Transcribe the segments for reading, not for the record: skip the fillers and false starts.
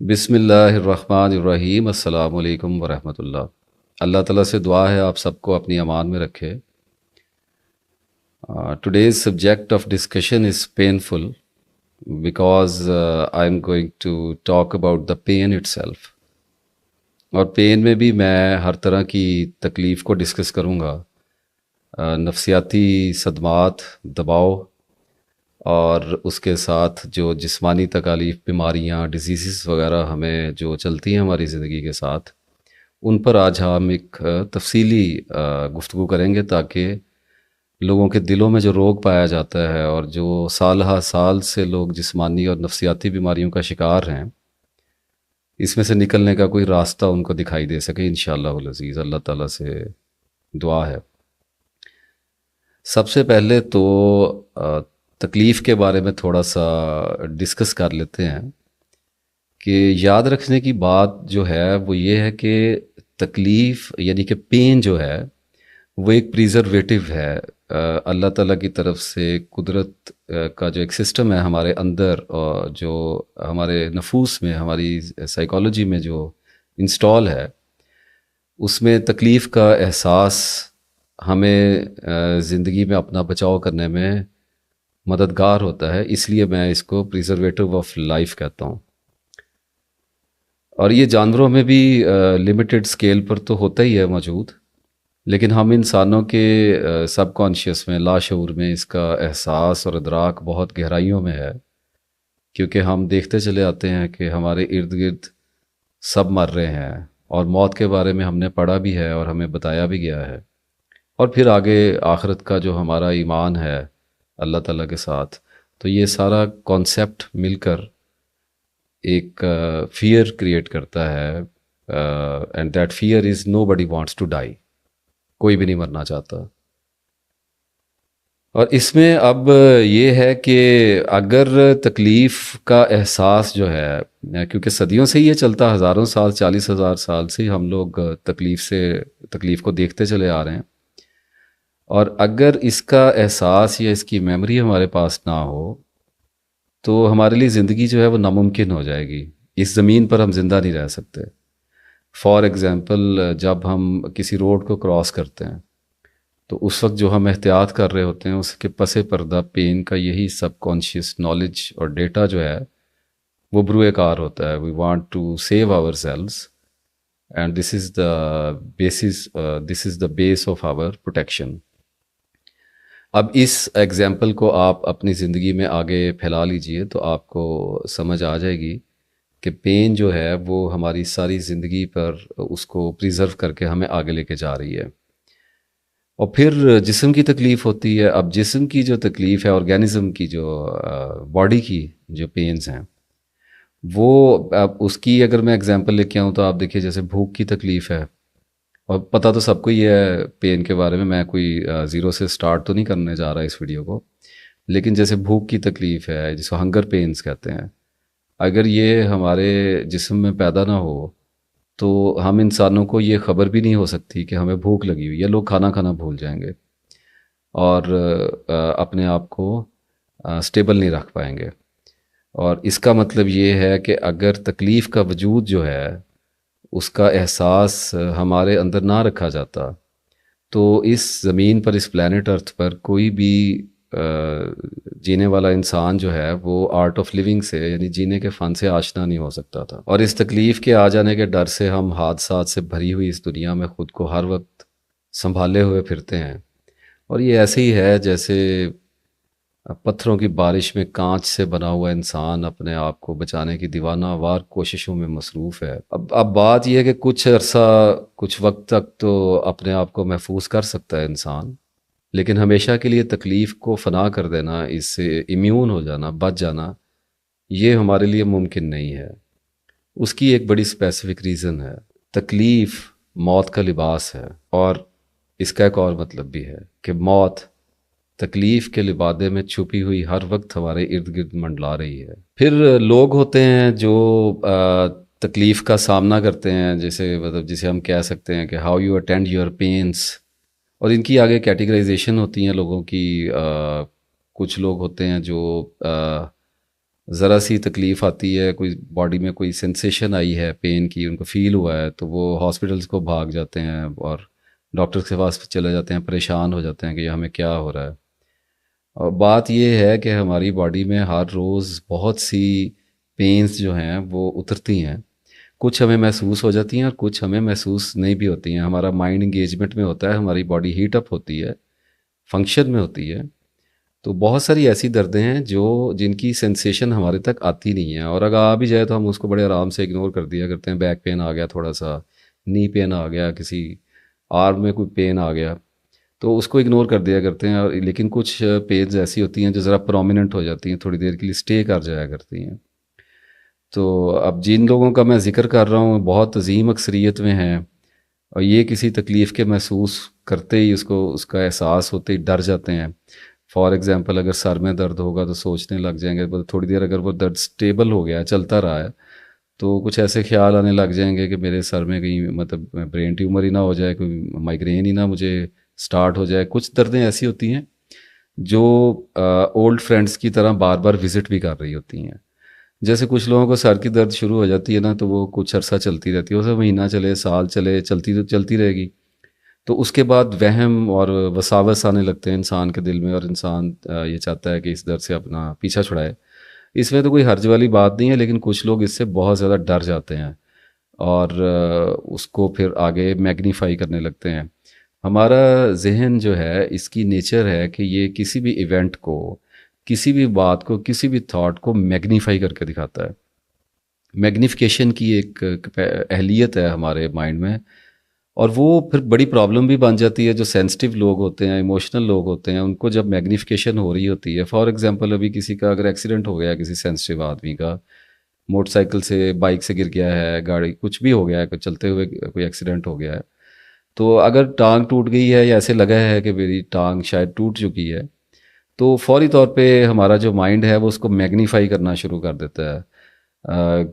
بسم اللہ الرحمن الرحیم، السلام علیکم ورحمۃ اللہ۔ اللہ تعالیٰ سے دعا ہے آپ سب کو اپنی امان میں رکھے۔ Today's subject of discussion is painful because I am going to talk about the pain itself, اور پین میں بھی میں ہر طرح کی تکلیف کو ڈسکس کروں گا، نفسیاتی صدمات، دباؤ، اور اس کے ساتھ جو جسمانی تکالیف، بیماریاں، ڈیزیزز وغیرہ ہمیں جو چلتی ہیں ہماری زندگی کے ساتھ، ان پر آج ہم ایک تفصیلی گفتگو کریں گے، تاکہ لوگوں کے دلوں میں جو روگ پایا جاتا ہے اور جو سال ہا سال سے لوگ جسمانی اور نفسیاتی بیماریوں کا شکار ہیں، اس میں سے نکلنے کا کوئی راستہ ان کو دکھائی دے سکے انشاءاللہ العزیز۔ اللہ تعالیٰ سے دعا ہے۔ سب سے پہلے تو تکلیف کے بارے میں تھوڑا سا ڈسکس کر لیتے ہیں کہ یاد رکھنے کی بات جو ہے وہ یہ ہے کہ تکلیف یعنی کہ پین جو ہے وہ ایک پریزرویٹو ہے، اللہ تعالیٰ کی طرف سے قدرت کا جو ایک سسٹم ہے ہمارے اندر، اور جو ہمارے نفوس میں، ہماری سائیکالوجی میں جو انسٹال ہے، اس میں تکلیف کا احساس ہمیں زندگی میں اپنا بچاؤ کرنے میں مددگار ہوتا ہے۔ اس لیے میں اس کو پریزرویٹو آف لائف کہتا ہوں۔ اور یہ جانوروں میں بھی لمیٹڈ سکیل پر تو ہوتا ہی ہے موجود، لیکن ہم انسانوں کے سب کانشیس میں، لاشعور میں اس کا احساس اور ادراک بہت گہرائیوں میں ہے، کیونکہ ہم دیکھتے چلے آتے ہیں کہ ہمارے ارد گرد سب مر رہے ہیں، اور موت کے بارے میں ہم نے پڑھا بھی ہے اور ہمیں بتایا بھی گیا ہے۔ اور پھر آگے آخرت کا جو ہمارا ایمان ہے اللہ تعالیٰ کے ساتھ، تو یہ سارا کانسیپٹ مل کر ایک فیئر کریٹ کرتا ہے، and that fear is nobody wants to die, کوئی بھی نہیں مرنا چاہتا۔ اور اس میں اب یہ ہے کہ اگر تکلیف کا احساس جو ہے، کیونکہ صدیوں سے یہ چلتا، ہزاروں سال، 40,000 سال سے ہم لوگ تکلیف کو دیکھتے چلے آ رہے ہیں، اور اگر اس کا احساس یا اس کی میموری ہمارے پاس نہ ہو تو ہمارے لیے زندگی جو ہے وہ ناممکن ہو جائے گی، اس زمین پر ہم زندہ نہیں رہ سکتے۔ فار ایگزامپل، جب ہم کسی روڈ کو کراس کرتے ہیں تو اس وقت جو ہم احتیاط کر رہے ہوتے ہیں، اس کے پس پردہ پین کا یہی سب کانشیس نالج اور ڈیٹا جو ہے وہ بروئے کار ہوتا ہے۔ We want to save ourselves, and this is the base of our protection. اب اس ایگزامپل کو آپ اپنی زندگی میں آگے پھیلا لیجئے تو آپ کو سمجھ آ جائے گی کہ پین جو ہے وہ ہماری ساری زندگی پر اس کو پریزرو کر کے ہمیں آگے لے کے جا رہی ہے۔ اور پھر جسم کی تکلیف ہوتی ہے۔ اب جسم کی جو تکلیف ہے، آرگینزم کی جو باڈی کی جو پینز ہیں، وہ اب اس کی اگر میں ایگزامپل لے کے آؤں تو آپ دیکھیے، جیسے بھوک کی تکلیف ہے، اور پتہ تو سب کو ہی ہے پین کے بارے میں کوئی زیرو سے سٹارٹ تو نہیں کرنے جا رہا اس ویڈیو کو، لیکن جیسے بھوک کی تکلیف ہے، جس کو ہنگر پینز کہتے ہیں، اگر یہ ہمارے جسم میں پیدا نہ ہو تو ہم انسانوں کو یہ خبر بھی نہیں ہو سکتی کہ ہمیں بھوک لگی ہوئی ہے۔ لوگ کھانا کھانا بھول جائیں گے، اور اپنے آپ کو سٹیبل نہیں رکھ پائیں گے۔ اور اس کا مطلب یہ ہے کہ اگر تکلیف کا وجود جو ہے، اس کا احساس ہمارے اندر نہ رکھا جاتا تو اس زمین پر، اس پلانٹ ارتھ پر، کوئی بھی جینے والا انسان جو ہے وہ آرٹ آف لیونگ سے، یعنی جینے کے فن سے آشنا نہیں ہو سکتا تھا۔ اور اس تکلیف کے آ جانے کے ڈر سے ہم حادثات سے بھری ہوئی اس دنیا میں خود کو ہر وقت سنبھالے ہوئے پھرتے ہیں، اور یہ ایسے ہی ہے جیسے پتھروں کی بارش میں کانچ سے بنا ہوا انسان اپنے آپ کو بچانے کی دیوانہ وار کوششوں میں مصروف ہے۔ اب بات یہ ہے کہ کچھ عرصہ، کچھ وقت تک تو اپنے آپ کو محفوظ کر سکتا ہے انسان، لیکن ہمیشہ کے لیے تکلیف کو فنا کر دینا، اس سے امیون ہو جانا، بچ جانا، یہ ہمارے لیے ممکن نہیں ہے۔ اس کی ایک بڑی اسپیسیفک ریزن ہے۔ تکلیف موت کا لباس ہے، اور اس کا ایک اور مطلب بھی ہے کہ موت تکلیف کے لبادے میں چھپی ہوئی ہر وقت ہمارے ارد گرد منڈلا رہی ہے۔ پھر لوگ ہوتے ہیں جو تکلیف کا سامنا کرتے ہیں، جیسے مطلب جسے ہم کہہ سکتے ہیں کہ ہاؤ یو اٹینڈ یور پینس، اور ان کی آگے کیٹیگرائزیشن ہوتی ہیں لوگوں کی۔ کچھ لوگ ہوتے ہیں جو ذرا سی تکلیف آتی ہے، کوئی باڈی میں کوئی سینسیشن آئی ہے پین کی، ان کو فیل ہوا ہے، تو وہ ہاسپٹلس کو بھاگ جاتے ہیں اور ڈاکٹر کے پاس چلے جاتے ہیں، پریشان ہو جاتے ہیں کہ یہ ہمیں کیا ہو رہا ہے۔ اور بات یہ ہے کہ ہماری باڈی میں ہر روز بہت سی پینس جو ہیں وہ اترتی ہیں، کچھ ہمیں محسوس ہو جاتی ہیں اور کچھ ہمیں محسوس نہیں بھی ہوتی ہیں۔ ہمارا مائنڈ انگیجمنٹ میں ہوتا ہے، ہماری باڈی ہیٹ اپ ہوتی ہے، فنکشن میں ہوتی ہے، تو بہت ساری ایسی دردیں ہیں جن کی سینسیشن ہمارے تک آتی نہیں ہے، اور اگر آ بھی جائے تو ہم اس کو بڑے آرام سے اگنور کر دیا کرتے ہیں۔ بیک پین آ گیا، تھوڑا سا نی پین آ گیا، کسی آرم میں کوئی پین آ گیا تو اس کو اگنور کر دیا کرتے ہیں، اور لیکن کچھ پینز ایسی ہوتی ہیں جو ذرا پرومیننٹ ہو جاتی ہیں، تھوڑی دیر کے لیے اسٹے کر جایا کرتی ہیں۔ تو اب جن لوگوں کا میں ذکر کر رہا ہوں بہت عظیم اکثریت میں ہیں، اور یہ کسی تکلیف کے محسوس کرتے ہی اس کا احساس ہوتے ہی ڈر جاتے ہیں۔ فار ایگزامپل اگر سر میں درد ہوگا تو سوچنے لگ جائیں گے، تھوڑی دیر اگر وہ درد سٹیبل ہو گیا، چلتا رہا ہے، تو کچھ ایسے خیال آنے لگ جائیں گے کہ میرے سر میں کہیں مطلب برین ٹیومر ہی نہ ہو جائے، کوئی مائگرین ہی نہ مجھے سٹارٹ ہو جائے۔ کچھ دردیں ایسی ہوتی ہیں جو اولڈ فرینڈس کی طرح بار بار وزٹ بھی کر رہی ہوتی ہیں۔ جیسے کچھ لوگوں کو سر کی درد شروع ہو جاتی ہے نا، تو وہ کچھ عرصہ چلتی رہتی ہے، اسے مہینہ چلے، سال چلے، چلتی تو چلتی رہے گی، تو اس کے بعد وہم اور وساوس آنے لگتے ہیں انسان کے دل میں، اور انسان یہ چاہتا ہے کہ اس درد سے اپنا پیچھا چھڑائے۔ اس میں تو کوئی حرج والی بات نہیں ہے، لیکن کچھ لوگ اس سے بہت زیادہ ڈر جاتے ہیں اور اس کو پھر آگے میگنیفائی کرنے لگتے ہیں۔ ہمارا ذہن جو ہے اس کی نیچر ہے کہ یہ کسی بھی ایونٹ کو، کسی بھی بات کو، کسی بھی تھاٹ کو میگنیفائی کر کے دکھاتا ہے۔ میگنیفیکیشن کی ایک اہلیت ہے ہمارے مائنڈ میں، اور وہ پھر بڑی پرابلم بھی بن جاتی ہے۔ جو سینسٹیو لوگ ہوتے ہیں، ایموشنل لوگ ہوتے ہیں، ان کو جب میگنیفیکیشن ہو رہی ہوتی ہے، فار ایگزامپل ابھی کسی کا اگر ایکسیڈنٹ ہو گیا، کسی سینسٹیو آدمی کا، موٹر سائیکل سے، بائک سے گر گیا ہے، گاڑی کچھ بھی ہو گیا ہے، چلتے ہوئے کوئی ایکسیڈنٹ ہو گیا ہے، تو اگر ٹانگ ٹوٹ گئی ہے یا ایسے لگا ہے کہ میری ٹانگ شاید ٹوٹ چکی ہے، تو فوری طور پہ ہمارا جو مائنڈ ہے وہ اس کو میگنیفائی کرنا شروع کر دیتا ہے،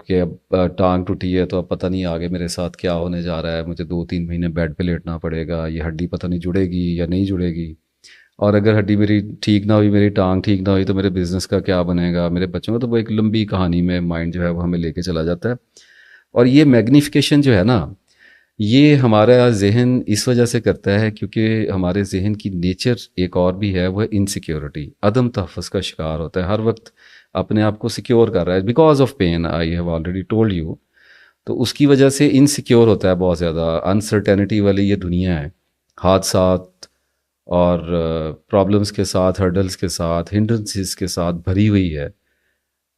کہ اب ٹانگ ٹوٹی ہے تو اب پتہ نہیں آگے میرے ساتھ کیا ہونے جا رہا ہے، مجھے 2-3 مہینے بیڈ پہ لیٹنا پڑے گا، یہ ہڈی پتہ نہیں جڑے گی یا نہیں جڑے گی، اور اگر ہڈی میری ٹھیک نہ ہوئی، میری ٹانگ ٹھیک نہ ہوئی، تو میرے بزنس کا کیا بنے گا، میرے بچوں کا، تو وہ ایک لمبی کہانی میں مائنڈ جو ہے وہ ہمیں لے کے چلا جاتا ہے۔ اور یہ میگنیفیکیشن جو ہے نا، یہ ہمارا ذہن اس وجہ سے کرتا ہے کیونکہ ہمارے ذہن کی نیچر ایک اور بھی ہے، وہ انسیکیورٹی، عدم تحفظ کا شکار ہوتا ہے، ہر وقت اپنے آپ کو سیکیور کر رہا ہے، because of pain, I have already told you, تو اس کی وجہ سے انسیکیور ہوتا ہے بہت زیادہ۔ انسرٹینٹی والی یہ دنیا ہے، حادثات اور پرابلمس کے ساتھ، ہرڈلس کے ساتھ، ہنڈرنسز کے ساتھ بھری ہوئی ہے،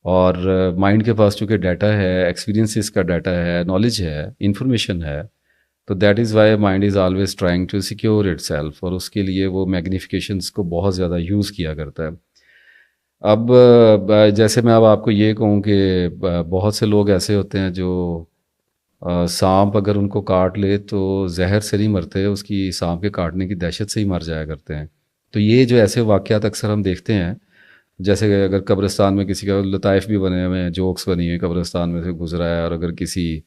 اور مائنڈ کے پاس چونکہ ڈیٹا ہے، ایکسپیرینسز کا ڈیٹا ہے، نالج ہے، انفارمیشن ہے، تو that is why mind is always trying to secure itself, اور اس کے لیے وہ میگنیفیکیشنس کو بہت زیادہ یوز کیا کرتا ہے۔ اب جیسے میں اب آپ کو یہ کہوں کہ بہت سے لوگ ایسے ہوتے ہیں جو سانپ اگر ان کو کاٹ لے تو زہر سے نہیں مرتے، اس کی سانپ کے کاٹنے کی دہشت سے ہی مر جایا کرتے ہیں۔ تو یہ جو ایسے واقعات اکثر ہم دیکھتے ہیں، جیسے کہ اگر قبرستان میں کسی کا لطائف بھی بنے ہوئے ہیں، جوکس بنی ہوئی، قبرستان میں سے گزرا ہے، اور اگر کسی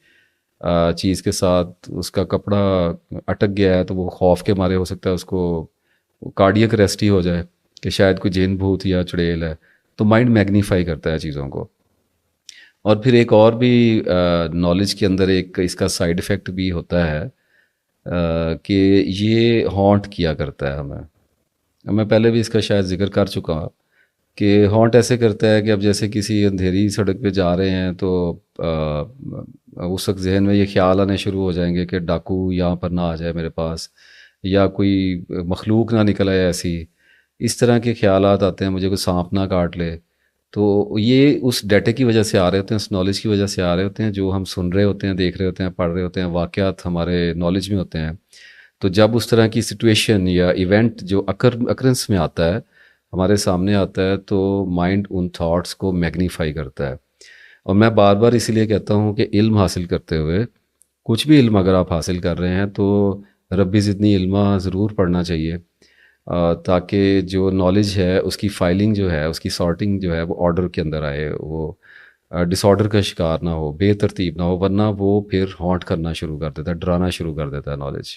چیز کے ساتھ اس کا کپڑا اٹک گیا ہے تو وہ خوف کے مارے ہو سکتا ہے اس کو کارڈیک اریسٹ ہی ہو جائے کہ شاید کوئی جن بھوت یا چڑیل ہے، تو مائنڈ میگنیفائی کرتا ہے چیزوں کو۔ اور پھر ایک اور بھی نالج کے اندر ایک اس کا سائیڈ افیکٹ بھی ہوتا ہے، کہ یہ ہانٹ کیا کرتا ہے ہمیں۔ میں پہلے بھی اس کا شاید ذکر کر چکا ہوں کہ ہانٹ ایسے کرتا ہے کہ اب جیسے کسی اندھیری سڑک پہ جا رہے ہیں تو اس وقت ذہن میں یہ خیال آنے شروع ہو جائیں گے کہ ڈاکو یہاں پر نہ آ جائے میرے پاس، یا کوئی مخلوق نہ نکل آئے ایسی، اس طرح کے خیالات آتے ہیں، مجھے کوئی سانپ نہ کاٹ لے۔ تو یہ اس ڈیٹے کی وجہ سے آ رہے ہوتے ہیں، اس نالج کی وجہ سے آ رہے ہوتے ہیں، جو ہم سن رہے ہوتے ہیں، دیکھ رہے ہوتے ہیں، پڑھ رہے ہوتے ہیں، واقعات ہمارے نالج میں ہوتے ہیں۔ تو جب اس طرح کی سچویشن یا ایونٹ جو اکرنس میں آتا ہے، ہمارے سامنے آتا ہے، تو مائنڈ ان تھاٹس کو میگنیفائی کرتا ہے۔ اور میں بار بار اسی لیے کہتا ہوں کہ علم حاصل کرتے ہوئے، کچھ بھی علم اگر آپ حاصل کر رہے ہیں تو ربی زدنی علما ضرور پڑھنا چاہیے، تاکہ جو نالج ہے اس کی فائلنگ جو ہے، اس کی سارٹنگ جو ہے وہ آرڈر کے اندر آئے، وہ ڈس آرڈر کا شکار نہ ہو، بے ترتیب نہ ہو، ورنہ وہ پھر ہانٹ کرنا شروع کر دیتا ہے، ڈرانا شروع کر دیتا ہے نالج۔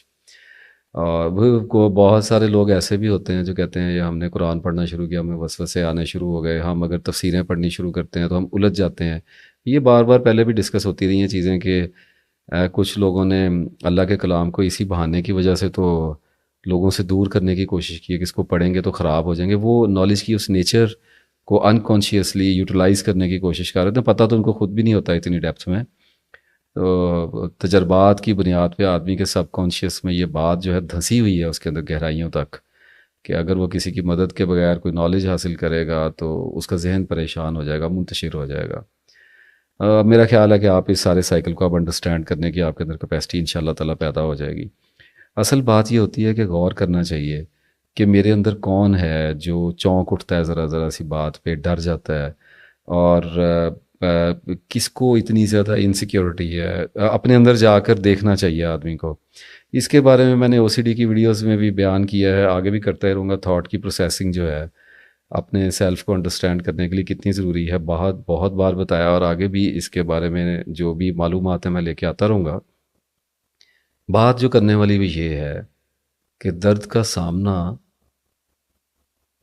اور وہ کو بہت سارے لوگ ایسے بھی ہوتے ہیں جو کہتے ہیں یہ ہم نے قرآن پڑھنا شروع کیا ہمیں وسوسے آنے شروع ہو گئے، ہم اگر تفسیریں پڑھنی شروع کرتے ہیں تو ہم الجھ جاتے ہیں. یہ بار بار پہلے بھی ڈسکس ہوتی رہی ہیں چیزیں کہ کچھ لوگوں نے اللہ کے کلام کو اسی بہانے کی وجہ سے تو لوگوں سے دور کرنے کی کوشش کی ہے کہ اس کو پڑھیں گے تو خراب ہو جائیں گے. وہ نالج کی اس نیچر کو انکانشیسلی یوٹیلائز کرنے کی کوشش کر رہے تھے، پتہ تو ان کو خود بھی نہیں ہوتا اتنی ڈیپتھ میں. تو تجربات کی بنیاد پہ آدمی کے سب کانشیس میں یہ بات جو ہے دھنسی ہوئی ہے اس کے اندر گہرائیوں تک، کہ اگر وہ کسی کی مدد کے بغیر کوئی نالج حاصل کرے گا تو اس کا ذہن پریشان ہو جائے گا، منتشر ہو جائے گا. میرا خیال ہے کہ آپ اس سارے سائیکل کو اب انڈرسٹینڈ کرنے کی آپ کے اندر کیپیسٹی انشاءاللہ تعالیٰ پیدا ہو جائے گی. اصل بات یہ ہوتی ہے کہ غور کرنا چاہیے کہ میرے اندر کون ہے جو چونک اٹھتا ہے ذرا ذرا سی بات پہ، ڈر جاتا ہے، اور کس کو اتنی زیادہ انسیکیورٹی ہے. اپنے اندر جا کر دیکھنا چاہیے آدمی کو. اس کے بارے میں نے او سی ڈی کی ویڈیوز میں بھی بیان کیا ہے، آگے بھی کرتا ہی رہوں گا. تھاٹ کی پروسیسنگ جو ہے اپنے سیلف کو انڈرسٹینڈ کرنے کے لیے کتنی ضروری ہے، بہت بہت بار بتایا، اور آگے بھی اس کے بارے میں جو بھی معلومات ہیں میں لے کے آتا رہوں گا. بات جو کرنے والی بھی یہ ہے کہ درد کا سامنا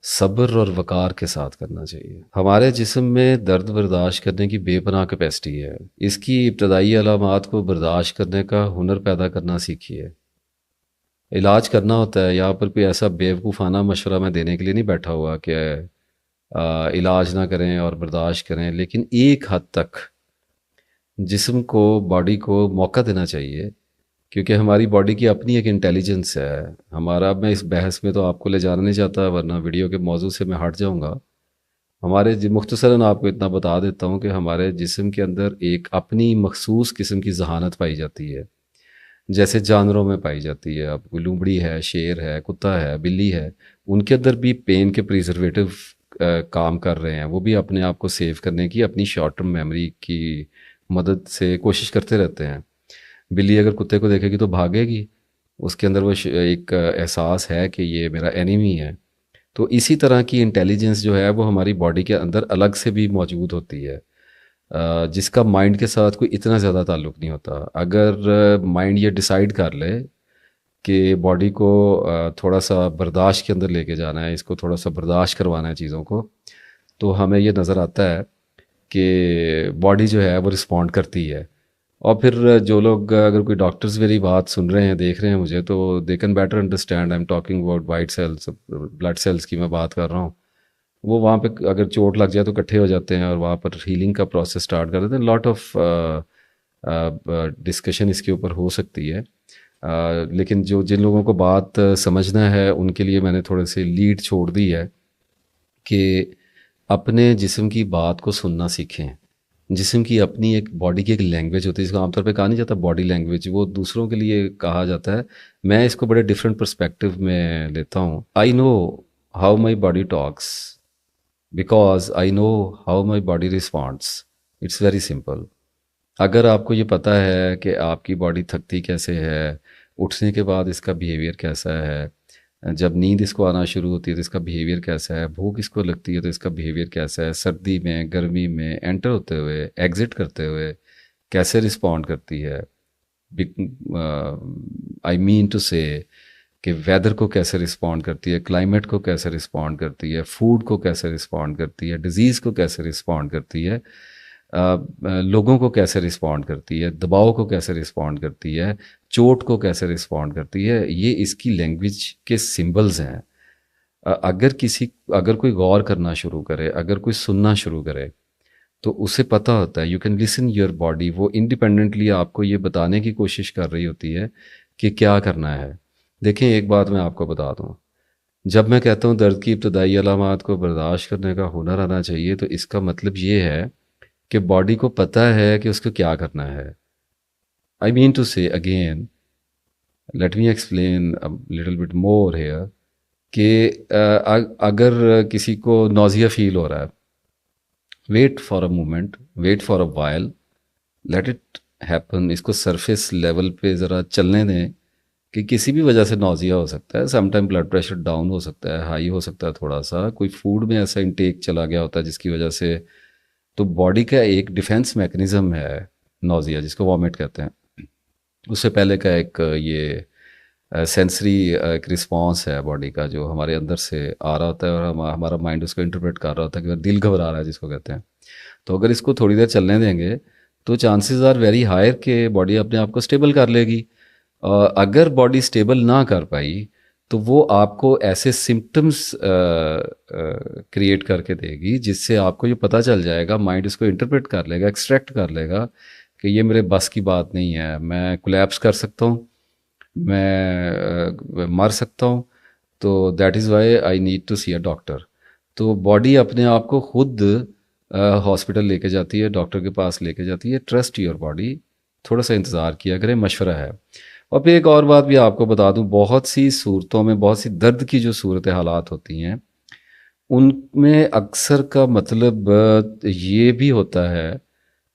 صبر اور وقار کے ساتھ کرنا چاہیے. ہمارے جسم میں درد برداشت کرنے کی بے پناہ کیپیسٹی ہے. اس کی ابتدائی علامات کو برداشت کرنے کا ہنر پیدا کرنا سیکھیے. علاج کرنا ہوتا ہے، یہاں پر کوئی ایسا بیوقوفانہ مشورہ میں دینے کے لیے نہیں بیٹھا ہوا کہ علاج نہ کریں اور برداشت کریں، لیکن ایک حد تک جسم کو، باڈی کو موقع دینا چاہیے، کیونکہ ہماری باڈی کی اپنی ایک انٹیلیجنس ہے. ہمارا، میں اس بحث میں تو آپ کو لے جانا نہیں چاہتا ورنہ ویڈیو کے موضوع سے میں ہٹ جاؤں گا. ہمارے مختصراً آپ کو اتنا بتا دیتا ہوں کہ ہمارے جسم کے اندر ایک اپنی مخصوص قسم کی ذہانت پائی جاتی ہے، جیسے جانوروں میں پائی جاتی ہے. اب کوئی لومڑی ہے، شیر ہے، کتا ہے، بلی ہے، ان کے اندر بھی پین کے پریزرویٹو کام کر رہے ہیں. وہ بھی اپنے آپ کو سیو کرنے کی اپنی شارٹ ٹرم میموری کی مدد سے کوشش کرتے رہتے ہیں. بلی اگر کتے کو دیکھے گی تو بھاگے گی، اس کے اندر وہ ایک احساس ہے کہ یہ میرا اینیمی ہے. تو اسی طرح کی انٹیلیجنس جو ہے وہ ہماری باڈی کے اندر الگ سے بھی موجود ہوتی ہے، جس کا مائنڈ کے ساتھ کوئی اتنا زیادہ تعلق نہیں ہوتا. اگر مائنڈ یہ ڈیسائیڈ کر لے کہ باڈی کو تھوڑا سا برداشت کے اندر لے کے جانا ہے، اس کو تھوڑا سا برداشت کروانا ہے چیزوں کو، تو ہمیں یہ نظر آتا ہے کہ باڈی جو ہے وہ رسپونڈ کرتی ہے. اور پھر جو لوگ، اگر کوئی ڈاکٹرز میری بات سن رہے ہیں، دیکھ رہے ہیں مجھے، تو they can better understand I am talking about white cells, blood cells کی میں بات کر رہا ہوں. وہ وہاں پہ اگر چوٹ لگ جائے تو اکٹھے ہو جاتے ہیں اور وہاں پر ہیلنگ کا پروسیس سٹارٹ کر دیتے ہیں. لاٹ آف ڈسکشن اس کے اوپر ہو سکتی ہے، لیکن جن لوگوں کو بات سمجھنا ہے ان کے لیے میں نے تھوڑے سے لیڈ چھوڑ دی ہے کہ اپنے جسم کی بات کو سننا سیکھیں. جسم کی اپنی ایک، باڈی کی ایک لینگویج ہوتی ہے، اس کو عام طور پہ کہا نہیں جاتا باڈی لینگویج، وہ دوسروں کے لیے کہا جاتا ہے. میں اس کو بڑے ڈفرینٹ پرسپیکٹو میں لیتا ہوں. I know how my body talks because I know how my body responds. It's very simple. اگر آپ کو یہ پتہ ہے کہ آپ کی باڈی تھکتی کیسے ہے، اٹھنے کے بعد اس کا بیہیویئر کیسا ہے، جب نیند اس کو آنا شروع ہوتی ہے تو اس کا بیہیویئر کیسا ہے، بھوک اس کو لگتی ہے تو اس کا بیہیویئر کیسا ہے، سردی میں، گرمی میں، انٹر ہوتے ہوئے، ایگزٹ کرتے ہوئے کیسے رسپونڈ کرتی ہے. آئی مین ٹو سے کہ ویدر کو کیسے رسپونڈ کرتی ہے، کلائمیٹ کو کیسے رسپونڈ کرتی ہے، فوڈ کو کیسے رسپونڈ کرتی ہے، ڈیزیز کو کیسے رسپونڈ کرتی ہے، لوگوں کو کیسے رسپونڈ کرتی ہے، دباؤ کو کیسے رسپونڈ کرتی ہے، چوٹ کو کیسے رسپونڈ کرتی ہے. یہ اس کی لینگویج کے سمبلز ہیں. اگر کوئی غور کرنا شروع کرے، اگر کوئی سننا شروع کرے تو اسے پتہ ہوتا ہے، you can listen your body. وہ انڈیپینڈنٹلی آپ کو یہ بتانے کی کوشش کر رہی ہوتی ہے کہ کیا کرنا ہے. دیکھیں، ایک بات میں آپ کو بتا دوں، جب میں کہتا ہوں درد کی ابتدائی علامات کو برداشت کرنے کا ہنر آنا چاہیے، تو اس کا مطلب یہ ہے کہ باڈی کو پتہ ہے کہ اس کو کیا کرنا ہے. I mean to say again, let me explain little bit more here, کہ اگر کسی کو نوزیا فیل ہو رہا ہے، wait for a moment, wait for a while, let it happen. اس کو سرفیس لیول پہ ذرا چلنے دیں کہ کسی بھی وجہ سے نوزیا ہو سکتا ہے. Some time blood pressure down ہو سکتا ہے، ہائی ہو سکتا ہے، تھوڑا سا کوئی فوڈ میں ایسا انٹیک چلا گیا ہوتا ہے جس کی وجہ سے. تو باڈی کا ایک ڈیفینس میکنزم ہے نوزیا، جس کو وامٹ کہتے ہیں. اس سے پہلے کا ایک یہ سینسری ایک رسپانس ہے باڈی کا جو ہمارے اندر سے آ رہا ہوتا ہے، اور ہمارا مائنڈ اس کو انٹرپریٹ کر رہا ہوتا ہے کہ دل گھبرا رہا ہے جس کو کہتے ہیں. تو اگر اس کو تھوڑی دیر چلنے دیں گے تو چانسز آر ویری ہائر کہ باڈی اپنے آپ کو اسٹیبل کر لے گی. اگر باڈی اسٹیبل نہ کر پائی تو وہ آپ کو ایسے سمٹمس کریٹ کر کے دے گی جس سے آپ کو یہ پتہ چل جائے گا، مائنڈ اس کو انٹرپریٹ کر لے گا، ایکسٹریکٹ کر لے گا کہ یہ میرے بس کی بات نہیں ہے، میں کولیپس کر سکتا ہوں، میں مر سکتا ہوں. تو that is why I need to see a doctor. تو باڈی اپنے آپ کو خود ہاسپٹل لے کے جاتی ہے، ڈاکٹر کے پاس لے کے جاتی ہے. ٹرسٹ یور باڈی، تھوڑا سا انتظار کیا کریں، مشورہ ہے. اور پھر ایک اور بات بھی آپ کو بتا دوں، بہت سی صورتوں میں، بہت سی درد کی جو صورت حالات ہوتی ہیں ان میں اکثر کا مطلب یہ بھی ہوتا ہے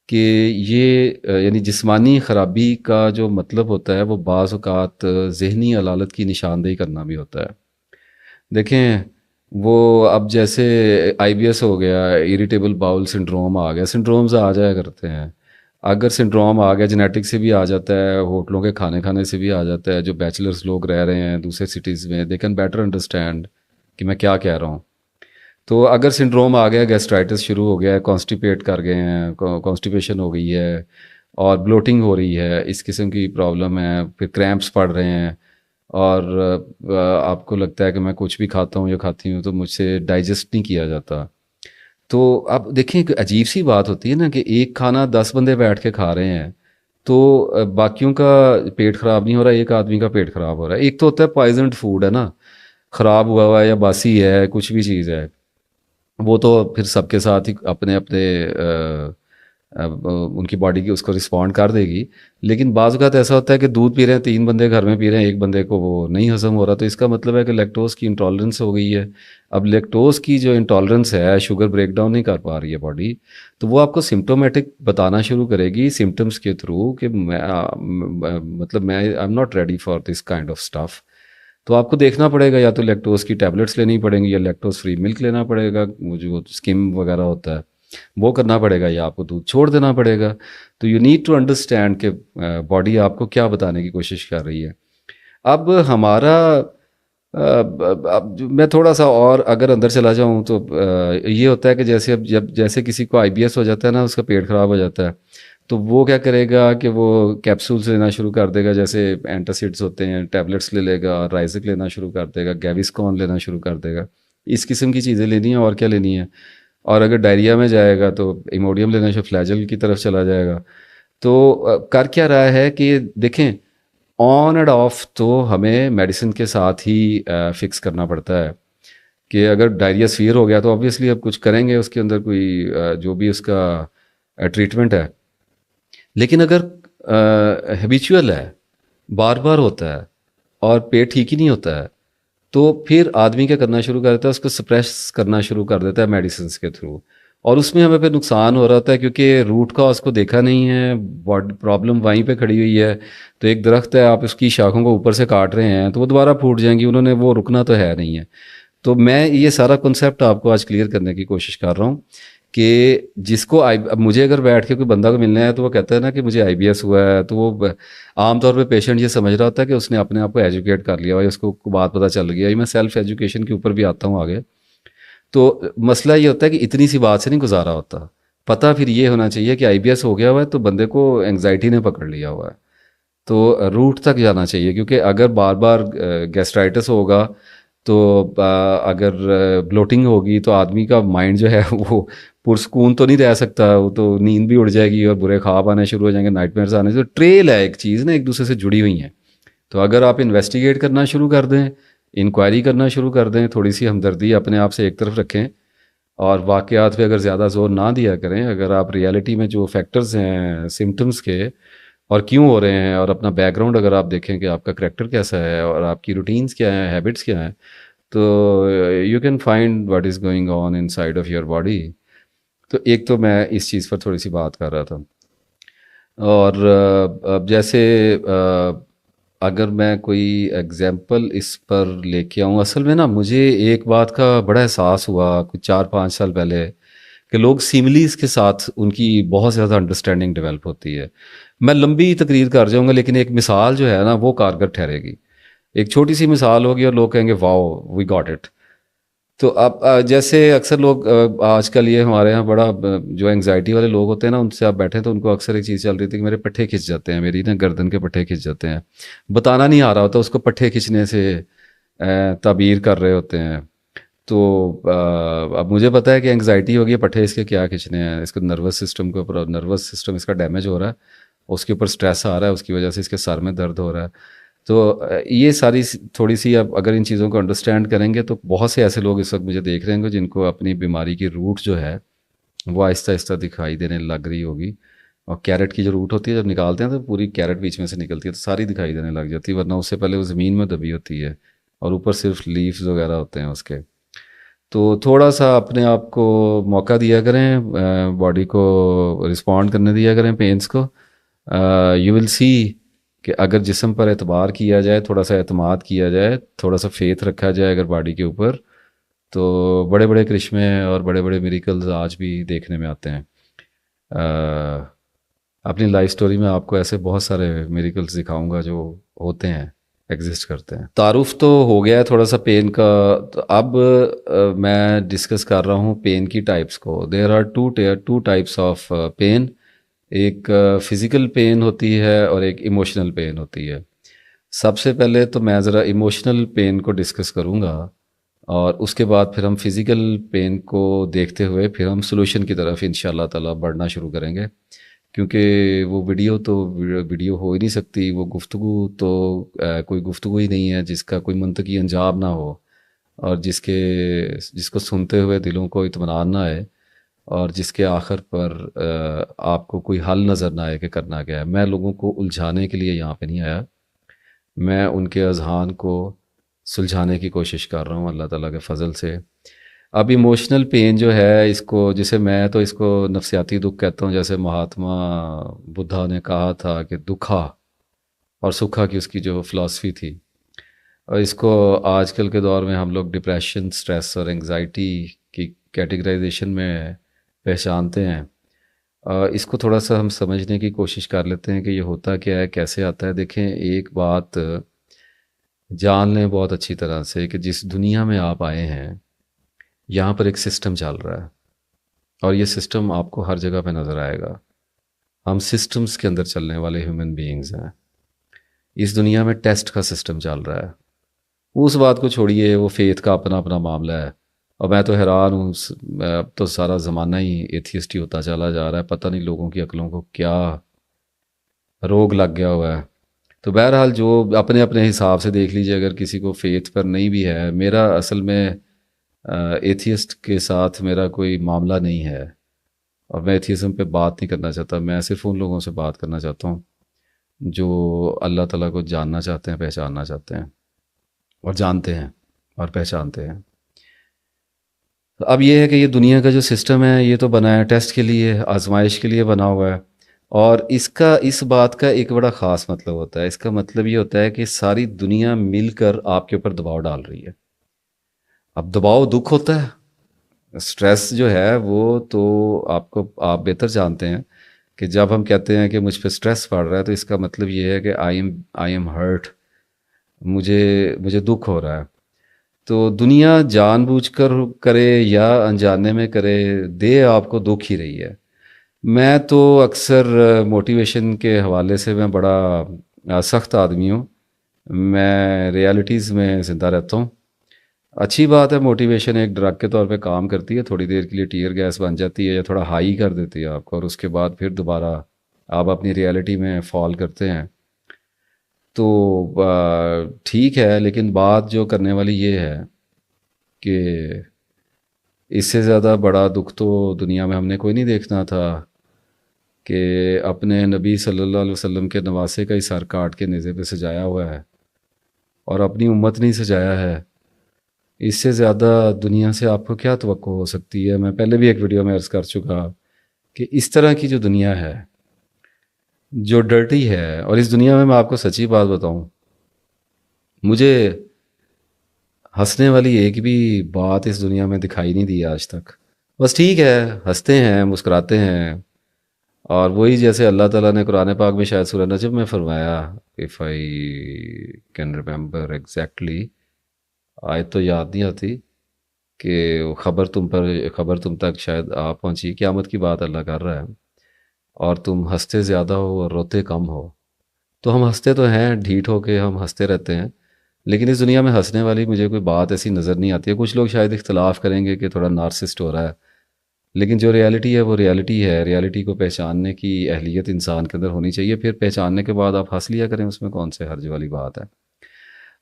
کہ یہ یعنی جسمانی خرابی کا جو مطلب ہوتا ہے وہ بعض اوقات ذہنی علالت کی نشاندہی کرنا بھی ہوتا ہے. دیکھیں وہ اب جیسے آئی بی ایس ہو گیا، اریٹیبل باؤل سنڈروم آ گیا، سنڈرومز آ جایا کرتے ہیں. اگر سنڈروم آ گیا جینیٹک سے بھی آ جاتا ہے، ہوٹلوں کے کھانے سے بھی آ جاتا ہے. جو بیچلرز لوگ رہ رہے ہیں دوسرے سٹیز میں، دے کین بیٹر انڈرسٹینڈ کہ میں کیا کہہ رہا ہوں. تو اگر سنڈروم آ گیا، گیسٹرائٹس شروع ہو گیا ہے، کانسٹیپیٹ کر گئے ہیں، کانسٹیپیشن ہو گئی ہے اور بلوٹنگ ہو رہی ہے، اس قسم کی پرابلم ہے، پھر کریمپس پڑ رہے ہیں، اور آپ کو لگتا ہے کہ میں کچھ بھی کھاتا ہوں یا کھاتی ہوں تو مجھ سے ڈائجسٹ نہیں کیا جاتا. تو اب دیکھیں کہ عجیب سی بات ہوتی ہے نا کہ ایک کھانا 10 بندے بیٹھ کے کھا رہے ہیں تو باقیوں کا پیٹ خراب نہیں ہو رہا، ایک آدمی کا پیٹ خراب ہو رہا ہے. ایک تو ہوتا ہے پوائزنڈ فوڈ ہے نا، خراب ہوا ہوا ہے یا باسی ہے، کچھ بھی چیز ہے، وہ تو پھر سب کے ساتھ ہی اپنے اپنے ان کی باڈی کی اس کو رسپونڈ کر دے گی. لیکن بعض اوقات ایسا ہوتا ہے کہ دودھ پی رہے ہیں، 3 بندے گھر میں پی رہے ہیں، ایک بندے کو وہ نہیں ہضم ہو رہا، تو اس کا مطلب ہے کہ لیکٹوز کی انٹالرنس ہو گئی ہے. اب لیکٹوز کی جو انٹالرنس ہے، شوگر بریک ڈاؤن نہیں کر پا رہی ہے باڈی، تو وہ آپ کو سمٹومیٹک بتانا شروع کرے گی سمٹمس کے تھرو کہ مطلب میں آئی am not ready for this kind of stuff. تو آپ کو دیکھنا پڑے گا، یا تو لیکٹوز کی ٹیبلٹس لینی پڑیں گی، یا لیکٹوز فری ملک لینا پڑے گا، وہ جو اسکم وغیرہ ہوتا ہے وہ کرنا پڑے گا، یا آپ کو دودھ چھوڑ دینا پڑے گا. تو یو نیڈ ٹو انڈرسٹینڈ کہ باڈی آپ کو کیا بتانے کی کوشش کر رہی ہے. اب ہمارا اب میں تھوڑا سا اور اگر اندر چلا جاؤں تو یہ ہوتا ہے کہ جیسے اب جیسے کسی کو آئی بی ایس ہو جاتا ہے نا، اس کا پیٹ خراب ہو جاتا ہے، تو وہ کیا کرے گا کہ وہ کیپسولس لینا شروع کر دے گا، جیسے اینٹاسڈس ہوتے ہیں، ٹیبلٹس لے لے گا، رائزک لینا شروع کر دے گا، گیوسکون لینا شروع کر دے گا. اس قسم کی چیزیں لینی ہیں، اور کیا لینی ہے. اور اگر ڈائریا میں جائے گا تو ایموڈیم لینا شروع، فلیجل کی طرف چلا جائے گا. تو کر کیا رہا ہے کہ دیکھیں آن اینڈ آف تو ہمیں میڈیسن کے ساتھ ہی فکس کرنا پڑتا ہے کہ اگر ڈائریا سویئر ہو گیا تو آبویسلی اب کچھ کریں گے، اس کے اندر کوئی جو بھی اس کا ٹریٹمنٹ ہے. لیکن اگر ہیبیچول ہے، بار بار ہوتا ہے اور پیٹ ٹھیک ہی نہیں ہوتا ہے، تو پھر آدمی کیا کرنا شروع کر دیتا ہے، اس کو سپریس کرنا شروع کر دیتا ہے میڈیسنس کے تھرو. اور اس میں ہمیں پھر نقصان ہو رہا ہوتا ہے کیونکہ روٹ کا اس کو دیکھا نہیں ہے، پرابلم وہیں پہ کھڑی ہوئی ہے. تو ایک درخت ہے، آپ اس کی شاخوں کو اوپر سے کاٹ رہے ہیں تو وہ دوبارہ پھوٹ جائیں گی، انہوں نے وہ رکنا تو ہے نہیں ہے. تو میں یہ سارا کنسیپٹ آپ کو آج کلیئر کرنے کی کوشش کر رہا ہوں کہ جس کو اب مجھے اگر بیٹھ کے کوئی بندہ کو ملنا ہے تو وہ کہتا ہے نا کہ مجھے آئی بی ایس ہوا ہے، تو وہ عام طور پہ پیشنٹ یہ سمجھ رہا ہوتا ہے کہ اس نے اپنے آپ کو ایجوکیٹ کر لیا، اور اس کو بات پتہ چل گیا. میں سیلف ایجوکیشن کے اوپر بھی آتا ہوں آگے. تو مسئلہ یہ ہوتا ہے کہ اتنی سی بات سے نہیں گزارا ہوتا، پتہ پھر یہ ہونا چاہیے کہ آئی بی ایس ہو گیا ہوا ہے تو بندے کو انگزائٹی نے پکڑ لیا ہوا ہے. تو روٹ تک جانا چاہیے، کیونکہ اگر بار بار گیسٹرائٹس ہوگا تو اگر بلوٹنگ ہوگی تو آدمی کا مائنڈ جو ہے وہ پرسکون تو نہیں رہ سکتا، وہ تو نیند بھی اڑ جائے گی اور برے خواب آنے شروع ہو جائیں گے، نائٹ میئرز آنے سے. ٹریل ہے ایک چیز نا، ایک دوسرے سے جڑی ہوئی ہیں. تو اگر آپ انویسٹیگیٹ کرنا شروع کر دیں، انکوائری کرنا شروع کر دیں، تھوڑی سی ہمدردی اپنے آپ سے ایک طرف رکھیں، اور واقعات پہ اگر زیادہ زور نہ دیا کریں، اگر آپ ریئلٹی میں جو فیکٹرز ہیں سمٹمز کے اور کیوں ہو رہے ہیں، اور اپنا بیک گراؤنڈ اگر آپ دیکھیں کہ آپ کا کریکٹر کیسا ہے اور آپ کی روٹینز کیا ہیں، ہیبٹس کیا ہیں، تو you can find what is going on in side of your body. تو ایک تو میں اس چیز پر تھوڑی سی بات کر رہا تھا. اور اب جیسے اگر میں کوئی ایگزامپل اس پر لے کے آؤں، اصل میں نا مجھے ایک بات کا بڑا احساس ہوا کچھ 4-5 سال پہلے کہ لوگ سیملیز کے ساتھ ان کی بہت زیادہ انڈرسٹینڈنگ ڈیولپ ہوتی ہے. میں لمبی تقریر کر جاؤں گا لیکن ایک مثال جو ہے نا وہ کارگر ٹھہرے گی. ایک چھوٹی سی مثال ہوگی اور لوگ کہیں گے واو وی گاٹ اٹ. تو اب جیسے اکثر لوگ آج کل یہ ہمارے یہاں بڑا جو انگزائٹی والے لوگ ہوتے ہیں نا، ان سے آپ بیٹھے تو ان کو اکثر ایک چیز چل رہی تھی کہ میرے پٹھے کھنچ جاتے ہیں، میری نا گردن کے پٹھے کھنچ جاتے ہیں. بتانا نہیں آ رہا ہوتا، اس کو پٹھے کھنچنے سے تعبیر کر رہے ہوتے ہیں. تو اب مجھے پتا ہے کہ انگزائٹی ہوگی، پٹھے اس کے کیا کھنچنے ہیں، اس کو نروس سسٹم کے اوپر، نروس سسٹم اس کا ڈیمیج ہو رہا ہے، اس کے اوپر سٹریس آ رہا ہے، اس کی وجہ سے اس کے سر میں درد ہو رہا ہے. تو یہ ساری تھوڑی سی اب اگر ان چیزوں کو انڈرسٹینڈ کریں گے تو بہت سے ایسے لوگ اس وقت مجھے دیکھ رہے ہیں جن کو اپنی بیماری کی روٹ جو ہے وہ آہستہ آہستہ دکھائی دینے لگ رہی ہوگی. اور کیرٹ کی جو روٹ ہوتی ہے جب نکالتے ہیں تو پوری کیرٹ بیچ میں سے نکلتی ہے تو ساری دکھائی دینے لگ جاتی ہے، ورنہ اس سے پہلے وہ زمین میں دبی ہوتی ہے اور اوپر صرف لیفز وغیرہ ہوتے ہیں اس کے. تو تھوڑا سا اپنے آپ کو موقع دیا کریں، باڈی کو رسپونڈ کرنے دیا کریں پینس کو. یو ول سی کہ اگر جسم پر اعتبار کیا جائے، تھوڑا سا اعتماد کیا جائے، تھوڑا سا فیتھ رکھا جائے اگر باڈی کے اوپر، تو بڑے بڑے کرشمے اور بڑے بڑے میریکلز آج بھی دیکھنے میں آتے ہیں. اپنی لائف سٹوری میں آپ کو ایسے بہت سارے میریکلز دکھاؤں گا جو ہوتے ہیں، ایگزسٹ کرتے ہیں. تعارف تو ہو گیا ہے تھوڑا سا پین کا. تو اب میں ڈسکس کر رہا ہوں پین کی ٹائپس کو. There are two types of pain. ایک فزیکل پین ہوتی ہے اور ایک ایموشنل پین ہوتی ہے. سب سے پہلے تو میں ذرا ایموشنل پین کو ڈسکس کروں گا اور اس کے بعد پھر ہم فزیکل پین کو دیکھتے ہوئے پھر ہم سلوشن کی طرف ان شاء اللہ تعالیٰ بڑھنا شروع کریں گے. کیونکہ وہ ویڈیو ہو ہی نہیں سکتی، وہ گفتگو تو کوئی گفتگو ہی نہیں ہے جس کا کوئی منطقی انجام نہ ہو اور جس کو سنتے ہوئے دلوں کو اطمینان نہ آئے اور جس کے آخر پر آپ کو کوئی حل نظر نہ آئے کہ کرنا کیا ہے. میں لوگوں کو الجھانے کے لیے یہاں پہ نہیں آیا، میں ان کے اذہان کو سلجھانے کی کوشش کر رہا ہوں اللہ تعالیٰ کے فضل سے. اب ایموشنل پین جو ہے، جسے میں تو اس کو نفسیاتی دکھ کہتا ہوں. جیسے مہاتما بدھا نے کہا تھا کہ دکھا اور سکھا کی اس کی جو فلاسفی تھی، اور اس کو آج کل کے دور میں ہم لوگ ڈپریشن، سٹریس اور انگزائٹی کی کیٹیگرائزیشن میں پہچانتے ہیں. اس کو تھوڑا سا ہم سمجھنے کی کوشش کر لیتے ہیں کہ یہ ہوتا کیا ہے، کیسے آتا ہے. دیکھیں، ایک بات جان لیں بہت اچھی طرح سے کہ جس دنیا میں آپ آئے ہیں یہاں پر ایک سسٹم چل رہا ہے اور یہ سسٹم آپ کو ہر جگہ پہ نظر آئے گا. ہم سسٹمز کے اندر چلنے والے ہیومن بینگز ہیں. اس دنیا میں ٹیسٹ کا سسٹم چل رہا ہے. اس بات کو چھوڑیے، وہ فیتھ کا اپنا اپنا معاملہ ہے. اور میں تو حیران ہوں، اب تو سارا زمانہ ہی ایتھیسٹ ہی ہوتا چلا جا رہا ہے. پتہ نہیں لوگوں کی عقلوں کو کیا روگ لگ گیا ہوا ہے. تو بہرحال جو اپنے اپنے حساب سے دیکھ لیجیے. اگر کسی کو فیتھ پر نہیں بھی ہے، میرا اصل میں ایتھیسٹ کے ساتھ میرا کوئی معاملہ نہیں ہے اور میں ایتھیزم پہ بات نہیں کرنا چاہتا. میں صرف ان لوگوں سے بات کرنا چاہتا ہوں جو اللہ تعالیٰ کو جاننا چاہتے ہیں، پہچاننا چاہتے ہیں اور جانتے ہیں اور پہچانتے ہیں. اب یہ ہے کہ یہ دنیا کا جو سسٹم ہے یہ تو بنا ہے ٹیسٹ کے لیے، آزمائش کے لیے بنا ہوا ہے. اور اس بات کا ایک بڑا خاص مطلب ہوتا ہے. اس کا مطلب یہ ہوتا ہے کہ ساری دنیا مل کر آپ کے اوپر دباؤ ڈال رہی ہے. اب دباؤ دکھ ہوتا ہے. سٹریس جو ہے وہ تو آپ بہتر جانتے ہیں کہ جب ہم کہتے ہیں کہ مجھ پہ سٹریس پڑ رہا ہے تو اس کا مطلب یہ ہے کہ آئی ایم ہرٹ، مجھے دکھ ہو رہا ہے. تو دنیا جان بوجھ کر کرے یا انجانے میں کرے، دے آپ کو دکھ ہی رہی ہے. میں تو اکثر موٹیویشن کے حوالے سے میں بڑا سخت آدمی ہوں. میں ریالٹیز میں زندہ رہتا ہوں. اچھی بات ہے، موٹیویشن ایک ڈرگ کے طور پہ کام کرتی ہے. تھوڑی دیر کے لیے ٹیئر گیس بن جاتی ہے یا تھوڑا ہائی کر دیتی ہے آپ کو، اور اس کے بعد پھر دوبارہ آپ اپنی ریالٹی میں فال کرتے ہیں. تو ٹھیک ہے، لیکن بات جو کرنے والی یہ ہے کہ اس سے زیادہ بڑا دکھ تو دنیا میں ہم نے کوئی نہیں دیکھنا تھا کہ اپنے نبی صلی اللہ علیہ وسلم کے نواسے کا ہی سر کاٹ کے نیزے پہ سجایا ہوا ہے اور اپنی امت نہیں سجایا ہے. اس سے زیادہ دنیا سے آپ کو کیا توقع ہو سکتی ہے؟ میں پہلے بھی ایک ویڈیو میں عرض کر چکا کہ اس طرح کی جو دنیا ہے جو ڈرٹی ہے، اور اس دنیا میں آپ کو سچی بات بتاؤں، مجھے ہنسنے والی ایک بھی بات اس دنیا میں دکھائی نہیں دی آج تک. بس ٹھیک ہے، ہنستے ہیں، مسکراتے ہیں اور وہی جیسے اللہ تعالیٰ نے قرآن پاک میں شاید سورہ نجم میں فرمایا، if I can remember exactly, آیت تو یاد نہیں آتی، کہ خبر تم تک شاید آ پہنچی، قیامت کی بات اللہ کر رہا ہے، اور تم ہنستے زیادہ ہو اور روتے کم ہو. تو ہم ہنستے تو ہیں، ڈھیٹ ہو کے ہم ہنستے رہتے ہیں، لیکن اس دنیا میں ہنسنے والی مجھے کوئی بات ایسی نظر نہیں آتی ہے. کچھ لوگ شاید اختلاف کریں گے کہ تھوڑا نارسسٹ ہو رہا ہے، لیکن جو ریالٹی ہے وہ ریالٹی ہے. ریالٹی کو پہچاننے کی اہلیت انسان کے اندر ہونی چاہیے، پھر پہچاننے کے بعد آپ ہنس لیا کریں، اس میں کون سے حرج والی بات ہے.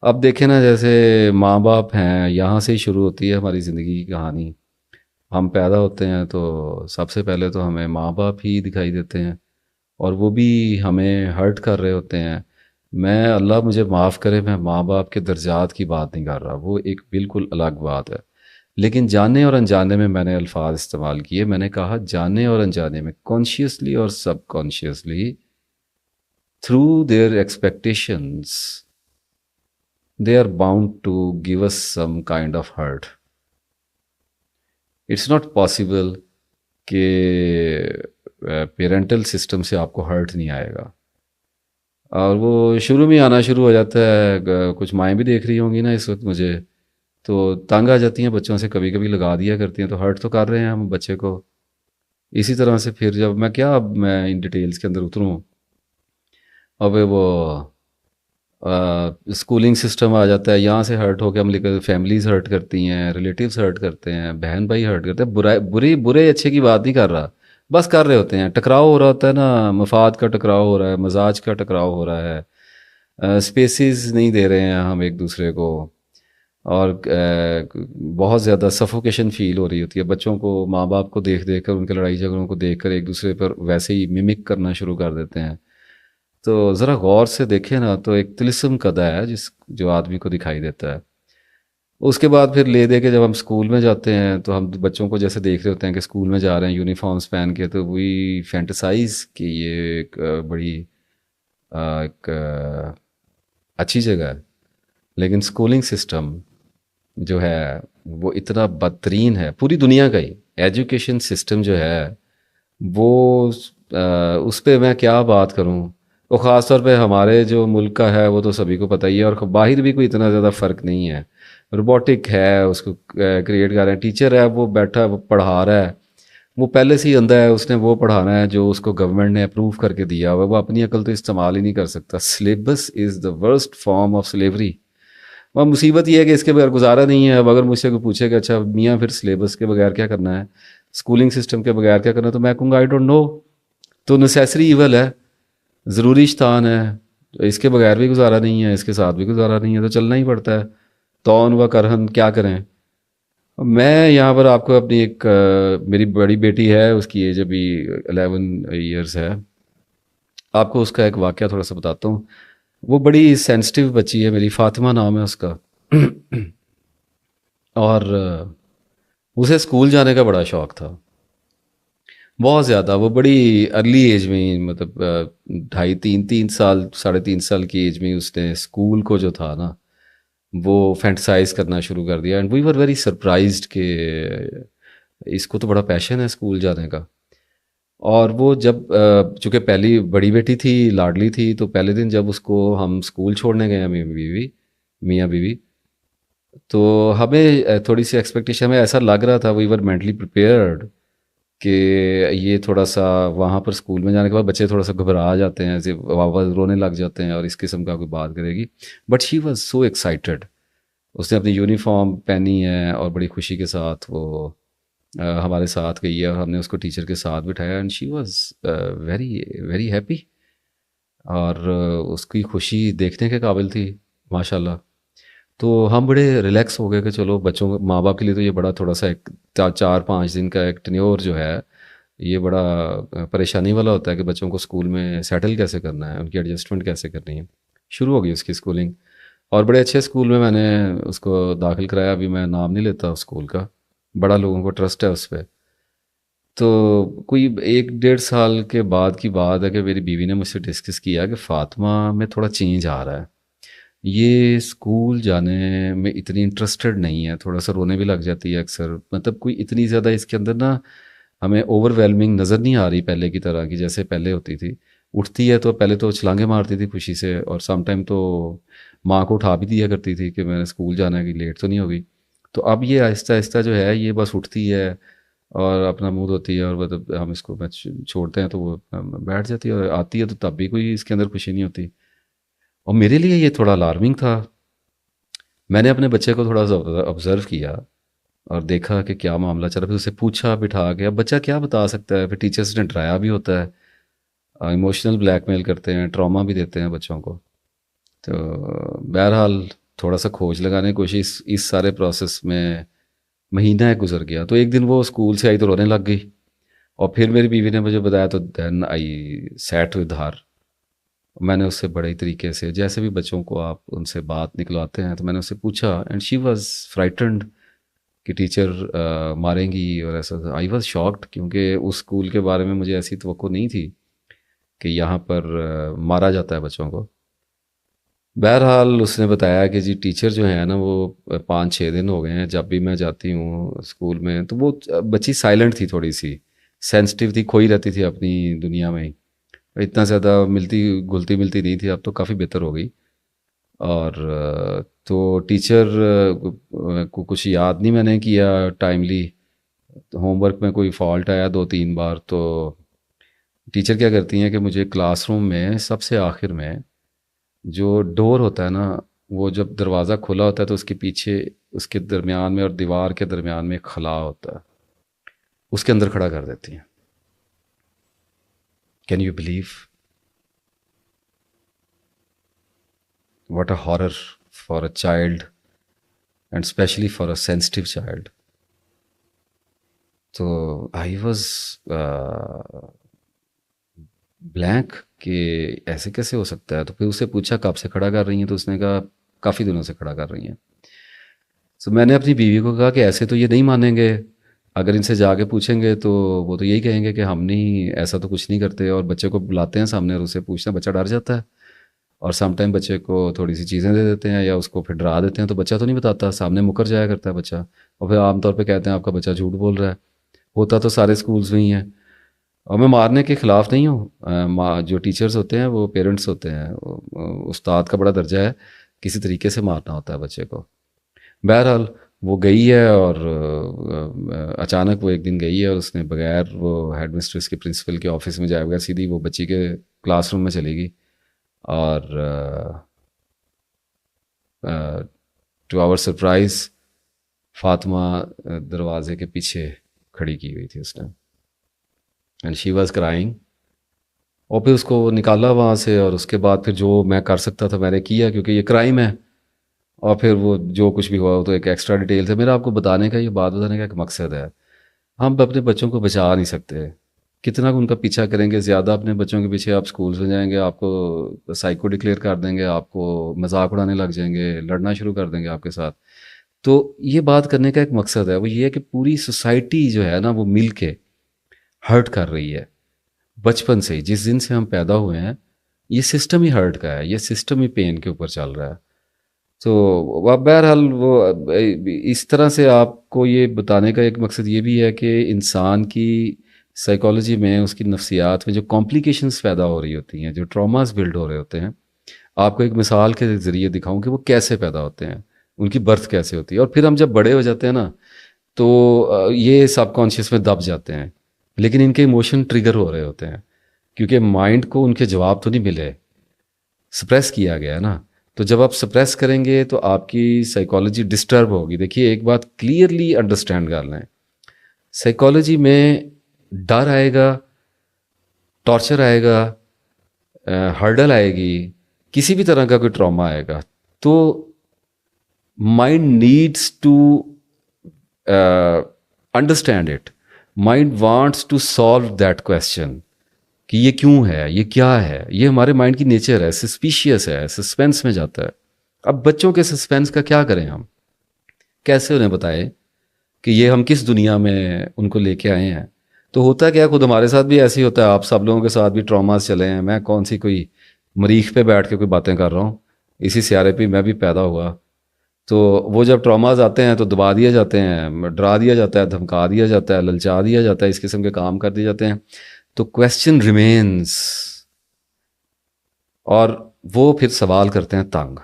اب دیکھیں نا، جیسے ماں باپ ہیں، یہاں سے ہی شروع ہوتی ہے ہماری زندگی کی کہانی. ہم پیدا ہوتے ہیں تو سب سے پہلے تو ہمیں ماں باپ ہی دکھائی دیتے ہیں، اور وہ بھی ہمیں ہرٹ کر رہے ہوتے ہیں. میں اللہ مجھے معاف کرے، میں ماں باپ کے درجات کی بات نہیں کر رہا، وہ ایک بالکل الگ بات ہے. لیکن جانے اور انجانے میں نے الفاظ استعمال کیے، میں نے کہا جانے اور انجانے میں، کانشیسلی اور subconsciously, through their expectations they are bound to give us some kind of hurt. It's not possible کہ پیرنٹل سسٹم سے آپ کو ہرٹ نہیں آئے گا، اور وہ شروع میں آنا شروع ہو جاتا ہے. کچھ مائیں بھی دیکھ رہی ہوں گی نا اس وقت مجھے، تو تنگ آ جاتی ہیں بچوں سے، کبھی کبھی لگا دیا کرتی ہیں، تو ہرٹ تو کر رہے ہیں ہم بچے کو. اسی طرح سے پھر جب اب میں ان ڈیٹیلز کے اندر اتروں، اب وہ اسکولنگ سسٹم آ جاتا ہے، یہاں سے ہرٹ ہو کے ہم لے فیملیز ہرٹ کرتی ہیں، ریلیٹیوز ہرٹ کرتے ہیں، بہن بھائی ہرٹ کرتے ہیں. برے اچھے کی بات نہیں کر رہا، بس کر رہے ہوتے ہیں، ٹکراؤ ہو رہا ہوتا ہے نا، مفاد کا ٹکراؤ ہو رہا ہے، مزاج کا ٹکراؤ ہو رہا ہے، اسپیسیز نہیں دے رہے ہیں ہم ایک دوسرے کو، اور بہت زیادہ سفوکیشن فیل ہو رہی ہوتی ہے. بچوں کو ماں باپ کو دیکھ دیکھ کر، ان کے لڑائی جھگڑوں کو دیکھ کر ایک دوسرے پر ویسے ہی ممک کرنا شروع کر دیتے ہیں. تو ذرا غور سے دیکھیں نا، تو ایک طلسم قدا ہے جو آدمی کو دکھائی دیتا ہے. اس کے بعد پھر لے دے کے جب ہم اسکول میں جاتے ہیں، تو ہم بچوں کو جیسے دیکھ رہے ہوتے ہیں کہ اسکول میں جا رہے ہیں یونیفارمس پہن کے، تو وی فینٹسائز کہ یہ ایک بڑی ایک اچھی جگہ ہے. لیکن اسکولنگ سسٹم جو ہے وہ اتنا بدترین ہے، پوری دنیا کا ہی ایجوکیشن سسٹم جو ہے وہ، اس پہ میں کیا بات کروں. وہ خاص طور پہ ہمارے جو ملک کا ہے وہ تو سبھی کو پتہ ہی ہے، اور باہر بھی کوئی اتنا زیادہ فرق نہیں ہے. روبوٹک ہے، اس کو کریٹ کر رہے ہیں، ٹیچر ہے وہ بیٹھا وہ پڑھا رہا ہے، وہ پہلے سے ہی اندھا ہے، اس نے وہ پڑھانا ہے جو اس کو گورنمنٹ نے اپروو کر کے دیا ہوا، وہ اپنی عقل تو استعمال ہی نہیں کر سکتا. Syllabus is the worst form of slavery. اور مصیبت یہ ہے کہ اس کے بغیر گزارا نہیں ہے. اب اگر مجھ سے کوئی پوچھے کہ اچھا میاں پھر سلیبس کے بغیر کیا کرنا ہے، اسکولنگ سسٹم کے بغیر کیا کرنا ہے، تو میں کہوں گا آئی ڈونٹ نو. تو نیسیسری ایول ہے، ضروری شیطان ہے، اس کے بغیر بھی گزارا نہیں ہے، اس کے ساتھ بھی گزارا نہیں ہے، تو چلنا ہی پڑتا ہے. تون و کرہن کیا کریں. میں یہاں پر آپ کو اپنی ایک میری بڑی بیٹی ہے، اس کی ایج ابھی 11 ایئرس ہے. آپ کو اس کا ایک واقعہ تھوڑا سا بتاتا ہوں. وہ بڑی سینسٹیو بچی ہے میری، فاطمہ نام ہے اس کا. اور اسے اسکول جانے کا بڑا شوق تھا، بہت زیادہ. وہ بڑی ارلی ایج میں ہی، مطلب 2.5 3 سال 3.5 سال کی ایج میں اس نے اسکول کو جو تھا نا وہ فینٹسائز کرنا شروع کر دیا. And we were very surprised کہ اس کو تو بڑا پیشن ہے اسکول جانے کا. اور وہ جب چونکہ پہلی بڑی بیٹی تھی، لاڈلی تھی، تو پہلے دن جب اس کو ہم اسکول چھوڑنے گئے میاں بیوی، تو ہمیں تھوڑی سی ایکسپیکٹیشن، ہمیں ایسا لگ رہا تھا، وی ور مینٹلی پریپیئرڈ کہ یہ تھوڑا سا وہاں پر اسکول میں جانے کے بعد بچے تھوڑا سا گھبرا جاتے ہیں، ایسے آواز رونے لگ جاتے ہیں، اور اس قسم کا کوئی بات کرے گی. But she was so excited. اس نے اپنی یونیفارم پہنی ہے اور بڑی خوشی کے ساتھ وہ ہمارے ساتھ گئی ہے، اور ہم نے اس کو ٹیچر کے ساتھ بٹھایا. And she was very very happy, اور اس کی خوشی دیکھنے کے قابل تھی ماشاء اللہ. تو ہم بڑے ریلیکس ہو گئے کہ چلو بچوں ماں باپ کے لیے تو یہ بڑا تھوڑا سا ایک 4 5 دن کا ایک ٹینیور جو ہے یہ بڑا پریشانی والا ہوتا ہے کہ بچوں کو اسکول میں سیٹل کیسے کرنا ہے، ان کی ایڈجسٹمنٹ کیسے کرنی ہے. شروع ہو گئی اس کی اسکولنگ، اور بڑے اچھے اسکول میں نے اس کو داخل کرایا. ابھی میں نام نہیں لیتا اس اسکول کا، بڑا لوگوں کو ٹرسٹ ہے اس پہ. تو کوئی 1 1.5 سال کے بعد کی بات ہے کہ میری بیوی نے مجھ سے ڈسکس کیا کہ فاطمہ میں تھوڑا چینج آ رہا ہے، یہ اسکول جانے میں اتنی انٹرسٹڈ نہیں ہے، تھوڑا سا رونے بھی لگ جاتی ہے اکثر، مطلب کوئی اتنی زیادہ اس کے اندر نا ہمیں اوور ویلمنگ نظر نہیں آ رہی پہلے کی طرح کی جیسے پہلے ہوتی تھی. اٹھتی ہے تو پہلے تو چھلانگیں مارتی تھی خوشی سے, اور سم ٹائم تو ماں کو اٹھا بھی دیا کرتی تھی کہ میں نے اسکول جانا ہے کہ لیٹ تو نہیں ہوگی. تو اب یہ آہستہ آہستہ جو ہے یہ بس اٹھتی ہے اور اپنا منہ دھوتی ہے, اور مطلب ہم اس کو چھوڑتے ہیں تو وہ بیٹھ جاتی ہے, اور آتی ہے تو تب بھی کوئی اس کے اندر خوشی نہیں ہوتی. اور میرے لیے یہ تھوڑا الارمنگ تھا. میں نے اپنے بچے کو تھوڑا سا آبزرو کیا اور دیکھا کہ کیا معاملہ چل رہا. پھر اسے پوچھا بٹھا کے, اب بچہ کیا بتا سکتا ہے, پھر ٹیچرس نے ڈرایا بھی ہوتا ہے, ایموشنل بلیک میل کرتے ہیں, ٹراما بھی دیتے ہیں بچوں کو. تو بہرحال تھوڑا سا کھوج لگانے کی کوشش, اس سارے پروسیس میں مہینہ ایک گزر گیا. تو ایک دن وہ اسکول سے آئی تو رونے لگ گئی, اور پھر میری بیوی نے مجھے بتایا, تو دین آئی سیٹ ود ہر. میں نے اس سے بڑے طریقے سے, جیسے بھی بچوں کو آپ ان سے بات نکلواتے ہیں, تو میں نے اس سے پوچھا, اینڈ شی واز فرائٹنڈ کہ ٹیچر ماریں گی اور ایسا. آئی واز شاکڈ, کیونکہ اس اسکول کے بارے میں مجھے ایسی توقع نہیں تھی کہ یہاں پر مارا جاتا ہے بچوں کو. بہرحال اس نے بتایا کہ جی ٹیچر جو ہیں نا وہ 5-6 دن ہو گئے ہیں, جب بھی میں جاتی ہوں اسکول میں تو وہ بچی سائلنٹ تھی, تھوڑی سی سینسٹیو تھی, کھوئی رہتی تھی اپنی دنیا میں ہی, اتنا زیادہ ملتی گھلتی ملتی نہیں تھی. اب تو کافی بہتر ہو گئی. اور تو ٹیچر کو کچھ یاد نہیں میں نے کیا ٹائملی, ہوم ورک میں کوئی فالٹ آیا 2-3 بار, تو ٹیچر کیا کرتی ہیں کہ مجھے کلاس روم میں سب سے آخر میں جو ڈور ہوتا ہے نا, وہ جب دروازہ کھلا ہوتا ہے تو اس کے پیچھے, اس کے درمیان میں اور دیوار کے درمیان میں ایک خلا ہوتا ہے, اس کے اندر کھڑا کر دیتی ہیں. Can you believe what a horror for a child, and especially for a sensitive child. تو آئی واز بلینک کہ ایسے کیسے ہو سکتا ہے. تو پھر اسے پوچھا کب سے کھڑا کر رہی ہیں, تو اس نے کہا کافی دنوں سے کھڑا کر رہی ہیں. تو میں نے اپنی بیوی کو کہا کہ ایسے تو یہ نہیں مانیں گے, اگر ان سے جا کے پوچھیں گے تو وہ تو یہی کہیں گے کہ ہم نہیں, ایسا تو کچھ نہیں کرتے. اور بچے کو بلاتے ہیں سامنے اور اسے پوچھتے ہیں, بچہ ڈر جاتا ہے, اور سم ٹائم بچے کو تھوڑی سی چیزیں دے دیتے ہیں یا اس کو پھر ڈرا دیتے ہیں, تو بچہ تو نہیں بتاتا, سامنے مکر جایا کرتا ہے بچہ. اور پھر عام طور پہ کہتے ہیں آپ کا بچہ جھوٹ بول رہا ہے. ہوتا تو سارے اسکولس میں ہی ہے. اور میں مارنے کے خلاف نہیں ہوں, جو ٹیچرز ہوتے ہیں وہ پیرنٹس ہوتے ہیں, استاد کا بڑا درجہ ہے, کسی طریقے سے مارنا ہوتا ہے بچے کو. بہرحال وہ گئی ہے, اور اچانک وہ ایک دن گئی ہے, اور اس نے بغیر وہ ہیڈ مسٹریس کے پرنسپل کے آفس میں جائے بغیر سیدھی وہ بچی کے کلاس روم میں چلے گئی, اور ٹو آور سرپرائز فاطمہ دروازے کے پیچھے کھڑی کی ہوئی تھی اس نے, اینڈ شی واز کرائنگ. اور پھر اس کو نکالا وہاں سے, اور اس کے بعد پھر جو میں کر سکتا تھا میں نے کیا, کیونکہ یہ کرائم ہے. اور پھر وہ جو کچھ بھی ہوا وہ تو ایک ایکسٹرا ڈیٹیل ہے. میرا آپ کو بتانے کا, یہ بات بتانے کا ایک مقصد ہے, ہم اپنے بچوں کو بچا نہیں سکتے. کتنا ان کا پیچھا کریں گے, زیادہ اپنے بچوں کے پیچھے آپ اسکولس میں جائیں گے, آپ کو سائیکو ڈکلیئر کر دیں گے, آپ کو مذاق اڑانے لگ جائیں گے, لڑنا شروع کر دیں گے آپ کے ساتھ. تو یہ بات کرنے کا ایک مقصد ہے, وہ یہ ہے کہ پوری سوسائٹی جو ہے نا وہ مل کے ہرٹ کر رہی ہے. بچپن سے ہی, جس دن سے ہم پیدا ہوئے ہیں, یہ سسٹم ہی ہرٹ کا ہے, یہ سسٹم ہی پین کے اوپر چل رہا ہے. تو بہرحال وہ اس طرح سے آپ کو یہ بتانے کا ایک مقصد یہ بھی ہے کہ انسان کی سائیکالوجی میں, اس کی نفسیات میں جو کمپلیکیشنز پیدا ہو رہی ہوتی ہیں, جو ٹراماز بلڈ ہو رہے ہوتے ہیں, آپ کو ایک مثال کے ذریعے دکھاؤں کہ وہ کیسے پیدا ہوتے ہیں, ان کی برتھ کیسے ہوتی ہے. اور پھر ہم جب بڑے ہو جاتے ہیں نا تو یہ سب کانشیس میں دب جاتے ہیں, لیکن ان کے ایموشن ٹریگر ہو رہے ہوتے ہیں, کیونکہ مائنڈ کو ان کے جواب تو نہیں ملے, سپریس کیا گیا ہے نا. تو جب آپ سپریس کریں گے تو آپ کی سائیکالوجی ڈسٹرب ہوگی. دیکھیے ایک بات کلیئرلی انڈرسٹینڈ کر لیں, سائیکالوجی میں ڈر آئے گا, ٹارچر آئے گا, ہرڈل آئے گی, کسی بھی طرح کا کوئی ٹراما آئے گا, تو mind needs to understand it. Mind wants to solve that question کہ یہ کیوں ہے, یہ کیا ہے. یہ ہمارے مائنڈ کی نیچر ہے, سسپیشیس ہے, سسپینس میں جاتا ہے. اب بچوں کے سسپینس کا کیا کریں ہم, کیسے انہیں بتائیں کہ یہ ہم کس دنیا میں ان کو لے کے آئے ہیں. تو ہوتا کیا, خود ہمارے ساتھ بھی ایسے ہی ہوتا ہے, آپ سب لوگوں کے ساتھ بھی ٹراماز چلے ہیں. میں کون سی کوئی مریخ پہ بیٹھ کے کوئی باتیں کر رہا ہوں, اسی سیارے پہ میں بھی پیدا ہوا. تو وہ جب ٹراماز آتے ہیں تو دبا دیے جاتے ہیں، ڈرا دیا جاتا ہے، دھمکا دیا جاتا ہے، للچا دیا جاتا ہے، اس قسم کے کام کر دیے جاتے ہیں، تو کویسچن ریمینس، اور وہ پھر سوال کرتے ہیں تنگ.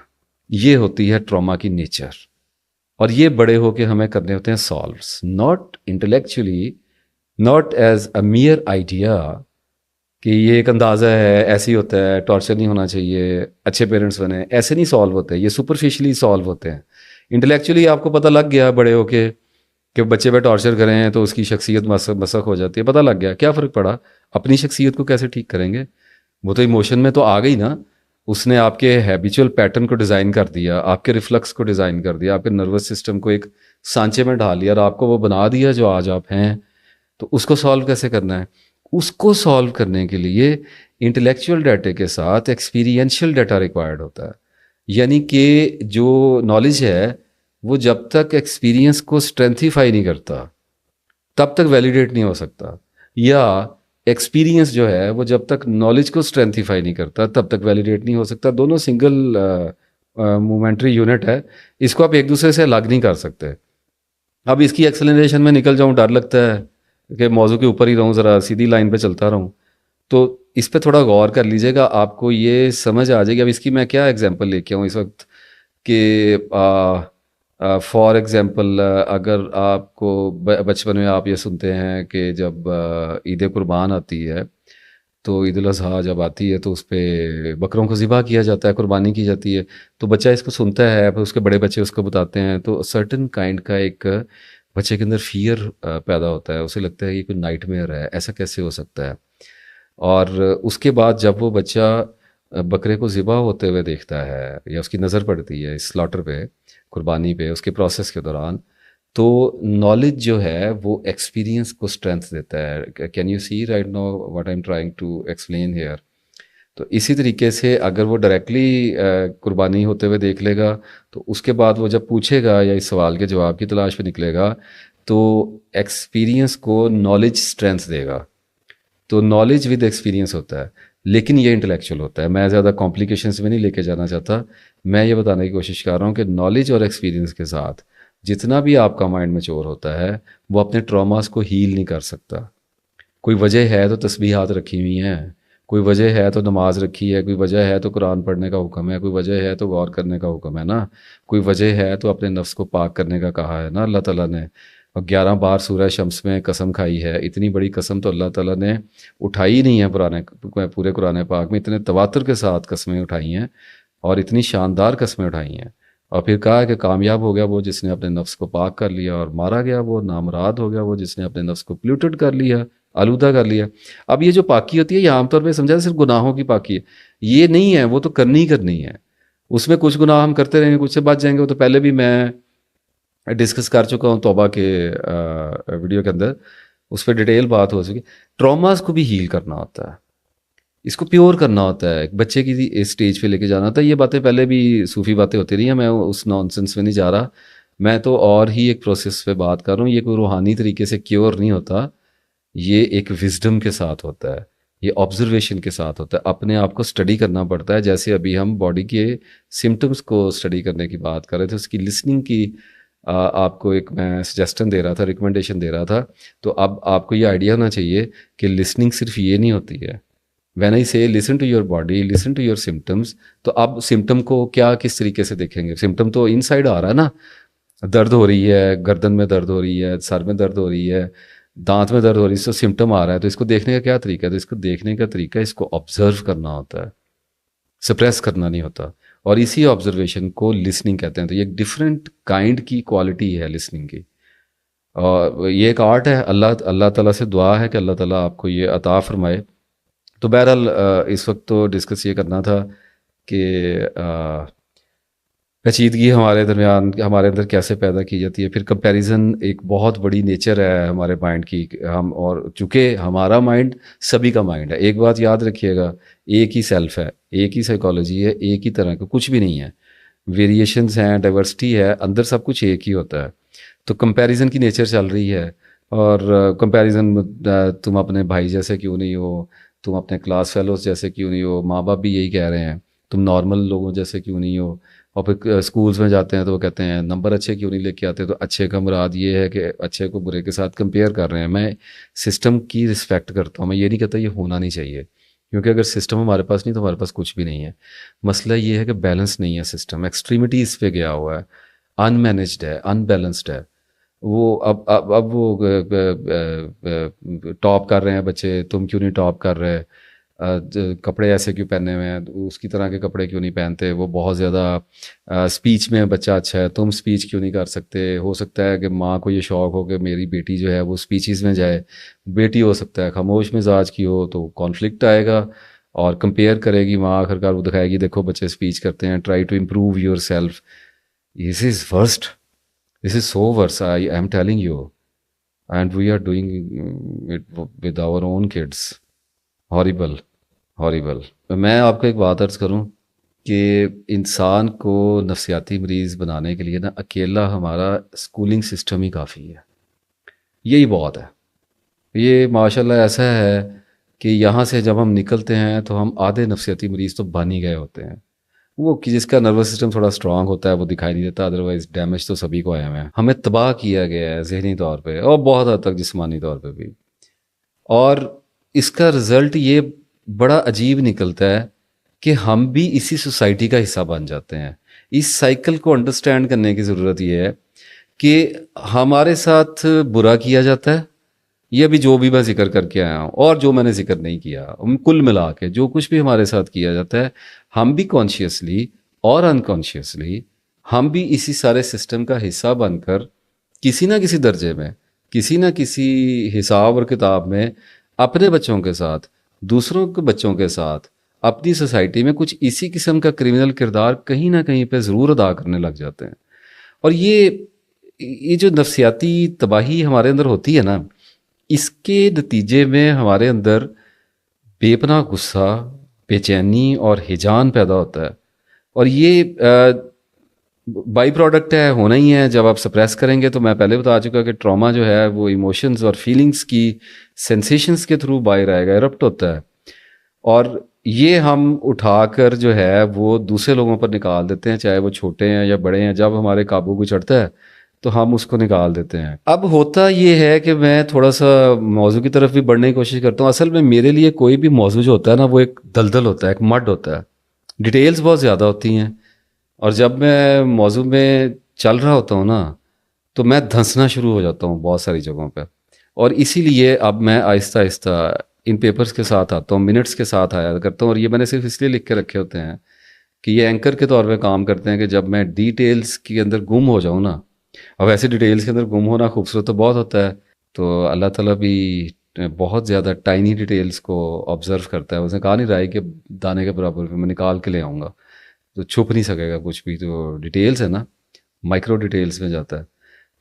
یہ ہوتی ہے ٹراما کی نیچر. اور یہ بڑے ہو کے ہمیں کرنے ہوتے ہیں سالوس، not intellectually, not as a mere idea کہ یہ ایک اندازہ ہے، ایسے ہی ہوتا ہے، ٹارچر نہیں ہونا چاہیے، اچھے پیرنٹس بنے، ایسے نہیں سالو ہوتے، یہ سپرفیشلی سالو ہوتے ہیں. انٹلیکچولی آپ کو پتہ لگ گیا بڑے ہو کے کہ بچے پہ ٹارچر کریں ہیں تو اس کی شخصیت مسخ ہو جاتی ہے، پتہ لگ گیا، کیا فرق پڑا؟ اپنی شخصیت کو کیسے ٹھیک کریں گے؟ وہ تو ایموشن میں تو آ گئی نا، اس نے آپ کے ہیبیچول پیٹرن کو ڈیزائن کر دیا، آپ کے ریفلکس کو ڈیزائن کر دیا، آپ کے نروس سسٹم کو ایک سانچے میں ڈال دیا اور آپ کو وہ بنا دیا جو آج آپ ہیں. تو اس کو سالو کیسے کرنا ہے؟ اس کو سالو کرنے کے لیے انٹلیکچوئل ڈیٹا کے ساتھ ایکسپیرینشیل ڈیٹا ریکوائرڈ ہوتا ہے. یعنی کہ جو نالج ہے وہ جب تک ایکسپیرینس کو اسٹرینتھیفائی نہیں کرتا تب تک ویلیڈیٹ نہیں ہو سکتا، یا ایکسپیرینس جو ہے وہ جب تک نالج کو اسٹرینتھیفائی نہیں کرتا تب تک ویلیڈیٹ نہیں ہو سکتا. دونوں سنگل مومنٹری یونٹ ہے، اس کو آپ ایک دوسرے سے الگ نہیں کر سکتے. اب اس کی ایکسپلینیشن میں نکل جاؤں، ڈر لگتا ہے کہ موضوع کے اوپر ہی رہوں، ذرا سیدھی لائن پہ چلتا رہوں. تو اس پہ تھوڑا غور کر لیجیے گا، آپ کو یہ سمجھ آ جائے گی. اب اس کی میں کیا ایگزامپل لے کے آؤں اس وقت کہ فار ایگزامپل اگر آپ کو بچپن میں آپ یہ سنتے ہیں کہ جب عید قربان آتی ہے تو عید الاضحیٰ جب آتی ہے تو اس پہ بکروں کو ذبح کیا جاتا ہے، قربانی کی جاتی ہے. تو بچہ اس کو سنتا ہے، پھر اس کے بڑے بچے اس کو بتاتے ہیں، تو سرٹن کائنڈ کا ایک بچے کے اندر فیئر پیدا ہوتا ہے، اسے لگتا ہے یہ کوئی نائٹ میئر ہے، ایسا کیسے ہو سکتا ہے. اور اس کے بعد جب وہ بچہ بکرے کو ذبح ہوتے ہوئے دیکھتا ہے یا اس کی نظر پڑتی ہے اس سلاٹر پہ، قربانی پہ، اس کے پروسیس کے دوران، تو نالج جو ہے وہ ایکسپیرینس کو اسٹرینتھ دیتا ہے. Can you see right now what I am trying to explain here? تو اسی طریقے سے اگر وہ ڈائریکٹلی قربانی ہوتے ہوئے دیکھ لے گا تو اس کے بعد وہ جب پوچھے گا یا اس سوال کے جواب کی تلاش پہ نکلے گا تو ایکسپیرینس کو نالج اسٹرینتھ دے گا. تو نالج ود ایکسپیرینس ہوتا ہے، لیکن یہ انٹلیکچوئل ہوتا ہے. میں زیادہ کمپلیکیشنز میں نہیں لے کے جانا چاہتا، میں یہ بتانے کی کوشش کر رہا ہوں کہ نالج اور ایکسپیرینس کے ساتھ جتنا بھی آپ کا مائنڈ میچور ہوتا ہے وہ اپنے ٹراماز کو ہیل نہیں کر سکتا. کوئی وجہ ہے تو تسبیحات رکھی ہوئی ہیں، کوئی وجہ ہے تو نماز رکھی ہے، کوئی وجہ ہے تو قرآن پڑھنے کا حکم ہے، کوئی وجہ ہے تو غور کرنے کا حکم ہے نا، کوئی وجہ ہے تو اپنے نفس کو پاک کرنے کا کہا ہے نا اللہ تعالیٰ نے. اور 11 بار سورہ شمس میں قسم کھائی ہے. اتنی بڑی قسم تو اللہ تعالیٰ نے اٹھائی نہیں ہے پورے قرآن پاک میں، اتنے تواتر کے ساتھ قسمیں اٹھائی ہیں اور اتنی شاندار قسمیں اٹھائی ہیں. اور پھر کہا کہ کامیاب ہو گیا وہ جس نے اپنے نفس کو پاک کر لیا، اور مارا گیا وہ نامراد ہو گیا وہ جس نے اپنے نفس کو پلیوٹڈ کر لیا، آلودہ کر لیا. اب یہ جو پاکی ہوتی ہے یہ عام طور پہ سمجھا صرف گناہوں کی پاکی ہے، یہ نہیں ہے، وہ تو کرنی ہے. اس میں کچھ گناہ ہم کرتے رہیں گے، کچھ سے بچ جائیں گے. وہ تو پہلے بھی میں ڈسکس کر چکا ہوں توبہ کے ویڈیو کے اندر، اس پہ ڈیٹیل بات ہو چکی. ٹراماز کو بھی ہیل کرنا ہوتا ہے، اس کو پیور کرنا ہوتا ہے، ایک بچے کی اسٹیج پہ لے کے جانا ہوتا ہے. یہ باتیں پہلے بھی صوفی باتیں ہوتی رہی ہیں، میں اس نان سینس میں نہیں جا رہا، میں تو اور ہی ایک پروسیس پہ بات کر رہا ہوں. یہ کوئی روحانی طریقے سے کیور نہیں ہوتا، یہ ایک وزڈم کے ساتھ ہوتا ہے، یہ آبزرویشن کے ساتھ ہوتا ہے. اپنے آپ کو اسٹڈی کرنا پڑتا ہے. جیسے ابھی ہم باڈی کے سمٹمس کو اسٹڈی کرنے کی بات کر رہے تھے، اس کی لسننگ کی آپ کو ایک میں سجیسٹن دے رہا تھا، ریکمنڈیشن دے رہا تھا. تو اب آپ کو یہ آئیڈیا ہونا چاہیے کہ لسننگ صرف یہ نہیں ہوتی ہے. When I say listen to your body, listen to your symptoms, تو اب سمٹم کو کیا کس طریقے سے دیکھیں گے؟ سمٹم تو ان سائڈ آ رہا ہے نا، درد ہو رہی ہے، گردن میں درد ہو رہی ہے، سر میں درد ہو رہی ہے، دانت میں درد ہو رہی ہے، تو سمٹم آ رہا ہے. تو اس کو دیکھنے کا کیا طریقہ ہے؟ تو اس کو دیکھنے کا طریقہ اس کو آبزرو کرنا ہوتا ہے، سپریس کرنا نہیں ہوتا. اور اسی آبزرویشن کو لسننگ کہتے ہیں. تو یہ ایک ڈفرینٹ کائنڈ کی کوالٹی ہے لسننگ کی، اور یہ ایک آرٹ ہے. اللہ تعالیٰ سے دعا ہے کہ اللہ تعالیٰ آپ کو یہ عطا فرمائے. تو بہرحال اس وقت تو ڈسکس یہ کرنا تھا کہ پیچیدگی ہمارے درمیان ہمارے اندر کیسے پیدا کی جاتی ہے. پھر کمپیریزن ایک بہت بڑی نیچر ہے ہمارے مائنڈ کی. ہم اور چونکہ ہمارا مائنڈ سبھی کا مائنڈ ہے، ایک بات یاد رکھیے گا، ایک ہی سیلف ہے، ایک ہی سائیکالوجی ہے، ایک ہی طرح کا کچھ بھی نہیں ہے. ویریشنز ہیں، ڈائیورسٹی ہے، اندر سب کچھ ایک ہی ہوتا ہے. تو کمپیریزن کی نیچر چل رہی ہے. اور کمپیریزن تم اپنے بھائی جیسے کیوں نہیں ہو، تم اپنے کلاس فیلوز جیسے کیوں نہیں ہو، ماں باپ بھی یہی کہہ رہے ہیں. تم نارمل لوگوں جیسے کیوں نہیں ہو. اور پھر اسکولس میں جاتے ہیں تو وہ کہتے ہیں نمبر اچھے کیوں نہیں لے کے آتے. تو اچھے کا مراد یہ ہے کہ اچھے کو برے کے ساتھ کمپیئر کر رہے ہیں. میں سسٹم کی رسپیکٹ کرتا ہوں, میں یہ نہیں کہتا یہ ہونا نہیں چاہیے, کیونکہ اگر سسٹم ہمارے پاس نہیں تو ہمارے پاس کچھ بھی نہیں ہے. مسئلہ یہ ہے کہ بیلنس نہیں ہے سسٹم, ایکسٹریمٹیز پہ گیا ہوا ہے, ان مینجڈ ہے, ان بیلنسڈ ہے. وہ اب وہ ٹاپ کر رہے ہیں بچے, تم کیوں نہیں ٹاپ کر رہے, کپڑے ایسے کیوں پہنے ہوئے ہیں, اس کی طرح کے کپڑے کیوں نہیں پہنتے, وہ بہت زیادہ اسپیچ میں بچہ اچھا ہے, تم اسپیچ کیوں نہیں کر سکتے. ہو سکتا ہے کہ ماں کو یہ شوق ہو کہ میری بیٹی جو ہے وہ اسپیچز میں جائے, بیٹی ہو سکتا ہے خاموش مزاج کی ہو, تو کانفلکٹ آئے گا اور کمپیئر کرے گی ماں, آخر کار وہ دکھائے گی دیکھو بچے اسپیچ کرتے ہیں, try to improve yourself. This is worst, this is so worse, I am telling you, and we are doing it with our own kids. Horrible, horrible. میں آپ کو ایک بات عرض کروں کہ انسان کو نفسیاتی مریض بنانے کے لیے نا اکیلا ہمارا اسکولنگ سسٹم ہی کافی ہے, یہی بہت ہے. یہ ماشاء اللہ ایسا ہے کہ یہاں سے جب ہم نکلتے ہیں تو ہم آدھے نفسیاتی مریض تو بن ہی گئے ہوتے ہیں. وہ کہ جس کا نروس سسٹم تھوڑا اسٹرانگ ہوتا ہے وہ دکھائی نہیں دیتا, ادروائز ڈیمیج تو سبھی کو آئے ہوئے ہیں. ہمیں تباہ کیا گیا ہے ذہنی طور پہ اور بہت حد تک جسمانی طور پہ بھی. اور اس کا رزلٹ یہ بڑا عجیب نکلتا ہے کہ ہم بھی اسی سوسائٹی کا حصہ بن جاتے ہیں. اس سائیکل کو انڈرسٹینڈ کرنے کی ضرورت یہ ہے کہ ہمارے ساتھ برا کیا جاتا ہے, یہ ابھی جو بھی میں ذکر کر کے آیا ہوں اور جو میں نے ذکر نہیں کیا, کل ملا کے جو کچھ بھی ہمارے ساتھ کیا جاتا ہے, ہم بھی کانشیسلی اور انکانشیسلی ہم بھی اسی سارے سسٹم کا حصہ بن کر کسی نہ کسی درجے میں, کسی نہ کسی حساب اور کتاب میں اپنے بچوں کے ساتھ, دوسروں کے بچوں کے ساتھ, اپنی سوسائٹی میں کچھ اسی قسم کا کرمنل کردار کہیں نہ کہیں پہ ضرور ادا کرنے لگ جاتے ہیں. اور یہ جو نفسیاتی تباہی ہمارے اندر ہوتی ہے نا, اس کے نتیجے میں ہمارے اندر بے پناہ غصہ, بے چینی اور ہیجان پیدا ہوتا ہے. اور یہ بائی پروڈکٹ ہے, ہونا ہی ہے. جب آپ سپریس کریں گے تو میں پہلے بتا چکا کہ ٹراما جو ہے وہ ایموشنز اور فیلنگز کی سینسیشنز کے تھرو باہر آئے گا, ایرپٹ ہوتا ہے. اور یہ ہم اٹھا کر جو ہے وہ دوسرے لوگوں پر نکال دیتے ہیں, چاہے وہ چھوٹے ہیں یا بڑے ہیں. جب ہمارے قابو کو چڑھتا ہے تو ہم اس کو نکال دیتے ہیں. اب ہوتا یہ ہے کہ میں تھوڑا سا موضوع کی طرف بھی بڑھنے کی کوشش کرتا ہوں. اصل میں میرے لیے کوئی بھی موضوع جو ہوتا ہے نا وہ ایک دلدل ہوتا ہے, ایک مڈ ہوتا ہے, ڈیٹیلز بہت زیادہ ہوتی ہیں. اور جب میں موضوع میں چل رہا ہوتا ہوں نا تو میں دھنسنا شروع ہو جاتا ہوں بہت ساری جگہوں پہ. اور اسی لیے اب میں آہستہ آہستہ ان پیپرز کے ساتھ آتا ہوں, منٹس کے ساتھ آیا کرتا ہوں. اور یہ میں نے صرف اس لیے لکھ کے رکھے ہوتے ہیں کہ یہ اینکر کے طور پہ کام کرتے ہیں کہ جب میں ڈیٹیلز کے اندر گم ہو جاؤں نا, اب ایسی ڈیٹیلز کے اندر گم ہونا خوبصورت تو بہت ہوتا ہے, تو اللہ تعالیٰ بھی بہت زیادہ ٹائنی ڈیٹیلز کو آبزرو کرتا ہے. اس نے کہا نہیں رہا ہے کہ دانے کے برابر میں نکال کے لے آؤں گا, تو چھپ نہیں سکے گا کچھ بھی. تو ڈیٹیلز ہے نا, مائکرو ڈیٹیلز میں جاتا ہے.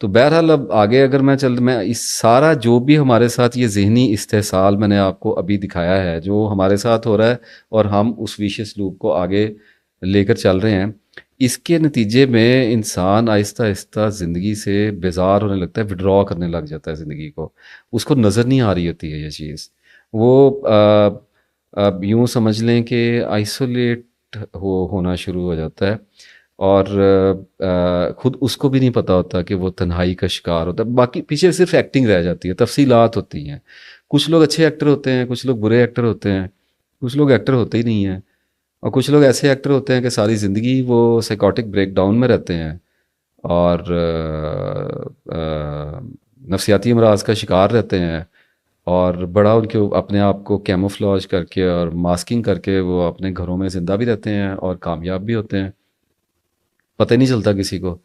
تو بہرحال اب آگے اگر میں اس سارا جو بھی ہمارے ساتھ یہ ذہنی استحصال میں نے آپ کو ابھی دکھایا ہے جو ہمارے ساتھ ہو رہا ہے اور ہم اس ویشیس لوپ کو آگے لے کر چل رہے ہیں, اس کے نتیجے میں انسان آہستہ آہستہ زندگی سے بیزار ہونے لگتا ہے, وڈرا کرنے لگ جاتا ہے زندگی کو. اس کو نظر نہیں آ رہی ہوتی ہے یہ چیز. وہ یوں سمجھ لیں کہ آئسولیٹ ہونا شروع ہو جاتا ہے, اور خود اس کو بھی نہیں پتہ ہوتا کہ وہ تنہائی کا شکار ہوتا ہے. باقی پیچھے صرف ایکٹنگ رہ جاتی ہے, تفصیلات ہوتی ہیں. کچھ لوگ اچھے ایکٹر ہوتے ہیں, کچھ لوگ برے ایکٹر ہوتے ہیں, کچھ لوگ ایکٹر ہوتے ہی نہیں ہیں, اور کچھ لوگ ایسے ایکٹر ہوتے ہیں کہ ساری زندگی وہ سائیکوٹک بریک ڈاؤن میں رہتے ہیں اور نفسیاتی امراض کا شکار رہتے ہیں, اور بڑا ان کے اپنے آپ کو کیموفلاج کر کے اور ماسکنگ کر کے وہ اپنے گھروں میں زندہ بھی رہتے ہیں اور کامیاب بھی ہوتے ہیں, پتہ نہیں چلتا کسی کو.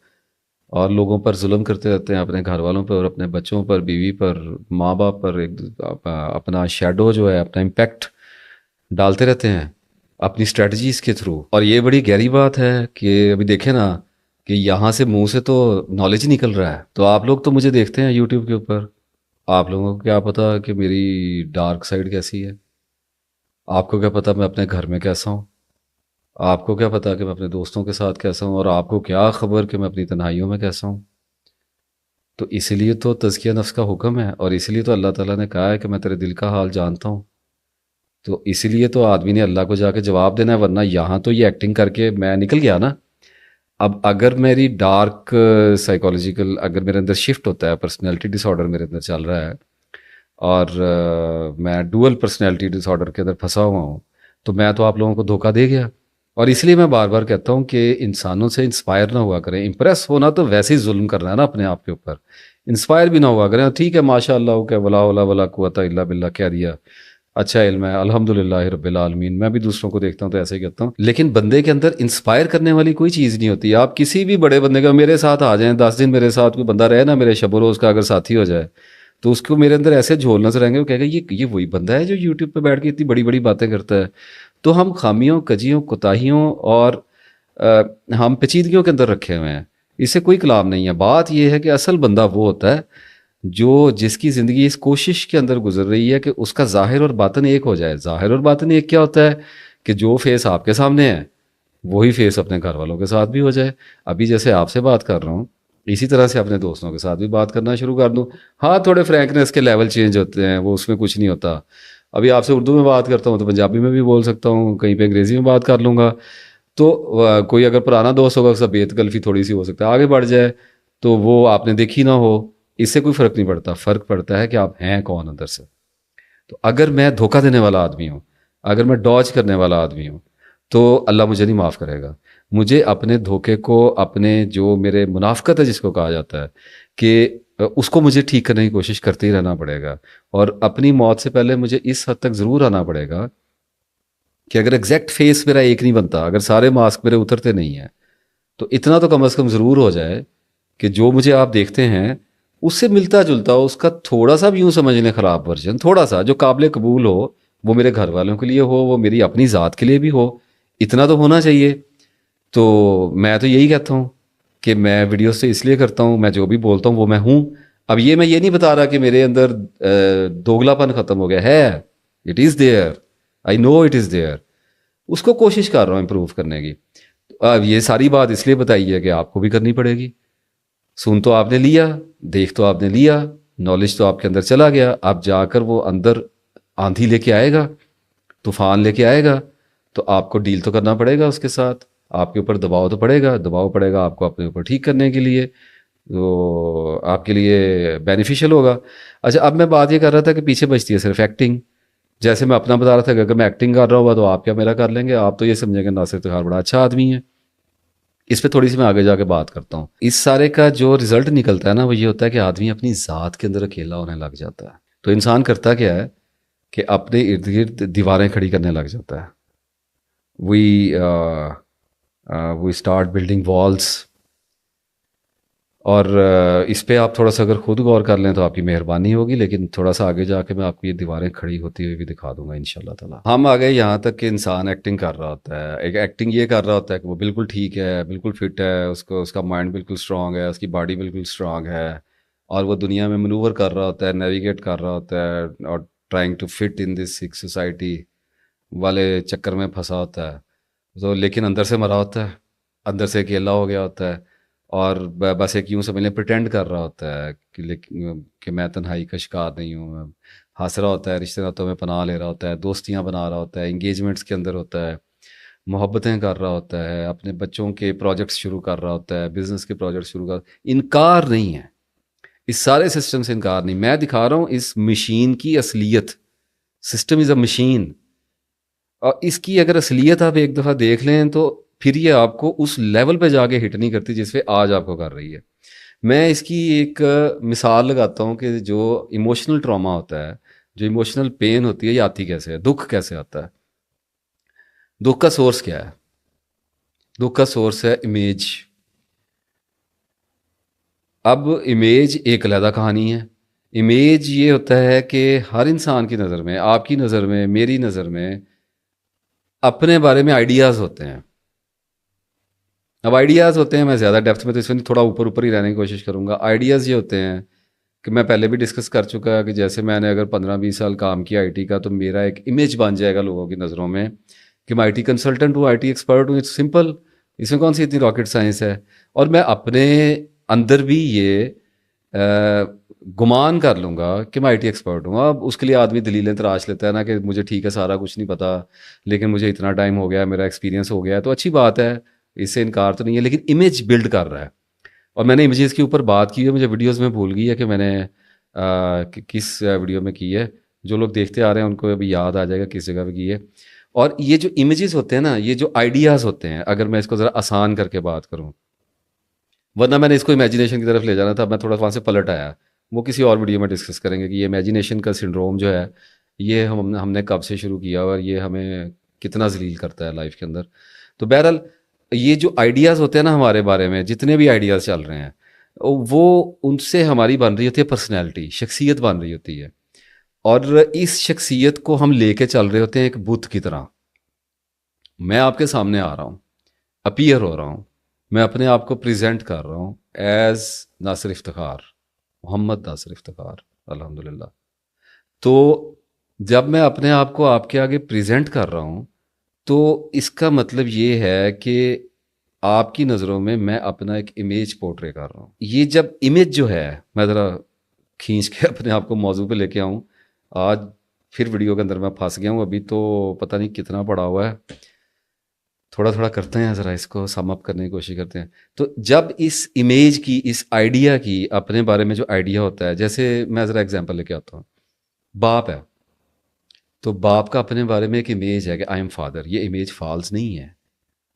اور لوگوں پر ظلم کرتے رہتے ہیں, اپنے گھر والوں پر, اپنے بچوں پر, بیوی پر, ماں باپ پر, اپنا شیڈو جو ہے, اپنا امپیکٹ ڈالتے رہتے ہیں اپنی اسٹریٹجیز کے تھرو. اور یہ بڑی گہری بات ہے کہ ابھی دیکھیں نا کہ یہاں سے منہ سے تو نالج ہی نکل رہا ہے. تو آپ لوگ تو مجھے دیکھتے ہیں یوٹیوب کے اوپر, آپ لوگوں کو کیا پتا کہ میری ڈارک سائڈ کیسی ہے, آپ کو کیا پتا میں اپنے گھر میں کیسا ہوں, آپ کو کیا پتا کہ میں اپنے دوستوں کے ساتھ کیسا ہوں, اور آپ کو کیا خبر کہ میں اپنی تنہائیوں میں کیسا ہوں. تو اس لیے تو تزکیہ نفس کا حکم ہے, اور اس لیے تو اللہ تعالیٰ نے کہا ہے کہ میں تیرے دل کا حال جانتا ہوں. تو اسی لیے تو آدمی نے اللہ کو جا کے جواب دینا ہے، ورنہ یہاں تو یہ ایکٹنگ کر کے میں نکل گیا نا. اب اگر میری ڈارک سائیکولوجیکل اگر میرے اندر شفٹ ہوتا ہے، پرسنالٹی ڈس آرڈر میرے اندر چل رہا ہے، اور میں ڈوئل پرسنالٹی ڈس آرڈر کے اندر پھنسا ہوا ہوں، تو میں تو آپ لوگوں کو دھوکہ دے گیا. اور اس لیے میں بار بار کہتا ہوں کہ انسانوں سے انسپائر نہ ہوا کریں. امپریس ہونا تو ویسے ہی ظلم کرنا ہے نا اپنے آپ کے اوپر. انسپائر بھی نہ ہوا کریں. ٹھیک ہے ماشاء اللہ ہو کہ ولا ولا ولا قوت الا باللہ کہہ دیا، اچھا علم ہے الحمد للہ رب العالمین، میں بھی دوسروں کو دیکھتا ہوں تو ایسے ہی کہتا ہوں. لیکن بندے کے اندر انسپائر کرنے والی کوئی چیز نہیں ہوتی. آپ کسی بھی بڑے بندے کا میرے ساتھ آ جائیں، 10 دن میرے ساتھ کوئی بندہ رہے نا میرے شب و روز کا اگر ساتھی ہو جائے، تو اس کو میرے اندر ایسے جھولنا سے رہیں گے، وہ کہے گا یہ وہی بندہ ہے جو یوٹیوب پہ بیٹھ کے اتنی بڑی بڑی باتیں کرتا ہے. تو ہم خامیوں کجیوں کوتاہیوں اور ہم پیچیدگیوں کے اندر رکھے ہوئے ہیں. اس سے کوئی کلام نہیں ہے. بات یہ ہے کہ اصل بندہ وہ ہوتا ہے جو جس کی زندگی اس کوشش کے اندر گزر رہی ہے کہ اس کا ظاہر اور باطن ایک ہو جائے. ظاہر اور باطن ایک کیا ہوتا ہے کہ جو فیس آپ کے سامنے ہے وہی فیس اپنے گھر والوں کے ساتھ بھی ہو جائے. ابھی جیسے آپ سے بات کر رہا ہوں اسی طرح سے اپنے دوستوں کے ساتھ بھی بات کرنا شروع کر دوں. ہاں تھوڑے فرینکنیس کے لیول چینج ہوتے ہیں، وہ اس میں کچھ نہیں ہوتا. ابھی آپ سے اردو میں بات کرتا ہوں تو پنجابی میں بھی بول سکتا ہوں، کہیں پہ انگریزی میں بات کر لوں گا. تو کوئی اگر پرانا دوست ہوگا اس کا بے تکلفی تھوڑی سی ہو سکتا ہے، آگے بڑھ جائے تو وہ آپ نے دیکھی نہ ہو، اس سے کوئی فرق نہیں پڑتا. فرق پڑتا ہے کہ آپ ہیں کون اندر سے. تو اگر میں دھوکہ دینے والا آدمی ہوں، اگر میں ڈاج کرنے والا آدمی ہوں، تو اللہ مجھے نہیں معاف کرے گا. مجھے اپنے دھوکے کو، اپنے جو میرے منافقت ہے جس کو کہا جاتا ہے، کہ اس کو مجھے ٹھیک کرنے کی کوشش کرتے ہی رہنا پڑے گا. اور اپنی موت سے پہلے مجھے اس حد تک ضرور آنا پڑے گا کہ اگر ایگزیکٹ فیس میرا ایک نہیں بنتا، اگر سارے ماسک میرے اترتے نہیں ہیں، تو اتنا تو کم از کم ضرور ہو جائے کہ جو مجھے آپ دیکھتے ہیں اس سے ملتا جلتا ہو، اس کا تھوڑا سا بھی یوں سمجھ لیں خراب ورژن، تھوڑا سا جو قابل قبول ہو، وہ میرے گھر والوں کے لیے ہو، وہ میری اپنی ذات کے لیے بھی ہو. اتنا تو ہونا چاہیے. تو میں تو یہی کہتا ہوں کہ میں ویڈیو سے اس لیے کرتا ہوں، میں جو بھی بولتا ہوں وہ میں ہوں. اب میں یہ نہیں بتا رہا کہ میرے اندر دوگلا پن ختم ہو گیا ہے. It is there, I know it is there. اس کو کوشش کر رہا ہوں امپروو کرنے کی. اب یہ ساری بات اس لیے بتائی ہے کہ آپ کو بھی کرنی پڑے گی. سن تو آپ نے لیا، دیکھ تو آپ نے لیا، نالج تو آپ کے اندر چلا گیا. اب جا کر وہ اندر آندھی لے کے آئے گا، طوفان لے کے آئے گا، تو آپ کو ڈیل تو کرنا پڑے گا اس کے ساتھ. آپ کے اوپر دباؤ تو پڑے گا، دباؤ پڑے گا آپ کو اپنے اوپر ٹھیک کرنے کے لیے، تو آپ کے لیے بینیفیشل ہوگا. اچھا اب میں بات یہ کر رہا تھا کہ پیچھے بچتی ہے صرف ایکٹنگ. جیسے میں اپنا بتا رہا تھا کہ اگر میں ایکٹنگ کر رہا ہوا تو آپ کیا میرا کر لیں گے. آپ تو یہ سمجھیں گے ناصر افتخار بڑا اچھا آدمی ہے. اس پہ تھوڑی سی میں آگے جا کے بات کرتا ہوں. اس سارے کا جو رزلٹ نکلتا ہے نا وہ یہ ہوتا ہے کہ آدمی اپنی ذات کے اندر اکیلا ہونے لگ جاتا ہے. تو انسان کرتا کیا ہے کہ اپنے ارد گرد دیواریں کھڑی کرنے لگ جاتا ہے. We start building walls. اور اس پہ آپ تھوڑا سا اگر خود غور کر لیں تو آپ کی مہربانی ہوگی، لیکن تھوڑا سا آگے جا کے میں آپ کو یہ دیواریں کھڑی ہوتی ہوئی بھی دکھا دوں گا انشاءاللہ تعالیٰ. ہم آ گئے یہاں تک کہ انسان ایکٹنگ کر رہا ہوتا ہے. ایک ایکٹنگ یہ کر رہا ہوتا ہے کہ وہ بالکل ٹھیک ہے، بالکل فٹ ہے، اس کا مائنڈ بالکل اسٹرانگ ہے، اس کی باڈی بالکل اسٹرانگ ہے، اور وہ دنیا میں منور کر رہا ہوتا ہے، نیویگیٹ کر رہا ہوتا ہے، اور trying to fit in this society والے چکر میں پھنسا ہوتا ہے. تو لیکن اندر سے مرا ہوتا ہے، اندر سے اکیلا ہو گیا ہوتا ہے، اور بس ایک یوں سمجھ لیں پریٹینڈ کر رہا ہوتا ہے کہ میں تنہائی کا شکار نہیں ہوں. ہنس رہا ہوتا ہے، رشتے ناتوں میں پناہ لے رہا ہوتا ہے، دوستیاں بنا رہا ہوتا ہے، انگیجمنٹس کے اندر ہوتا ہے، محبتیں کر رہا ہوتا ہے، اپنے بچوں کے پروجیکٹس شروع کر رہا ہوتا ہے، بزنس کے پروجیکٹس شروع کر. انکار نہیں ہے، اس سارے سسٹم سے انکار نہیں. میں دکھا رہا ہوں اس مشین کی اصلیت. سسٹم از اے مشین، اور اس کی اگر اصلیت آپ ایک دفعہ دیکھ لیں تو پھر یہ آپ کو اس لیول پہ جا کے ہٹ نہیں کرتی جس پہ آج آپ کو کر رہی ہے. میں اس کی ایک مثال لگاتا ہوں کہ جو ایموشنل ٹراما ہوتا ہے، جو ایموشنل پین ہوتی ہے، یہ آتی کیسے ہے، دکھ کیسے آتا ہے. دکھ کا سورس کیا ہے؟ دکھ کا سورس ہے امیج. اب امیج ایک علیحدہ کہانی ہے. امیج یہ ہوتا ہے کہ ہر انسان کی نظر میں، آپ کی نظر میں، میری نظر میں اپنے بارے میں آئیڈیاز ہوتے ہیں. اب آئیڈیاز ہوتے ہیں، میں زیادہ ڈیپتھ میں تو اس میں تھوڑا اوپر ہی رہنے کی کوشش کروں گا. آئیڈیاز یہ ہوتے ہیں کہ میں پہلے بھی ڈسکس کر چکا کہ جیسے میں نے اگر 15-20 سال کام کیا آئی ٹی کا، تو میرا ایک امیج بن جائے گا لوگوں کی نظروں میں کہ میں آئی ٹی کنسلٹنٹ ہوں، آئی ٹی ایکسپرٹ ہوں. اٹس سمپل، اس میں کون سی اتنی راکٹ سائنس ہے. اور میں اپنے اندر بھی یہ گمان کر لوں گا کہ میں آئی ٹی ایکسپرٹ ہوں. اب اس کے لیے آدمی دلیلیں تراش لیتا ہے نا کہ مجھے ٹھیک ہے سارا کچھ نہیں پتا لیکن مجھے اتنا ٹائم ہو گیا, میرا ایکسپیرینس ہو گیا, تو اچھی بات ہے, اس سے انکار تو نہیں ہے, لیکن امیج بلڈ کر رہا ہے. اور میں نے امیجز کے اوپر بات کی ہے, مجھے ویڈیوز میں بھول گئی ہے کہ میں نے کس ویڈیو میں کی ہے. جو لوگ دیکھتے آ رہے ہیں ان کو ابھی یاد آ جائے گا کس جگہ پہ کی ہے. اور یہ جو امیجز ہوتے ہیں نا, یہ جو آئیڈیاز ہوتے ہیں, اگر میں اس کو ذرا آسان کر کے بات کروں, ورنہ میں نے اس کو امیجینیشن کی طرف لے جانا تھا, میں تھوڑا وہاں سے پلٹ آیا. وہ کسی اور ویڈیو میں ڈسکس کریں گے کہ یہ امیجینیشن کا سنڈروم جو ہے یہ ہم نے کب سے شروع کیا اور یہ ہمیں کتنا ذلیل کرتا ہے لائف کے اندر. تو بہرحال یہ جو آئیڈیاز ہوتے ہیں نا ہمارے بارے میں, جتنے بھی آئیڈیاز چل رہے ہیں, وہ ان سے ہماری بن رہی ہوتی ہے پرسنالٹی, شخصیت بن رہی ہوتی ہے. اور اس شخصیت کو ہم لے کے چل رہے ہوتے ہیں ایک بت کی طرح. میں آپ کے سامنے آ رہا ہوں, اپیئر ہو رہا ہوں, میں اپنے آپ کو پریزنٹ کر رہا ہوں ایز ناصر افتخار, محمد ناصر افتخار, الحمدللہ. تو جب میں اپنے آپ کو آپ کے آگے پریزنٹ کر رہا ہوں تو اس کا مطلب یہ ہے کہ آپ کی نظروں میں اپنا ایک امیج پورٹرے کر رہا ہوں. یہ جب امیج جو ہے, میں ذرا کھینچ کے اپنے آپ کو موضوع پہ لے کے آؤں, آج پھر ویڈیو کے اندر میں پھنس گیا ہوں, ابھی تو پتہ نہیں کتنا پڑا ہوا ہے, تھوڑا تھوڑا کرتے ہیں, ذرا اس کو سم اپ کرنے کی کوشش کرتے ہیں. تو جب اس امیج کی, اس آئیڈیا کی, اپنے بارے میں جو آئیڈیا ہوتا ہے, جیسے میں ذرا ایگزامپل لے کے آتا ہوں, باپ ہے تو باپ کا اپنے بارے میں ایک امیج ہے کہ آئی ایم فادر. یہ امیج فالس نہیں ہے.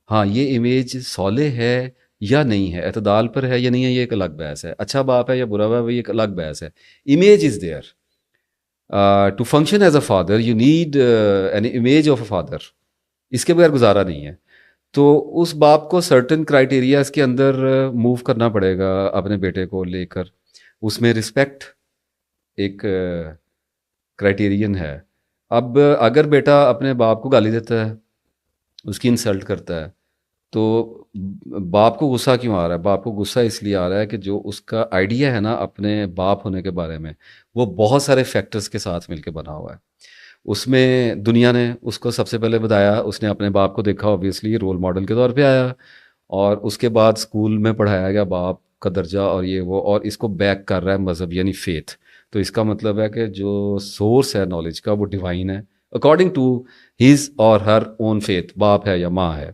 ہاں, یہ امیج صالح ہے یا نہیں ہے, اعتدال پر ہے یا نہیں ہے, یہ ایک الگ بحث ہے. اچھا باپ ہے یا برا باپ ہے, یہ ایک الگ بحث ہے. Image is there. To function as a father you need an image of a father. اس کے بغیر گزارا نہیں ہے. تو اس باپ کو سرٹن کرائٹیریاز کے اندر موو کرنا پڑے گا اپنے بیٹے کو لے کر. اس میں رسپیکٹ ایک کرائٹیرین ہے. اب اگر بیٹا اپنے باپ کو گالی دیتا ہے, اس کی انسلٹ کرتا ہے, تو باپ کو غصہ کیوں آ رہا ہے؟ باپ کو غصہ اس لیے آ رہا ہے کہ جو اس کا آئیڈیا ہے نا اپنے باپ ہونے کے بارے میں, وہ بہت سارے فیکٹرز کے ساتھ مل کے بنا ہوا ہے. اس میں دنیا نے اس کو سب سے پہلے بتایا, اس نے اپنے باپ کو دیکھا, اوبویسلی رول ماڈل کے طور پہ آیا, اور اس کے بعد اسکول میں پڑھایا گیا باپ کا درجہ اور یہ وہ, اور اس کو بیک کر رہا ہے مذہب یعنی فیتھ. تو اس کا مطلب ہے کہ جو سورس ہے نالج کا وہ ڈیوائن ہے according to his or Hare own faith, باپ ہے یا ماں ہے.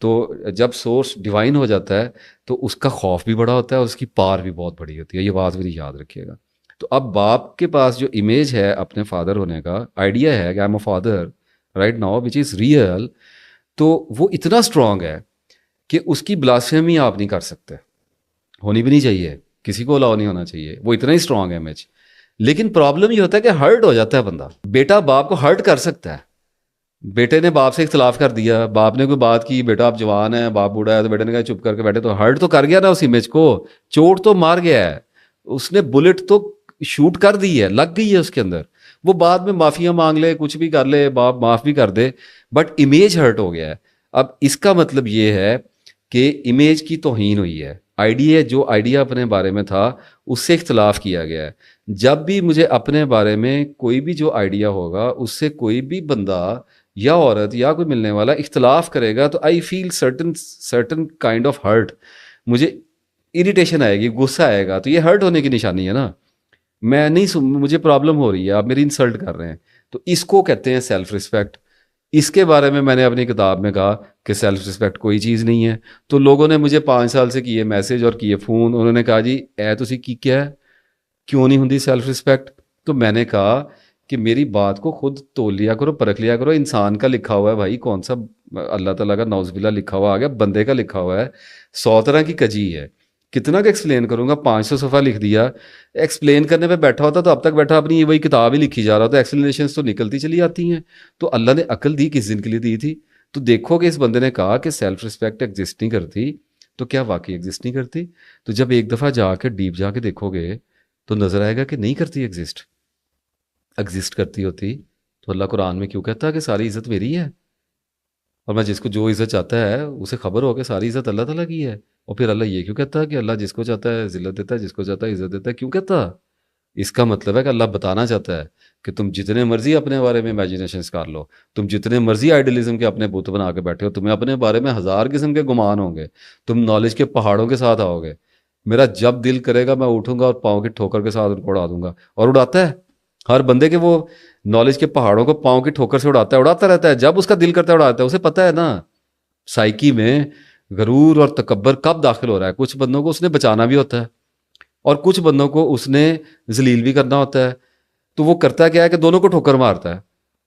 تو جب سورس ڈیوائن ہو جاتا ہے تو اس کا خوف بھی بڑا ہوتا ہے اور اس کی پار بھی بہت بڑی ہوتی ہے. یہ بات میری یاد رکھیے گا. تو اب باپ کے پاس جو امیج ہے اپنے فادر ہونے کا, آئیڈیا ہے کہ I am a father right now which is real, تو وہ اتنا اسٹرانگ ہے کہ اس کی بلاسفیمی آپ نہیں کر سکتے, ہونی بھی نہیں چاہیے, کسی کو الاؤ نہیں ہونا چاہیے, وہ اتنا ہی اسٹرانگ ہے امیج. لیکن پرابلم یہ ہوتا ہے کہ ہرٹ ہو جاتا ہے بندہ. بیٹا باپ کو ہرٹ کر سکتا ہے. بیٹے نے باپ سے اختلاف کر دیا, باپ نے کوئی بات کی, بیٹا آپ جوان ہے, باپ بوڑھا ہے, تو بیٹے نے کہا چپ کر کے بیٹھے, تو ہرٹ تو کر گیا نا اس امیج کو, چوٹ تو مار گیا ہے, اس نے بلٹ تو شوٹ کر دی ہے, لگ گئی ہے اس کے اندر. وہ بعد میں معافیاں مانگ لے, کچھ بھی کر لے, باپ معاف بھی کر دے, بٹ امیج ہرٹ ہو گیا ہے. اب اس کا مطلب یہ ہے کہ امیج کی توہین ہوئی ہے. آئیڈیا, جو آئیڈیا اپنے بارے میں تھا اس سے اختلاف کیا گیا ہے. جب بھی مجھے اپنے بارے میں کوئی بھی جو آئیڈیا ہوگا اس سے کوئی بھی بندہ یا عورت یا کوئی ملنے والا اختلاف کرے گا, تو آئی فیل سرٹن کائنڈ آف ہرٹ. مجھے اریٹیشن آئے گی, غصہ آئے گا, تو یہ ہرٹ ہونے کی نشانی ہے نا. میں نہیں مجھے پرابلم ہو رہی ہے, آپ میری انسلٹ کر رہے ہیں. تو اس کو کہتے ہیں سیلف رسپیکٹ. اس کے بارے میں نے اپنی کتاب میں کہا کہ سیلف رسپیکٹ کوئی چیز نہیں ہے. تو لوگوں نے مجھے 5 سال سے کیے میسج اور کیے فون, انہوں نے کہا جی اے تسی کی کیا ہے, کیوں نہیں ہوں سیلف رسپیکٹ. تو میں نے کہا کہ میری بات کو خود تول لیا کرو, پرکھ لیا کرو. انسان کا لکھا ہوا ہے بھائی, کون سا اللہ تعالیٰ کا نعوذ باللہ لکھا ہوا آ گیا, بندے کا لکھا ہوا ہے. 100 طرح کی کجی ہے, کتنا کہ ایکسپلین کروں گا. 500 صفحہ لکھ دیا, ایکسپلین کرنے پہ بیٹھا ہوتا تو اب تک بیٹھا اپنی وہی کتاب ہی لکھی جا رہا ہوتا. ایکسپلینیشنز تو نکلتی چلی آتی ہیں. تو اللہ نے عقل دی کس دن کے لیے دی تھی. تو دیکھو کہ اس بندے نے کہا کہ سیلف رسپیکٹ ایگزسٹ نہیں کرتی, تو کیا واقعی ایگزسٹ نہیں کرتی؟ تو جب ایک دفعہ جا کے ڈیپ جا کے دیکھو گے تو نظر آئے گا کہ نہیں کرتی ایگزسٹ کرتی ہوتی تو اللہ قرآن میں کیوں کہتا ہے کہ ساری عزت میری ہے, اور میں جس کو جو عزت چاہتا ہے اسے خبر ہو کہ ساری عزت اللہ تعالیٰ کی ہے. اور پھر اللہ یہ کیوں کہتا ہے کہ اللہ جس کو چاہتا ہے ذلت دیتا ہے, جس کو چاہتا ہے عزت دیتا ہے؟ کیوں کہتا؟ اس کا مطلب ہے کہ اللہ بتانا چاہتا ہے کہ تم جتنے مرضی اپنے بارے میں امیجنیشنز کر لو, تم جتنے مرضی آئیڈیلزم کے اپنے بت بنا کے بیٹھے ہو, تمہیں اپنے بارے میں 1000 قسم کے گمان ہوں گے, تم نالج کے پہاڑوں کے ساتھ آؤ گے, میرا جب دل کرے گا میں اٹھوں گا اور پاؤں کی ٹھوکر کے ساتھ ان کو اڑا دوں گا. اور اڑاتا ہے ہر بندے کے، وہ نالج کے پہاڑوں کو پاؤں کی ٹھوکر سے اڑاتا رہتا ہے. جب اس کا دل کرتا ہے اڑاتا ہے. اسے پتہ ہے نا سائیکی میں غرور اور تکبر کب داخل ہو رہا ہے. کچھ بندوں کو اس نے بچانا بھی ہوتا ہے اور کچھ بندوں کو اس نے ذلیل بھی کرنا ہوتا ہے. تو وہ کرتا کیا ہے کہ دونوں کو ٹھوکر مارتا ہے.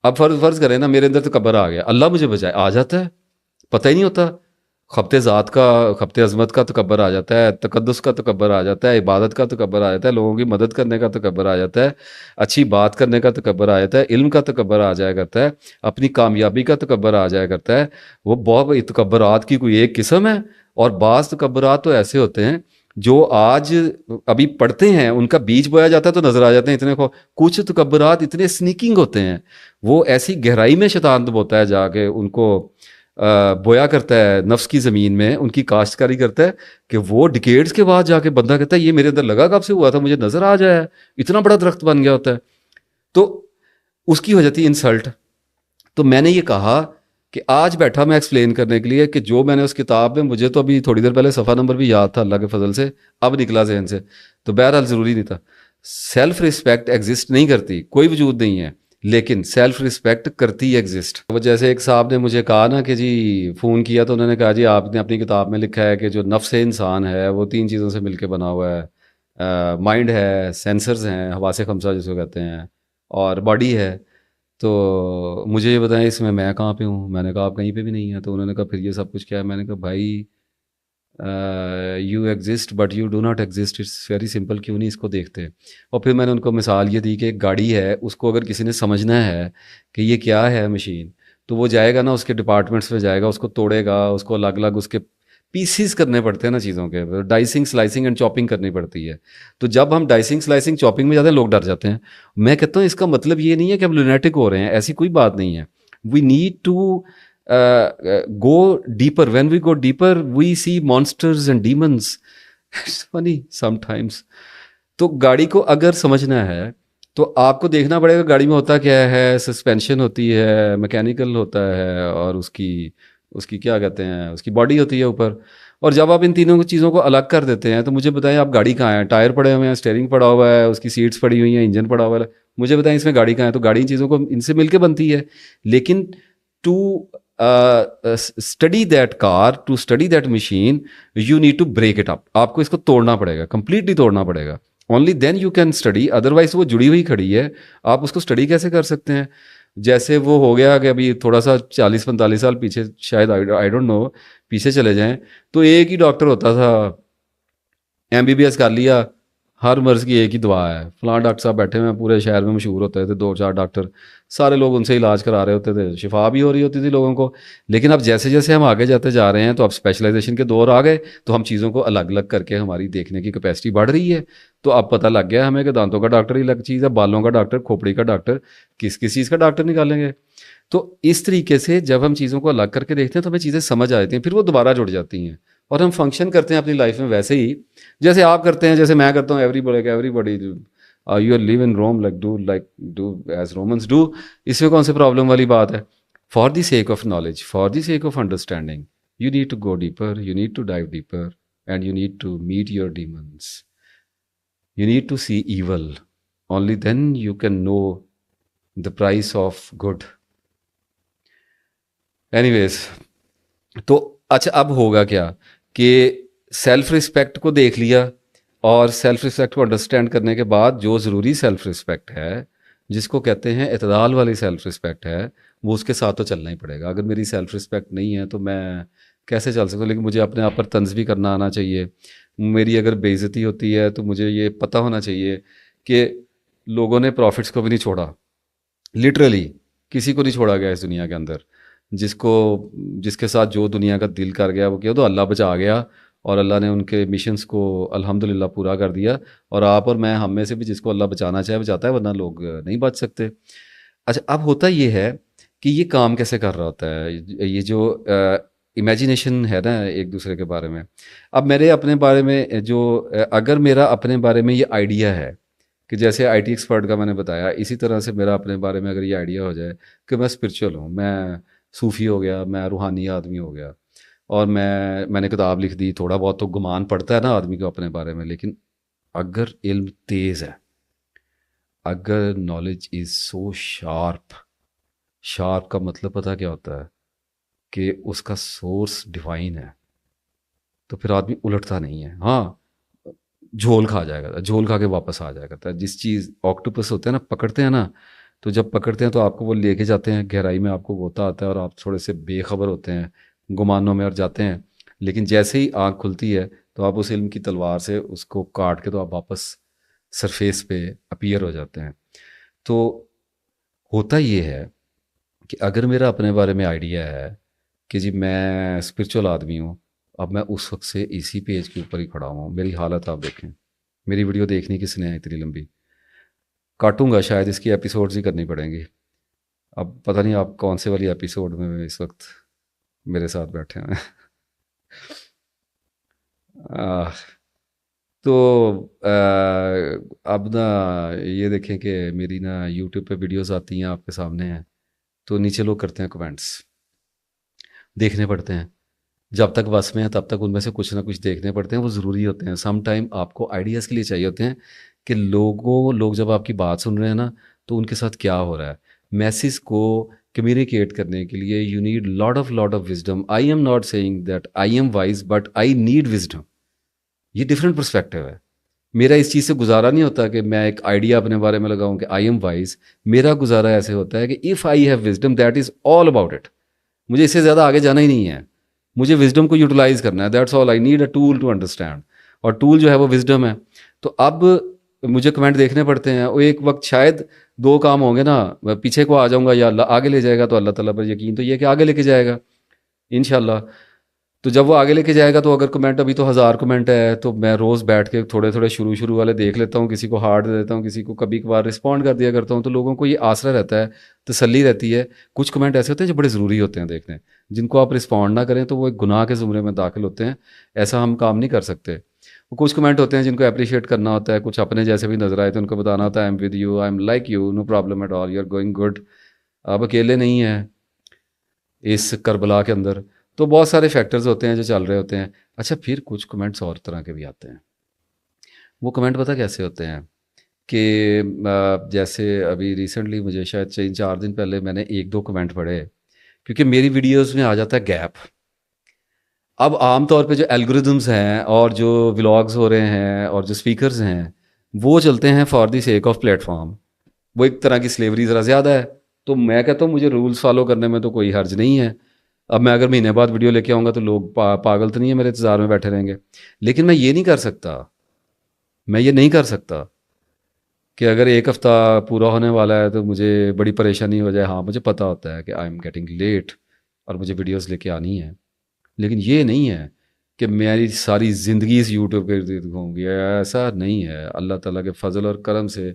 اب فرض کریں نا میرے اندر تکبر آ گیا، اللہ مجھے بچائے، آ جاتا ہے، پتہ ہی نہیں ہوتا. خبت ذات کا، خبت عظمت کا تکبر آ جاتا ہے، تقدس کا تکبر آ جاتا ہے، عبادت کا تکبر آ جاتا ہے، لوگوں کی مدد کرنے کا تکبر آ جاتا ہے، اچھی بات کرنے کا تکبر آ جاتا ہے، علم کا تکبر آ جایا کرتا ہے، اپنی کامیابی کا تکبر آ جایا کرتا ہے. وہ بہت تکبرات کی کوئی ایک قسم ہے. اور بعض تکبرات تو ایسے ہوتے ہیں جو آج ابھی پڑھتے ہیں، ان کا بیج بویا جاتا ہے تو نظر آ جاتے ہیں اتنے. کچھ تکبرات اتنے سنیکنگ ہوتے ہیں، وہ ایسی گہرائی میں شیطان دبوتا ہے جا کے ان کو بویا کرتا ہے نفس کی زمین میں، ان کی کاشتکاری کرتا ہے کہ وہ ڈکیڈز کے بعد جا کے بندہ کہتا ہے یہ میرے اندر لگا کب سے ہوا تھا، مجھے نظر آ جایا ہے، اتنا بڑا درخت بن گیا ہوتا ہے. تو اس کی ہو جاتی ہے انسلٹ. تو میں نے یہ کہا کہ آج بیٹھا میں ایکسپلین کرنے کے لیے کہ جو میں نے اس کتاب میں، مجھے تو ابھی تھوڑی دیر پہلے صفحہ نمبر بھی یاد تھا اللہ کے فضل سے، اب نکلا ذہن سے، تو بہرحال ضروری نہیں تھا. سیلف رسپیکٹ ایگزسٹ نہیں کرتی، کوئی وجود نہیں ہے، لیکن سیلف رسپیکٹ کرتی ایگزسٹ. وہ جیسے ایک صاحب نے مجھے کہا نا کہ جی فون کیا تو انہوں نے کہا جی آپ نے اپنی کتاب میں لکھا ہے کہ جو نفس انسان ہے وہ 3 چیزوں سے مل کے بنا ہوا ہے، مائنڈ ہے، سینسرز ہیں، حواس خمسہ جس کو کہتے ہیں، اور باڈی ہے. تو مجھے یہ بتائیں اس میں کہاں پہ ہوں؟ میں نے کہا آپ کہیں پہ بھی نہیں ہیں. تو انہوں نے کہا پھر یہ سب کچھ کیا ہے؟ میں نے کہا بھائی you exist but you do not exist, it's very simple, کیوں نہیں اس کو دیکھتے؟ اور پھر میں نے ان کو مثال یہ دی کہ ایک گاڑی ہے، اس کو اگر کسی نے سمجھنا ہے کہ یہ کیا ہے مشین، تو وہ جائے گا نا اس کے ڈپارٹمنٹس میں جائے گا، اس کو توڑے گا، اس کو الگ الگ اس کے پیسز کرنے پڑتے ہیں نا چیزوں کے، ڈائسنگ سلائسنگ اینڈ چاپنگ کرنی پڑتی ہے. تو جب ہم ڈائسنگ سلائسنگ چاپنگ میں جاتے ہیں لوگ ڈر جاتے ہیں. میں کہتا ہوں اس کا مطلب یہ نہیں ہے کہ ہم لونیٹک ہو رہے ہیں، ایسی کوئی بات نہیں ہے. We need to go deeper. When we go deeper we see monsters and demons. It's funny sometimes. تو گاڑی کو اگر سمجھنا ہے تو آپ کو دیکھنا پڑے گا گاڑی میں ہوتا کیا ہے. سسپینشن ہوتی ہے، میکینیکل ہوتا ہے، اور اس کی کیا کہتے ہیں، اس کی باڈی ہوتی ہے اوپر. اور جب آپ ان تینوں چیزوں کو الگ کر دیتے ہیں تو مجھے بتائیں آپ گاڑی کہاں ہے؟ ٹائر پڑے ہوئے ہیں، اسٹیئرنگ پڑا ہوا ہے، اس کی سیٹس پڑی ہوئی ہیں، انجن پڑا ہوا ہے، مجھے بتائیں اس میں گاڑی کہاں ہے؟ تو گاڑی ان چیزوں کو ان سے مل کے بنتی ہے. لیکن to study that car, to study that machine, you need to break it up. آپ کو اس کو توڑنا پڑے گا، کمپلیٹلی توڑنا پڑے گا. Only then you can study, otherwise وہ جڑی ہوئی کھڑی ہے، آپ اس کو اسٹڈی کیسے کر سکتے ہیں؟ جیسے وہ ہو گیا کہ ابھی تھوڑا سا 40-45 سال پیچھے، شاید آئی ڈونٹ نو، پیچھے چلے جائیں تو ایک ہی ڈاکٹر ہوتا تھا، MBBS کر لیا، ہر مرض کی ایک ہی دعا ہے، فلاں ڈاکٹر صاحب بیٹھے ہوئے ہیں، پورے شہر میں مشہور ہوتے تھے 2-4 ڈاکٹر، سارے لوگ ان سے علاج کرا رہے ہوتے تھے، شفا بھی ہو رہی ہوتی تھی لوگوں کو. لیکن اب جیسے جیسے ہم آگے جاتے جا رہے ہیں تو اب اسپیشلائزیشن کے دور آ گئے، تو ہم چیزوں کو الگ الگ کر کے ہماری دیکھنے کی کیپیسٹی بڑھ رہی ہے. تو اب پتہ لگ گیا ہمیں کہ دانتوں کا ڈاکٹر ہی الگ چیز ہے، بالوں کا ڈاکٹر، کھوپڑی کا ڈاکٹر، کس کس چیز کا ڈاکٹر نکالیں گے. تو اس طریقے سے جب ہم چیزوں کو الگ کر کے دیکھتے ہیں تو ہمیں چیزیں سمجھ آ جاتی ہیں، پھر وہ دوبارہ جڑ جاتی ہیں اور ہم فنکشن کرتے ہیں اپنی لائف میں ویسے ہی جیسے آپ کرتے ہیں، جیسے میں کرتا ہوں. Everybody you are live in Rome do as Romans do. اس میں کون سی پرابلم والی بات ہے؟ For the sake of knowledge, for the sake of understanding, you need to go deeper, you need to dive deeper, and you need to meet your demons. You need to see evil. Only then you can know the price of good. Anyways, تو اچھا اب ہوگا کیا کہ self respect کو دیکھ لیا، اور سیلف رسپیکٹ کو انڈرسٹینڈ کرنے کے بعد جو ضروری سیلف رسپیکٹ ہے، جس کو کہتے ہیں اعتدال والی سیلف رسپیکٹ ہے، وہ اس کے ساتھ تو چلنا ہی پڑے گا. اگر میری سیلف رسپیکٹ نہیں ہے تو میں کیسے چل سکتا ہوں؟ لیکن مجھے اپنے آپ پر طنز بھی کرنا آنا چاہیے. میری اگر بے عزتی ہوتی ہے تو مجھے یہ پتہ ہونا چاہیے کہ لوگوں نے پروفٹس کو بھی نہیں چھوڑا، لٹرلی کسی کو نہیں چھوڑا گیا اس دنیا کے اندر. جس کے ساتھ جو دنیا کا دل کر گیا وہ کیا، تو اللہ بچا گیا، اور اللہ نے ان کے مشنز کو الحمدللہ پورا کر دیا. اور آپ اور میں، ہم میں سے بھی جس کو اللہ بچانا چاہے بچاتا ہے، ورنہ لوگ نہیں بچ سکتے. اچھا اب ہوتا یہ ہے کہ یہ کام کیسے کر رہا ہوتا ہے، یہ جو امیجینیشن ہے نا ایک دوسرے کے بارے میں. اب میرے اپنے بارے میں جو اگر میرا اپنے بارے میں یہ آئیڈیا ہے کہ جیسے IT ایکسپرٹ کا میں نے بتایا، اسی طرح سے میرا اپنے بارے میں اگر یہ آئیڈیا ہو جائے کہ میں اسپرچول ہوں، میں صوفی ہو گیا، میں روحانی آدمی ہو گیا، اور میں نے کتاب لکھ دی، تھوڑا بہت تو گمان پڑتا ہے نا آدمی کو اپنے بارے میں. لیکن اگر علم تیز ہے، اگر knowledge is so sharp, sharp کا مطلب پتہ کیا ہوتا ہے کہ اس کا سورس ڈیفائن ہے، تو پھر آدمی الٹتا نہیں ہے. ہاں جھول کھا جائے گا، جھول کھا کے واپس آ جائے گا. جس چیز آکٹوپس ہوتے ہیں نا، پکڑتے ہیں نا، تو جب پکڑتے ہیں تو آپ کو وہ لے کے جاتے ہیں گہرائی میں، آپ کو غوطہ آتا ہے اور آپ تھوڑے سے بے خبر ہوتے ہیں، گمانوں میں اور جاتے ہیں. لیکن جیسے ہی آنکھ کھلتی ہے تو آپ اس علم کی تلوار سے اس کو کاٹ کے تو آپ واپس سرفیس پہ اپیئر ہو جاتے ہیں. تو ہوتا یہ ہے کہ اگر میرا اپنے بارے میں آئیڈیا ہے کہ جی میں اسپرچول آدمی ہوں، اب میں اس وقت سے اسی پیج کے اوپر ہی کھڑا ہوں. میری حالت آپ دیکھیں، میری ویڈیو دیکھنی کس نے ہے اتنی لمبی؟ کاٹوں گا شاید، اس کی ایپیسوڈز ہی کرنی پڑیں گی. اب پتہ نہیں آپ کون سے والی ایپیسوڈ میں اس وقت میرے ساتھ بیٹھے ہیں. آہ، تو اب نا یہ دیکھیں کہ میری نا یوٹیوب پہ ویڈیوز آتی ہیں آپ کے سامنے ہیں، تو نیچے لوگ کرتے ہیں کمنٹس، دیکھنے پڑتے ہیں. جب تک بس میں ہیں تب تک ان میں سے کچھ نہ کچھ دیکھنے پڑتے ہیں، وہ ضروری ہوتے ہیں. سم ٹائم آپ کو آئیڈیاز کے لیے چاہیے ہوتے ہیں کہ لوگ جب آپ کی بات سن رہے ہیں نا تو ان کے ساتھ کیا ہو رہا ہے. میسج کو کمیونیکیٹ کرنے کے لیے you need lot of wisdom. I am not saying that I am wise, but I need wisdom. یہ ڈفرینٹ پرسپیکٹیو ہے. میرا اس چیز سے گزارا نہیں ہوتا کہ میں ایک آئیڈیا اپنے بارے میں لگاؤں کہ آئی ایم وائز. میرا گزارا ایسے ہوتا ہے کہ if I have wisdom that is all about it. مجھے اس سے زیادہ آگے جانا ہی نہیں ہے، مجھے وزڈم کو یوٹیلائز کرنا ہے. That's all, I need a tool to understand, اور ٹول جو ہے وہ وزڈم ہے. تو اب مجھے کمنٹ دیکھنے پڑتے ہیں، وہ ایک وقت شاید دو کام ہوں گے نا، میں پیچھے کو آ جاؤں گا یا اللہ آگے لے جائے گا. تو اللہ تعالیٰ پر یقین تو یہ کہ آگے لے کے جائے گا انشاءاللہ. تو جب وہ آگے لے کے جائے گا تو اگر کمنٹ ابھی تو 1000 کمنٹ ہے تو میں روز بیٹھ کے تھوڑے تھوڑے شروع والے دیکھ لیتا ہوں، کسی کو ہارٹ دے دیتا ہوں، کسی کو کبھی کبھار رسپونڈ کر دیا کرتا ہوں. تو لوگوں کو یہ آسرا رہتا ہے، تسلی رہتی ہے. کچھ کمنٹ ایسے ہوتے ہیں جو بڑے ضروری ہوتے ہیں دیکھنے، جن کو آپ رسپونڈ نہ کریں تو وہ ایک گناہ کے زمرے میں داخل ہوتے ہیں. ایسا ہم کام نہیں کر سکتے. وہ کچھ کمنٹ ہوتے ہیں جن کو اپریشیٹ کرنا ہوتا ہے، کچھ اپنے جیسے بھی نظر آئے تو ان کو بتانا ہوتا ہے I am with you, I am like you, no problem at all, you are going good. آپ اکیلے نہیں ہیں اس کربلا کے اندر. تو بہت سارے فیکٹرز ہوتے ہیں جو چل رہے ہوتے ہیں. اچھا پھر کچھ کمنٹس اور طرح کے بھی آتے ہیں. وہ کمنٹ پتہ کیسے ہوتے ہیں کہ جیسے ابھی ریسنٹلی مجھے شاید 3-4 دن پہلے میں نے 1-2 کمنٹ پڑھے، کیونکہ میری ویڈیوز میں آ جاتا ہے گیپ. اب عام طور پہ جو الگوریدمز ہیں اور جو ولاگز ہو رہے ہیں اور جو سپیکرز ہیں وہ چلتے ہیں for the sake of plate form. وہ ایک طرح کی سلیوری ذرا زیادہ ہے. تو میں کہتا ہوں مجھے رولز فالو کرنے میں تو کوئی حرج نہیں ہے. اب میں اگر مہینے بعد ویڈیو لے کے آؤں گا تو لوگ پاگل تو نہیں ہے میرے انتظار میں بیٹھے رہیں گے. لیکن میں یہ نہیں کر سکتا، میں یہ نہیں کر سکتا کہ اگر ایک ہفتہ پورا ہونے والا ہے تو مجھے بڑی پریشانی ہو جائے. ہاں مجھے پتہ ہوتا ہے کہ آئی ایم گیٹنگ لیٹ اور مجھے ویڈیوز لے کے آنی ہے، لیکن یہ نہیں ہے کہ میری ساری زندگی اس یوٹیوب کے ارد گرد گھوم گی. ایسا نہیں ہے. اللہ تعالیٰ کے فضل اور کرم سے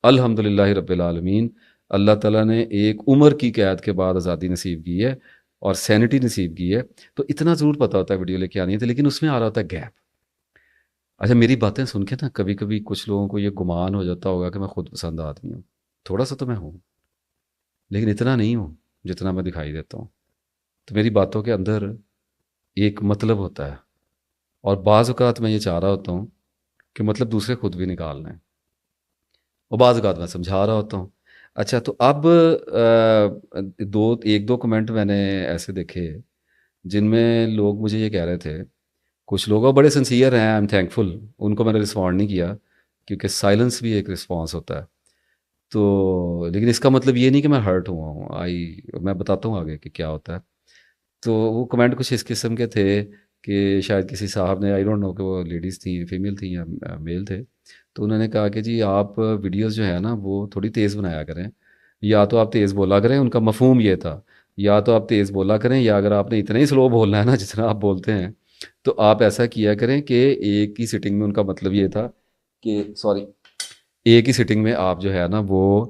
الحمدللہ رب العالمین، اللہ تعالیٰ نے ایک عمر کی قید کے بعد آزادی نصیب کی ہے اور سینٹی نصیب کی ہے. تو اتنا ضرور پتہ ہوتا ہے ویڈیو لے کے آنی ہے، لیکن اس میں آ رہا ہوتا ہے گیپ. اچھا میری باتیں سن کے نا کبھی کبھی کچھ لوگوں کو یہ گمان ہو جاتا ہوگا کہ میں خود پسند آدمی ہوں. تھوڑا سا تو میں ہوں، لیکن اتنا نہیں ہوں جتنا میں دکھائی دیتا ہوں. تو میری باتوں کے اندر ایک مطلب ہوتا ہے، اور بعض اوقات میں یہ چاہ رہا ہوتا ہوں کہ مطلب دوسرے خود بھی نکال لیں، اور بعض اوقات میں سمجھا رہا ہوتا ہوں. اچھا تو اب 1-2 کمنٹ میں نے ایسے دیکھے جن میں لوگ مجھے یہ کہہ رہے تھے، کچھ لوگ بڑے سنسیئر ہیں، آئی ایم تھینک فل، ان کو میں نے رسپونڈ نہیں کیا کیونکہ سائلنس بھی ایک رسپانس ہوتا ہے. تو لیکن اس کا مطلب یہ نہیں کہ میں ہرٹ ہوا ہوں. میں بتاتا ہوں آگے کہ کیا ہوتا ہے. تو وہ کمنٹ کچھ اس قسم کے تھے کہ شاید کسی صاحب نے، آئی ڈونٹ نو کہ وہ لیڈیز تھیں، فیمیل تھیں یا میل تھے، تو انہوں نے کہا کہ جی آپ ویڈیوز جو ہے نا وہ تھوڑی تیز بنایا کریں، یا تو آپ تیز بولا کریں. ان کا مفہوم یہ تھا، یا تو آپ تیز بولا کریں، یا اگر آپ نے اتنا ہی سلو بولنا ہے نا جتنا آپ بولتے ہیں تو آپ ایسا کیا کریں کہ ایک ہی سٹنگ میں. ان کا مطلب یہ تھا کہ ایک ہی سٹنگ میں آپ جو ہے نا وہ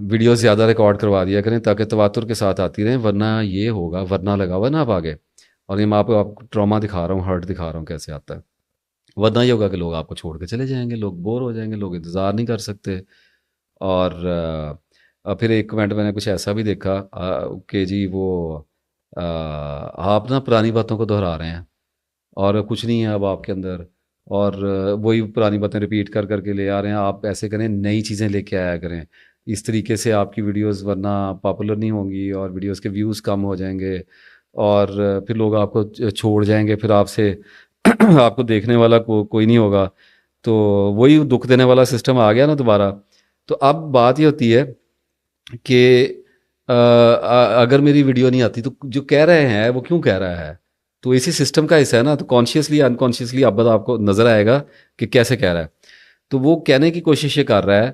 ویڈیو زیادہ ریکارڈ کروا دیا کریں تاکہ تواتر کے ساتھ آتی رہیں. ورنہ یہ ہوگا، ورنہ لگا ہوا نا آپ آگے، اور یہ میں آپ کو ٹراما دکھا رہا ہوں، ہرٹ دکھا رہا ہوں کیسے آتا ہے. ورنہ یہ ہوگا کہ لوگ آپ کو چھوڑ کے چلے جائیں گے، لوگ بور ہو جائیں گے، لوگ انتظار نہیں کر سکتے. اور پھر ایک کمنٹ میں نے کچھ ایسا بھی دیکھا کہ جی وہ آپ نا پرانی باتوں کو دہرا رہے ہیں اور کچھ نہیں ہے اب آپ کے اندر، اور وہی پرانی باتیں ریپیٹ کر کر کے لے آ رہے ہیں. آپ ایسے کریں، نئی چیزیں لے کے آیا کریں. اس طریقے سے آپ کی ویڈیوز ورنہ پاپولر نہیں ہوں گی اور ویڈیوز کے ویوز کم ہو جائیں گے، اور پھر لوگ آپ کو چھوڑ جائیں گے، پھر آپ سے آپ کو دیکھنے والا کوئی نہیں ہوگا. تو وہی دکھ دینے والا سسٹم آ گیا نا دوبارہ. تو اب بات یہ ہوتی ہے کہ اگر میری ویڈیو نہیں آتی تو جو کہہ رہے ہیں وہ کیوں کہہ رہا ہے؟ تو اسی سسٹم کا حصہ ہے نا. تو کانشیسلی انکانشیسلی اب آپ کو نظر آئے گا کہ کیسے کہہ رہا ہے. تو وہ کہنے کی کوشش یہ کر رہا ہے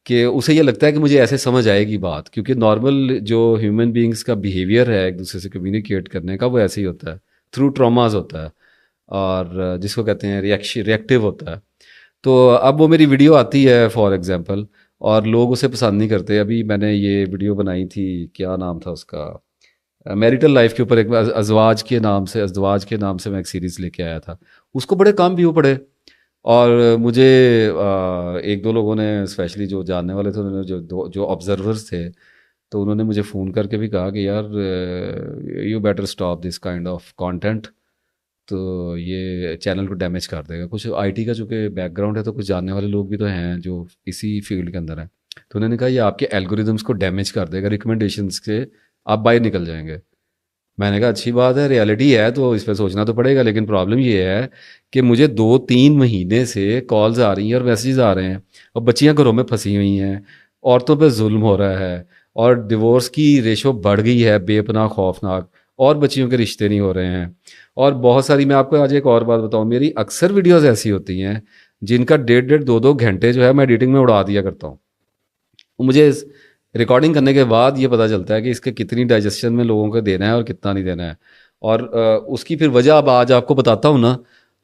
کہ اسے یہ لگتا ہے کہ مجھے ایسے سمجھ آئے گی بات، کیونکہ نارمل جو ہیومن بینگس کا بیہیویئر ہے ایک دوسرے سے کمیونیکیٹ کرنے کا وہ ایسے ہی ہوتا ہے، تھرو ٹراماز ہوتا ہے، اور جس کو کہتے ہیں ریئیکٹیو ہوتا ہے. تو اب وہ میری ویڈیو آتی ہے فار ایگزامپل اور لوگ اسے پسند نہیں کرتے. ابھی میں نے یہ ویڈیو بنائی تھی، کیا نام تھا اس کا، میریٹل لائف کے اوپر، ایک ازدواج کے نام سے میں ایک سیریز لے کے آیا تھا. اس کو بڑے کم ویو پڑے، اور مجھے ایک دو لوگوں نے اسپیشلی جو جاننے والے تھے، انہوں نے جو آبزرورز تھے، تو انہوں نے مجھے فون کر کے بھی کہا کہ یار you better stop this kind of content, تو یہ چینل کو ڈیمیج کر دے گا. کچھ آئی ٹی کا چونکہ بیک گراؤنڈ ہے تو کچھ جاننے والے لوگ بھی تو ہیں جو اسی فیلڈ کے اندر ہیں. تو انہوں نے کہا یہ آپ کے الگوریدمس کو ڈیمیج کر دے گا، ریکمنڈیشنس کے آپ باہر نکل جائیں گے. میں نے کہا اچھی بات ہے، ریالٹی ہے تو اس پہ سوچنا تو پڑے گا، لیکن پرابلم یہ ہے کہ مجھے 2-3 مہینے سے کالز آ رہی ہیں اور میسیجز آ رہے ہیں، اور بچیاں گھروں میں پھنسی ہوئی ہیں، عورتوں پہ ظلم ہو رہا ہے، اور ڈیورس کی ریشو بڑھ گئی ہے بے پناہ خوفناک، اور بچیوں کے رشتے نہیں ہو رہے ہیں. اور بہت ساری، میں آپ کو آج ایک اور بات بتاؤں، میری اکثر ویڈیوز ایسی ہوتی ہیں جن کا 1.5-2 گھنٹے جو ہے میں ایڈیٹنگ میں اڑا دیا کرتا ہوں. مجھے ریکارڈنگ کرنے کے بعد یہ پتہ چلتا ہے کہ اس کے کتنی ڈائجیشن میں لوگوں کو دینا ہے اور کتنا نہیں دینا ہے. اور اس کی پھر وجہ اب آج آپ کو بتاتا ہوں نا.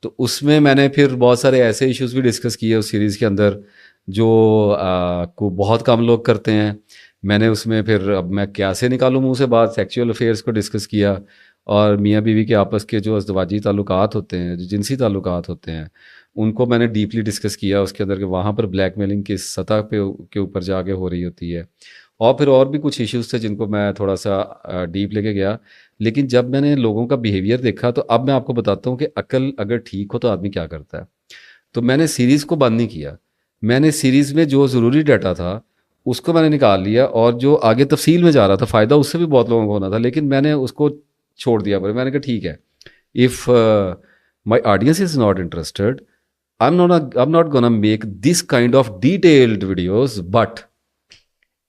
تو اس میں نے پھر بہت سارے ایسے ایشوز بھی ڈسکس کیے اس سیریز کے اندر جو کو بہت کم لوگ کرتے ہیں. میں نے اس میں پھر، اب میں کیسے نکالوں منہ سے بات، سیکچوئل افیئرس کو ڈسکس کیا، اور میاں بیوی کے آپس کے جو ازدواجی تعلقات ہوتے ہیں، جو جنسی تعلقات ہوتے ہیں، ان کو میں نے ڈیپلی ڈسکس کیا اس کے اندر، کہ وہاں پر بلیک میلنگ کس سطح پہ کے اوپر جا کے ہو رہی ہوتی ہے. اور پھر اور بھی کچھ ایشوز تھے جن کو میں تھوڑا سا ڈیپ لے کے گیا. لیکن جب میں نے لوگوں کا بیہیویئر دیکھا تو اب میں آپ کو بتاتا ہوں کہ عقل اگر ٹھیک ہو تو آدمی کیا کرتا ہے. تو میں نے سیریز کو بند نہیں کیا، میں نے سیریز میں جو ضروری ڈیٹا تھا اس کو میں نے نکال لیا، اور جو آگے تفصیل میں جا رہا تھا، فائدہ اس سے بھی بہت لوگوں کو ہونا تھا، لیکن میں نے اس کو چھوڑ دیا. میں نے کہا ٹھیک ہے، if my audience is not interested, I'm not gonna make this kind of detailed videos. But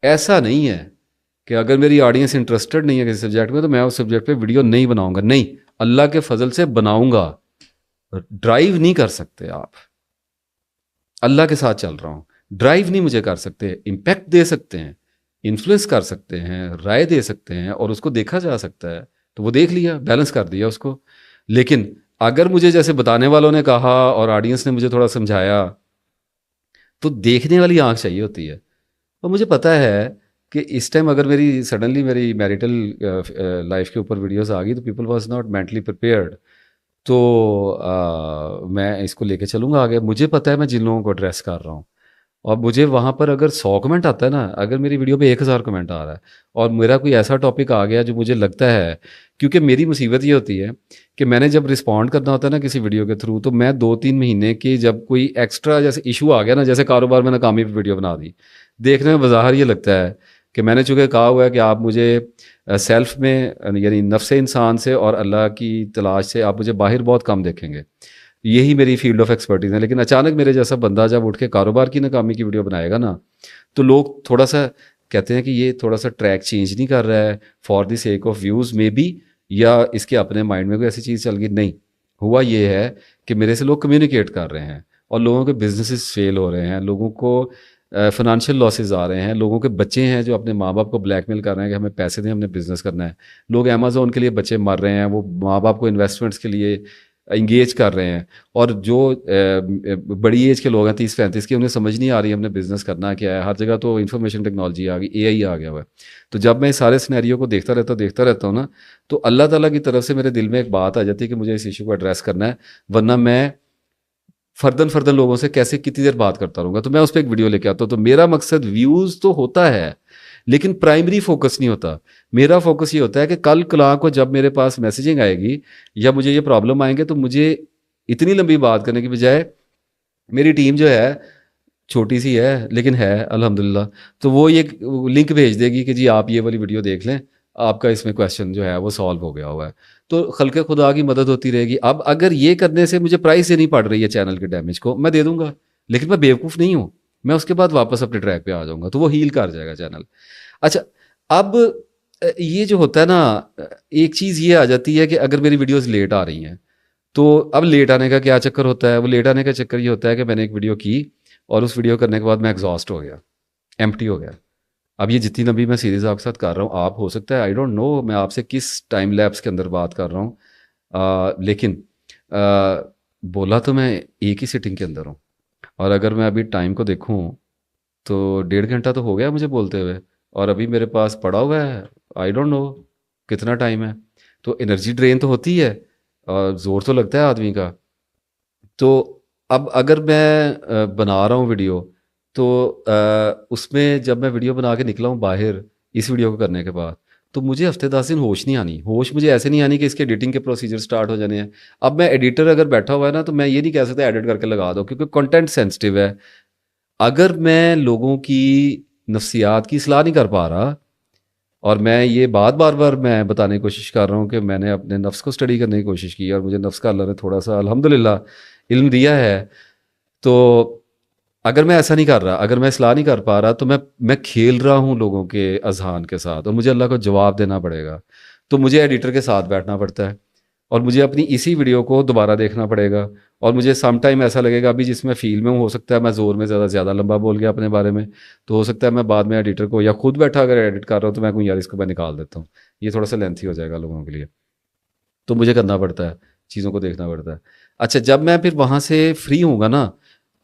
ایسا نہیں ہے کہ اگر میری آڈینس انٹرسٹڈ نہیں ہے کسی سبجیکٹ میں تو میں اس سبجیکٹ پہ ویڈیو نہیں بناؤں گا. نہیں، اللہ کے فضل سے بناؤں گا. ڈرائیو نہیں کر سکتے آپ، اللہ کے ساتھ چل رہا ہوں، ڈرائیو نہیں مجھے کر سکتے. امپیکٹ دے سکتے ہیں، انفلوئنس کر سکتے ہیں، رائے دے سکتے ہیں، اور اس کو دیکھا جا سکتا ہے. تو وہ دیکھ لیا، بیلنس کر دیا اس کو. لیکن اگر مجھے جیسے بتانے والوں نے کہا اور آڈینس نے مجھے تھوڑا سمجھایا، تو دیکھنے والی آنکھ چاہیے ہوتی ہے. اور مجھے پتہ ہے کہ اس ٹائم اگر میری سڈنلی میری میریٹل لائف کے اوپر ویڈیوز آ گئی تو people was not mentally prepared. تو میں اس کو لے کے چلوں گا آگے. مجھے پتہ ہے میں جن لوگوں کو ایڈریس کر رہا ہوں، اور مجھے وہاں پر اگر 100 کمنٹ آتا ہے نا، اگر میری ویڈیو پہ 1000 کمنٹ آ رہا ہے اور میرا کوئی ایسا ٹاپک آ گیا جو مجھے لگتا ہے، کیونکہ میری مصیبت یہ ہوتی ہے کہ میں نے جب رسپونڈ کرنا ہوتا ہے نا کسی ویڈیو کے تھرو، تو میں 2-3 مہینے کی جب کوئی ایکسٹرا جیسے ایشو آ گیا نا، جیسے کاروبار میں ناکامی پہ ویڈیو بنا دی، دیکھنے میں بظاہر یہ لگتا ہے کہ میں نے چونکہ کہا ہوا ہے کہ آپ مجھے سیلف میں، یعنی نفس انسان سے اور اللہ کی تلاش سے آپ مجھے باہر بہت کم دیکھیں گے، یہی میری فیلڈ آف ایکسپرٹیز ہے. لیکن اچانک میرے جیسا بندہ جب اٹھ کے کاروبار کی ناکامی کی ویڈیو بنائے گا نا، تو لوگ تھوڑا سا کہتے ہیں کہ یہ تھوڑا سا ٹریک چینج نہیں کر رہا ہے for the sake of views میں بھی، یا اس کے اپنے مائنڈ میں کوئی ایسی چیز چل گئی. نہیں، ہوا یہ ہے کہ میرے سے لوگ کمیونیکیٹ کر رہے ہیں، اور لوگوں کے بزنسز فیل ہو رہے ہیں، لوگوں کو فنانشیل لاسز آ رہے ہیں، لوگوں کے بچے ہیں جو اپنے ماں باپ کو بلیک میل کر رہے ہیں کہ ہمیں پیسے دیں، ہم نے بزنس کرنا ہے. لوگ امیزون کے لیے بچے مر رہے ہیں، وہ ماں باپ کو انویسٹمنٹس کے لیے انگیج کر رہے ہیں. اور جو بڑی ایج کے لوگ ہیں 30-35 کے، انہیں سمجھ نہیں آ رہی ہم نے بزنس کرنا کیا ہے. ہر جگہ تو انفارمیشن ٹیکنالوجی آ گئی، اے آئی آ گیا ہوا ہے. تو جب میں سارے سینیریو کو دیکھتا رہتا ہوں نا، تو اللہ تعالیٰ کی طرف سے میرے دل میں ایک بات آ جاتی ہے کہ مجھے اس ایشو کو ایڈریس کرنا ہے، ورنہ میں فردن لوگوں سے کیسے کتنی دیر بات کرتا رہوں گا. تو میں اس پہ ایک ویڈیو لے کے آتا ہوں. تو میرا مقصد ویوز تو ہوتا ہے، لیکن پرائمری فوکس نہیں ہوتا. میرا فوکس یہ ہوتا ہے کہ کل کلا کو جب میرے پاس میسیجنگ آئے گی یا مجھے یہ پرابلم آئیں گے تو مجھے اتنی لمبی بات کرنے کی بجائے میری ٹیم جو ہے چھوٹی سی ہے لیکن ہے الحمدللہ, تو وہ یہ لنک بھیج دے گی کہ جی آپ یہ والی ویڈیو دیکھ لیں, آپ کا اس میں کویشچن جو ہے وہ سالو ہو گیا ہوا ہے. تو خلق خدا کی مدد ہوتی رہے گی. اب اگر یہ کرنے سے مجھے پرائز دینی پڑ رہی ہے چینل کے ڈیمیج کو, میں دے دوں گا, لیکن میں بیوقوف نہیں ہوں, میں اس کے بعد واپس اپنے ٹریک پہ آ جاؤں گا تو وہ ہیل کر جائے گا چینل. اچھا اب یہ جو ہوتا ہے نا, ایک چیز یہ آ جاتی ہے کہ اگر میری ویڈیوز لیٹ آ رہی ہیں تو اب لیٹ آنے کا کیا چکر ہوتا ہے, وہ لیٹ آنے کا چکر یہ ہوتا ہے کہ میں نے ایک ویڈیو کی اور اس ویڈیو کرنے کے بعد میں ایگزاسٹ ہو گیا, ایمپٹی ہو گیا. اب یہ جتنی نبی میں سیریز آپ کے ساتھ کر رہا ہوں, آپ ہو سکتا ہے آئی ڈونٹ نو میں آپ سے کس ٹائم لیپس کے اندر بات کر رہا ہوں, لیکن بولا تو میں ایک ہی سٹنگ کے اندر ہوں. اور اگر میں ابھی ٹائم کو دیکھوں تو 1.5 گھنٹہ تو ہو گیا مجھے بولتے ہوئے, اور ابھی میرے پاس پڑا ہوا ہے آئی ڈونٹ نو کتنا ٹائم ہے. تو انرجی ڈرین تو ہوتی ہے اور زور تو لگتا ہے آدمی کا. تو اب اگر میں بنا رہا ہوں ویڈیو تو اس میں جب میں ویڈیو بنا کے نکلا ہوں باہر اس ویڈیو کو کرنے کے بعد, تو مجھے ہفتے 10 دن ہوش نہیں آنی. ہوش مجھے ایسے نہیں آنی کہ اس کے ایڈیٹنگ کے پروسیجر سٹارٹ ہو جانے ہیں. اب میں ایڈیٹر اگر بیٹھا ہوا ہے نا تو میں یہ نہیں کہہ سکتا ایڈٹ کر کے لگا دو, کیونکہ کنٹینٹ سینسٹیو ہے. اگر میں لوگوں کی نفسیات کی اصلاح نہیں کر پا رہا, اور میں یہ بات بار بار میں بتانے کی کوشش کر رہا ہوں کہ میں نے اپنے نفس کو اسٹڈی کرنے کی کوشش کی اور مجھے نفس کا اللہ نے تھوڑا سا الحمدللہ علم دیا ہے, تو اگر میں ایسا نہیں کر رہا, اگر میں اصلاح نہیں کر پا رہا, تو میں کھیل رہا ہوں لوگوں کے اذہان کے ساتھ اور مجھے اللہ کو جواب دینا پڑے گا. تو مجھے ایڈیٹر کے ساتھ بیٹھنا پڑتا ہے اور مجھے اپنی اسی ویڈیو کو دوبارہ دیکھنا پڑے گا, اور مجھے سم ٹائم ایسا لگے گا ابھی جس میں فیل میں ہو سکتا ہے میں زور میں زیادہ لمبا بول گیا اپنے بارے میں, تو ہو سکتا ہے میں بعد میں ایڈیٹر کو یا خود بیٹھا اگر ایڈٹ کر رہا ہوں تو میں کہوں یار اس کو میں نکال دیتا ہوں, یہ تھوڑا سا لینتھی ہو جائے گا لوگوں کے لیے. تو مجھے کرنا پڑتا ہے, چیزوں کو دیکھنا پڑتا ہے. اچھا جب میں پھر وہاں سے فری ہوں گا نا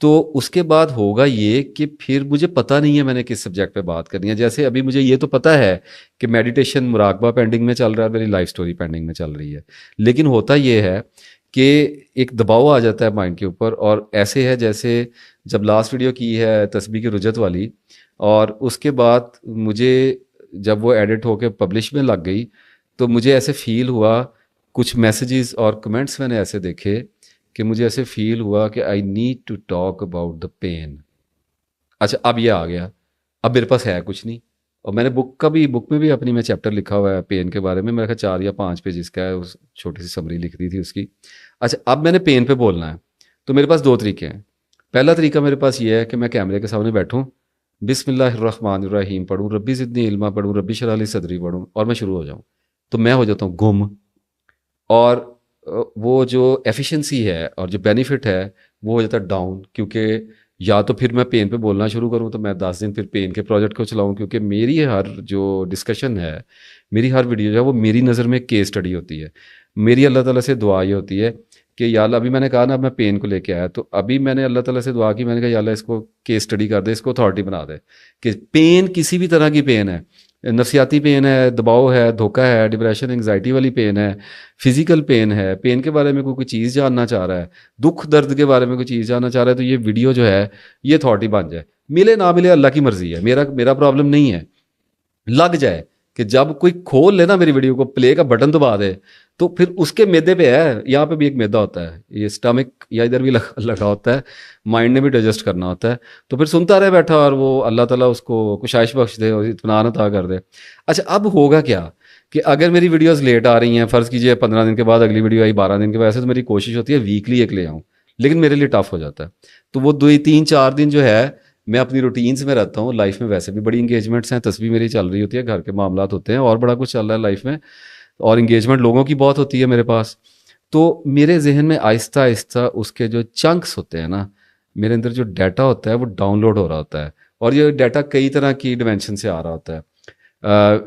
تو اس کے بعد ہوگا یہ کہ پھر مجھے پتہ نہیں ہے میں نے کس سبجیکٹ پہ بات کرنی ہے. جیسے ابھی مجھے یہ تو پتہ ہے کہ میڈیٹیشن مراقبہ پینڈنگ میں چل رہا ہے, میری لائف سٹوری پینڈنگ میں چل رہی ہے, لیکن ہوتا یہ ہے کہ ایک دباؤ آ جاتا ہے مائنڈ کے اوپر. اور ایسے ہے جیسے جب لاسٹ ویڈیو کی ہے تسبیح کی رجت والی, اور اس کے بعد مجھے جب وہ ایڈٹ ہو کے پبلش میں لگ گئی تو مجھے ایسے فیل ہوا, کچھ میسیجز اور کمنٹس میں نے ایسے دیکھے کہ مجھے ایسے فیل ہوا کہ I need to talk about the pain. اچھا اب یہ آ گیا, اب میرے پاس ہے کچھ نہیں, اور میں نے بک میں بھی اپنی میں چیپٹر لکھا ہوا ہے پین کے بارے میں, میرے خیال 4 یا 5 پیجز کا ہے, اس چھوٹی سی سمری لکھ دی تھی اس کی. اچھا اب میں نے پین پہ بولنا ہے تو میرے پاس 2 طریقے ہیں. پہلا طریقہ میرے پاس یہ ہے کہ میں کیمرے کے سامنے بیٹھوں, بسم اللہ الرحمن الرحیم پڑھوں, ربی زدنی علما پڑھوں, ربی شرح لی صدری پڑھوں, اور میں شروع ہو جاؤں, تو میں ہو جاتا ہوں گم. اور وہ جو ایفیشنسی ہے اور جو بینیفٹ ہے وہ ہو جاتا ہے ڈاؤن, کیونکہ یا تو پھر میں پین پہ بولنا شروع کروں تو میں 10 دن پھر پین کے پروجیکٹ کو چلاؤں, کیونکہ میری ہر جو ڈسکشن ہے, میری ہر ویڈیو جو ہے وہ میری نظر میں کیس اسٹڈی ہوتی ہے. میری اللہ تعالیٰ سے دعا یہ ہوتی ہے کہ یا اللہ, ابھی میں نے کہا نا اب میں پین کو لے کے آیا, تو ابھی میں نے اللہ تعالیٰ سے دعا کی, میں نے کہا یا اللہ اس کو کیس اسٹڈی کر دے, اس کو اتھارٹی بنا دے کہ پین کسی بھی طرح کی پین ہے, نفسیاتی پین ہے, دباؤ ہے, دھوکہ ہے, ڈپریشن انگزائٹی والی پین ہے, فزیکل پین ہے, پین کے بارے میں کوئی چیز جاننا چاہ رہا ہے, دکھ درد کے بارے میں کوئی چیز جاننا چاہ رہا ہے, تو یہ ویڈیو جو ہے یہ اتھارٹی بن جائے. ملے نہ ملے اللہ کی مرضی ہے, میرا پرابلم نہیں ہے, لگ جائے کہ جب کوئی کھول لے نا میری ویڈیو کو, پلے کا بٹن دبا دے, تو پھر اس کے میدے پہ ہے, یہاں پہ بھی ایک میدا ہوتا ہے, یہ اسٹمک یا ادھر بھی لگا ہوتا ہے, مائنڈ نے بھی ڈائجسٹ کرنا ہوتا ہے, تو پھر سنتا رہے بیٹھا اور وہ اللہ تعالیٰ اس کو کشائش بخش دے اور اطمینان عطا کر دے. اچھا اب ہوگا کیا کہ اگر میری ویڈیوز لیٹ آ رہی ہیں, فرض کیجئے 15 دن کے بعد اگلی ویڈیو آئی, 12 دن کے بعد, ایسے تو میری کوشش ہوتی ہے ویکلی ایک لے آؤں, لیکن میرے لیے ٹف ہو جاتا ہے. تو وہ 2-3-4 دن جو ہے میں اپنی روٹینز میں رہتا ہوں. لائف میں ویسے بھی بڑی انگیجمنٹس ہیں, تسبیح میری چل رہی ہوتی ہے, گھر کے معاملات ہوتے ہیں, اور بڑا کچھ چل رہا ہے لائف میں, اور انگیجمنٹ لوگوں کی بہت ہوتی ہے میرے پاس. تو میرے ذہن میں آہستہ آہستہ اس کے جو چنکس ہوتے ہیں نا, میرے اندر جو ڈیٹا ہوتا ہے وہ ڈاؤن لوڈ ہو رہا ہوتا ہے, اور یہ ڈیٹا کئی طرح کی ڈیمینشن سے آ رہا ہوتا ہے.